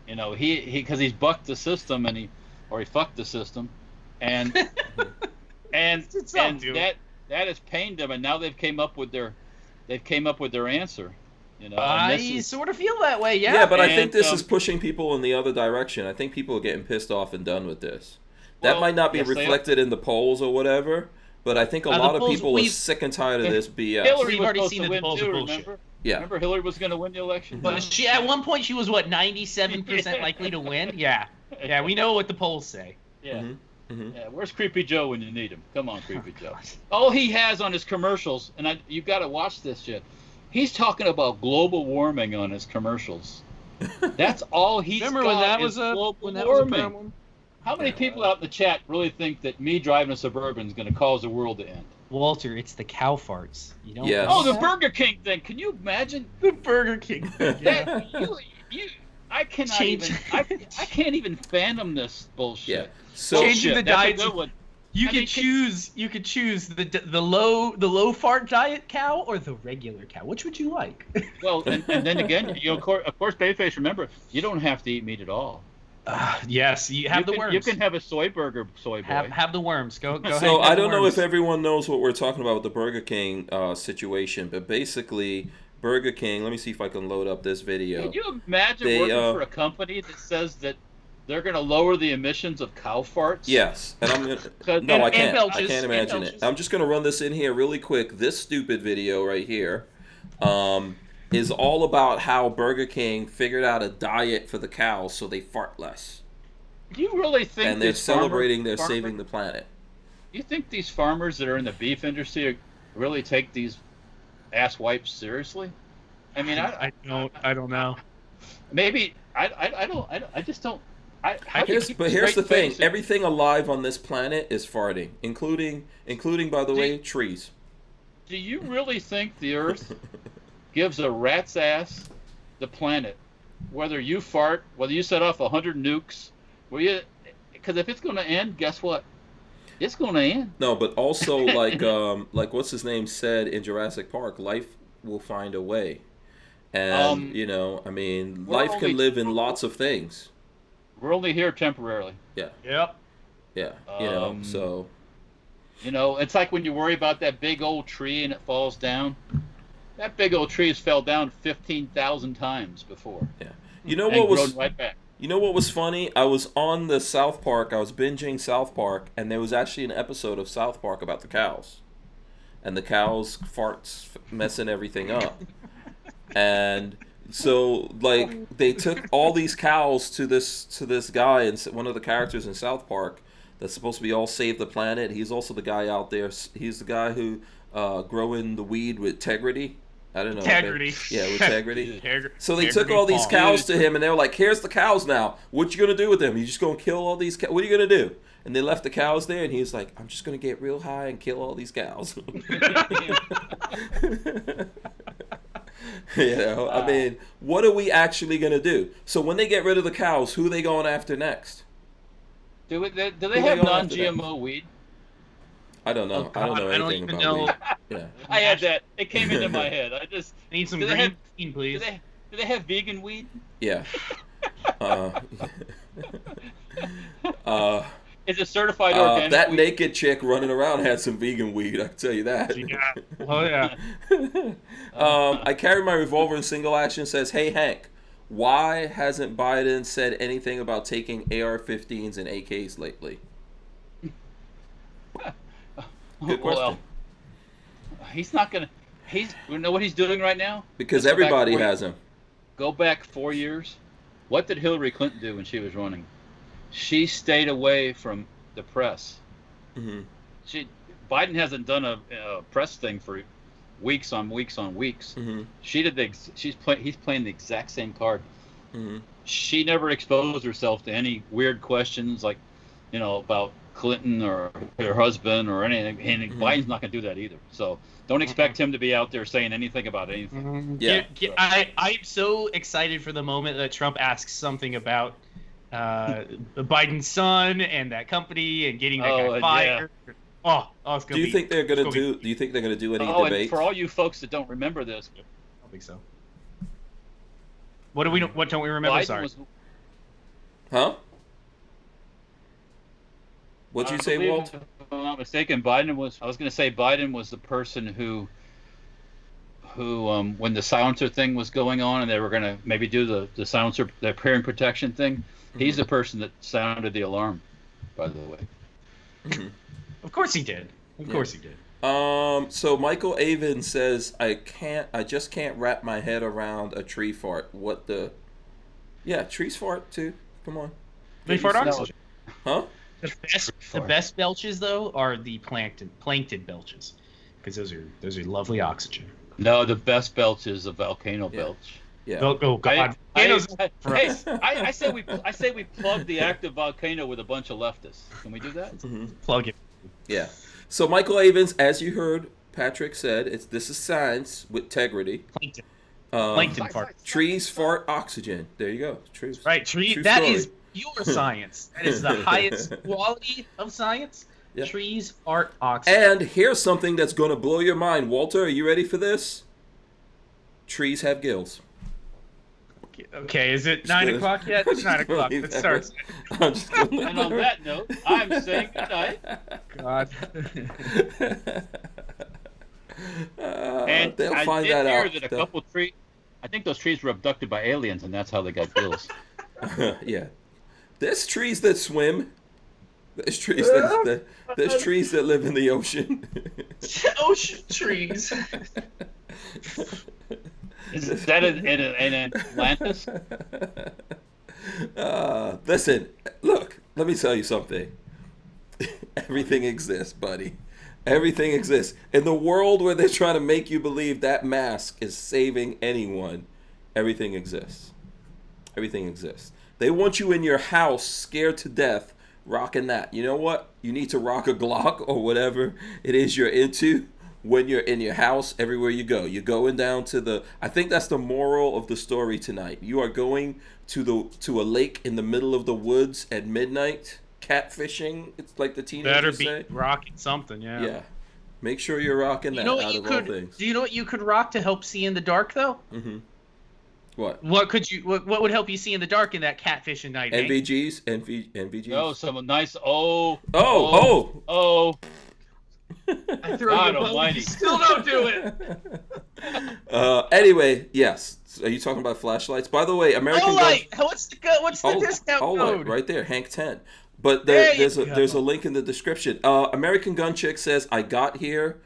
Because he's bucked the system he fucked the system, and that has pained them, and now they've came up with their answer. I sort of feel that way, yeah. Yeah, but I think this is pushing people in the other direction. I think people are getting pissed off and done with this. That might not be reflected in the polls or whatever, but I think a lot of people are sick and tired of this BS. Hillary was supposed to win too, remember? Yeah. Remember Hillary was going to win the election? But at one point she was, 97% likely to win? Yeah. Yeah, we know what the polls say. Yeah. Yeah, where's Creepy Joe when you need him? Come on, Creepy Joe. All he has on his commercials, and you've got to watch this shit, he's talking about global warming on his commercials. That's all he's Remember got when that was global when that warming. Was a problem? How many people out in the chat really think that me driving a Suburban is going to cause the world to end? Walter, it's the cow farts. You don't Yes. Oh, the Burger King thing. Can you imagine? The Burger King thing. Yeah. I can't even fathom this bullshit. Yeah. So changing the diet. You could choose the low fart diet cow or the regular cow. Which would you like? Well, and then again, of course, Babyface, remember, you don't have to eat meat at all. Yes, you have the worms. You can have a soy burger, soy boy. Have the worms. Go So ahead. I don't know if everyone knows what we're talking about with the Burger King situation, but basically, Burger King. Let me see if I can load up this video. Can you imagine working for a company that says that they're going to lower the emissions of cow farts? Yes, and I'm gonna. No, I can't. I can't imagine it. I'm just gonna run this in here really quick. This stupid video right here. Is all about how Burger King figured out a diet for the cows so they fart less. Do you really think? And they're celebrating they're saving the planet. You think these farmers that are in the beef industry really take these ass wipes seriously? I mean, I don't know. maybe I just don't. How do you keep a Here's the straight thing: face? everything alive on this planet is farting, including by the way, trees. Do you really think the Earth gives a rat's ass the planet, whether you fart, whether you set off 100 nukes, because if it's going to end, guess what? It's going to end. No, but also like what's his name said in Jurassic Park, life will find a way, and I mean, life can live in lots of things. We're only here temporarily. Yeah. Yep. Yeah. So. It's like when you worry about that big old tree and it falls down. That big old tree has fell down 15,000 times before. Yeah. Grown right back. You know what was funny? I was on the South Park. I was binging South Park, and there was actually an episode of South Park about the cows, and the cows farts messing everything up, and so like they took all these cows to this guy, and one of the characters in South Park that's supposed to be all save the planet. He's also the guy out there. He's the guy who growing the weed with Tegrity. I don't know. Integrity. Yeah, with Tegrity. So they took Integrity all these Farm. cows to him, and they were like, "Here's the cows now. What you gonna do with them? You just gonna kill all these cows? What are you gonna do?" And they left the cows there, and he's like, "I'm just gonna get real high and kill all these cows." I mean, what are we actually gonna do? So when they get rid of the cows, who are they going after next? Do they have going after non-GMO weed? I don't know. Oh, I don't know God, I don't anything even about know. weed. Yeah. I had that. It came into my head. I need some Do they green have- bean, please. Do they have vegan weed? Yeah. Is it certified organic? That weed? naked chick running around had some vegan weed. I can tell you that. Yeah. Oh yeah. I carry my revolver in single action. Says, "Hey Hank, why hasn't Biden said anything about taking AR-15s and AKs lately?" Good question. Well, he's not gonna. You know what he's doing right now? Because Let's go back everybody 4 has them. Go back 4 years. What did Hillary Clinton do when she was running? She stayed away from the press. Mm-hmm. Biden hasn't done a press thing for weeks on weeks on weeks. Mm-hmm. He's playing the exact same card. Mm-hmm. She never exposed herself to any weird questions like, about Clinton or her husband or anything. And Biden's not going to do that either. So don't expect him to be out there saying anything about anything. Yeah. I'm so excited for the moment that Trump asks something about Biden's son and that company and getting that guy fired. Yeah. Oh, it's gonna Do you be. think they're gonna do? Do you think they're gonna do any And debates? for all you folks that don't remember this, I don't think so. What don't we remember? Biden Sorry. Huh? What'd you say, Walt? If I'm not mistaken, Biden was the person who when the silencer thing was going on and they were going to maybe do the silencer, the hearing protection thing, he's the person that sounded the alarm, by the way. Mm-hmm. Of course he did. Of course he did. So Michael Avon says, I just can't wrap my head around a tree fart. What the? Yeah, trees fart too. Come on. They fart oxygen. Huh? The best belches though are the plankton belches, because those are lovely oxygen. No, the best belch is a volcano belch. Yeah. Oh God. I say we plug the active volcano with a bunch of leftists. Can we do that? Mm-hmm. Plug it. Yeah. So Michael Avons, as you heard Patrick said, this is science with integrity. Plankton fart. Trees fart oxygen. There you go. Trees. Right. That is pure science. That is the highest quality of science. Yeah. Trees fart oxygen. And here's something that's going to blow your mind. Walter, are you ready for this? Trees have gills. Okay, is it 9 o'clock yet? It's 9 o'clock. It starts. And on that note, I'm saying goodnight. God. And they'll I find did that hear out. That a couple trees. I think those trees were abducted by aliens, and that's how they got gills. Yeah. There's trees that swim. There's trees that live in the ocean. Ocean trees. Is that in Atlantis? Listen, look, let me tell you something. Everything exists, buddy. Everything exists. In the world where they're trying to make you believe that mask is saving anyone, everything exists. Everything exists. They want you in your house scared to death rocking that. You know what? You need to rock a Glock or whatever it is you're into when you're in your house everywhere you go. You're going down to the, I think that's the moral of the story tonight. You are going to a lake in the middle of the woods at midnight, catfishing. It's like the teenagers say. Better be rocking something, yeah. Yeah. Make sure you're rocking that out of all things. Do you know what you could rock to help see in the dark, though? Mm-hmm. What? What would help you see in the dark in that catfishing night? NVGs? NVGs? Oh, some nice. Oh! I threw you both. Still don't do it. Anyway, yes. Are you talking about flashlights? By the way, American Light. What's the discount code? Right there, Hank 10. But there's a link in the description. American Gun Chick says I got here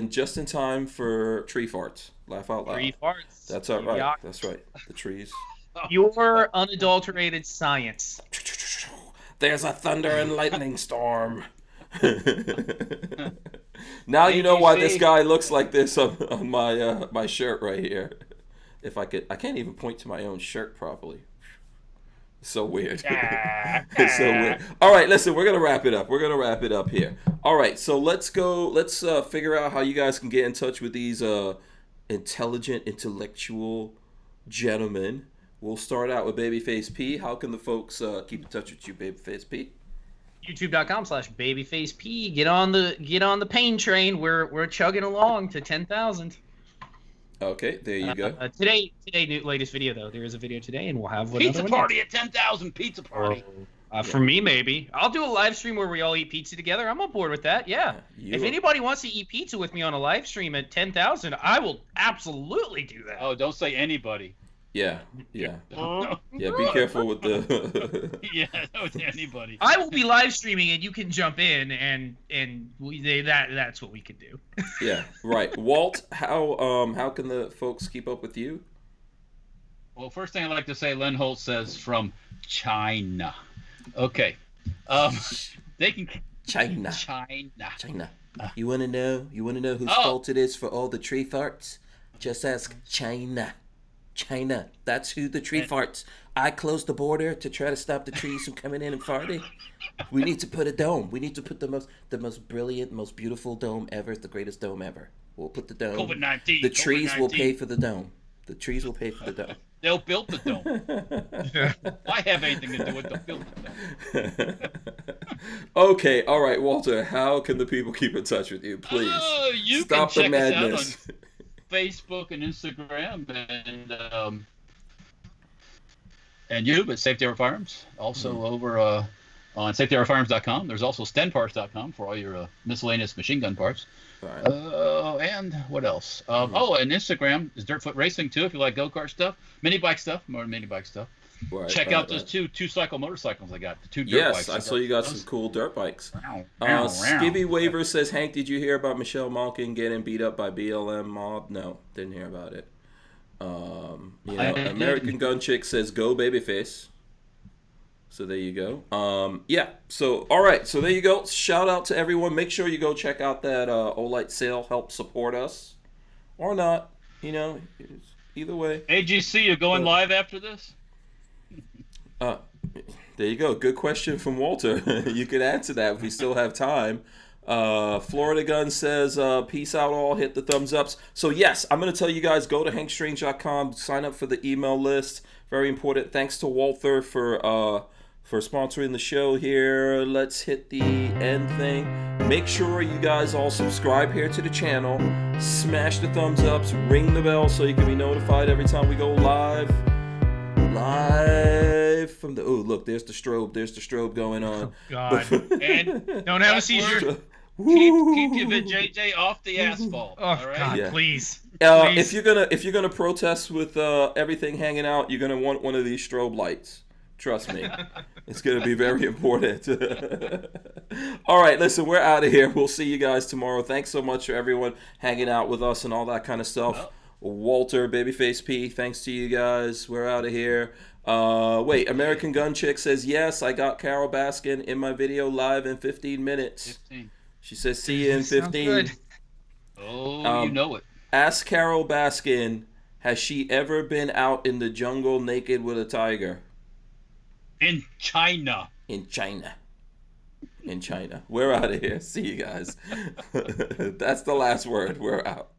just in time for tree farts. Laugh out loud. Tree farts. That's all right. Yuck. That's right. The trees. Your unadulterated science. There's a thunder and lightning storm. Now you know why this guy looks like this on my shirt right here. If I can't even point to my own shirt properly. It's so weird. It's so weird. All right, listen, we're gonna wrap it up here. All right, so let's go. Let's figure out how you guys can get in touch with these intelligent, intellectual gentlemen. We'll start out with Babyface P. How can the folks keep in touch with you, Babyface P? YouTube.com/babyfaceP. Get on the pain train. We're chugging along to 10,000. Okay, there you go. Today, latest video though. There is a video today, and we'll have pizza party at 10,000. Pizza party. For me, maybe I'll do a live stream where we all eat pizza together. I'm on board with that. Yeah. If anybody wants to eat pizza with me on a live stream at 10,000, I will absolutely do that. Oh, don't say anybody. Yeah. Yeah, be careful with the... Yeah, don't say anybody. I will be live streaming, and you can jump in, and that's what we can do. Yeah, right. Walt, how can the folks keep up with you? Well, first thing I'd like to say, Len Holt says from China. Okay. They can... China. You want to know whose fault it is for all the tree farts? Just ask China. China. That's who the tree farts. I closed the border to try to stop the trees from coming in and farting. We need to put a dome. We need to put the most brilliant, most beautiful dome ever, the greatest dome ever. We'll put the dome. COVID-19. The trees will pay for the dome. The trees will pay for the dome. They'll build the dome. I have anything to do with the build the dome. Okay, all right, Walter. How can the people keep in touch with you, please? You Stop can the check madness. us out on Facebook and Instagram and YouTube at Safety Hour Firearms. Also over on safetyhourfirearms.com. There's also stenparts.com for all your miscellaneous machine gun parts. Right. And what else? And Instagram is Dirtfoot Racing too. If you like go-kart stuff, mini bike stuff, more mini bike stuff. Right, Check out those two-cycle motorcycles I got. The two dirt bikes. Yes, I saw you got some cool dirt bikes. Skibby Waver says, Hank, did you hear about Michelle Malkin getting beat up by BLM mob? No, didn't hear about it. American Gun Chick says, go Babyface. So there you go. So, all right. So there you go. Shout out to everyone. Make sure you go check out that Olight sale. Help support us. Or not. Either way. AGC, you going live after this? There you go. Good question from Walter. You could answer that if we still have time. Florida Gun says, peace out all, hit the thumbs ups. So yes, I'm going to tell you guys, go to hankstrange.com, sign up for the email list. Very important. Thanks to Walther for sponsoring the show here. Let's hit the end thing. Make sure you guys all subscribe here to the channel. Smash the thumbs ups, ring the bell so you can be notified every time we go live from the... Oh, look, there's the strobe going on. Oh, God. And don't have a seizure. Keep your JJ off the asphalt. Oh, all right? God, yeah. Please. If you're gonna protest with everything hanging out, you're gonna want one of these strobe lights. Trust me. It's gonna be very important. All right, listen, we're out of here. We'll see you guys tomorrow. Thanks so much for everyone hanging out with us and all that kind of stuff. Walter, Babyface P, thanks to you guys. We're out of here. Wait, American Gun Chick says, yes, I got Carol Baskin in my video live in 15 minutes. 15. She says, see you in Sounds 15. good. Oh, you know it. Ask Carol Baskin, has she ever been out in the jungle naked with a tiger? In China. In China. In China. We're out of here. See you guys. That's the last word. We're out.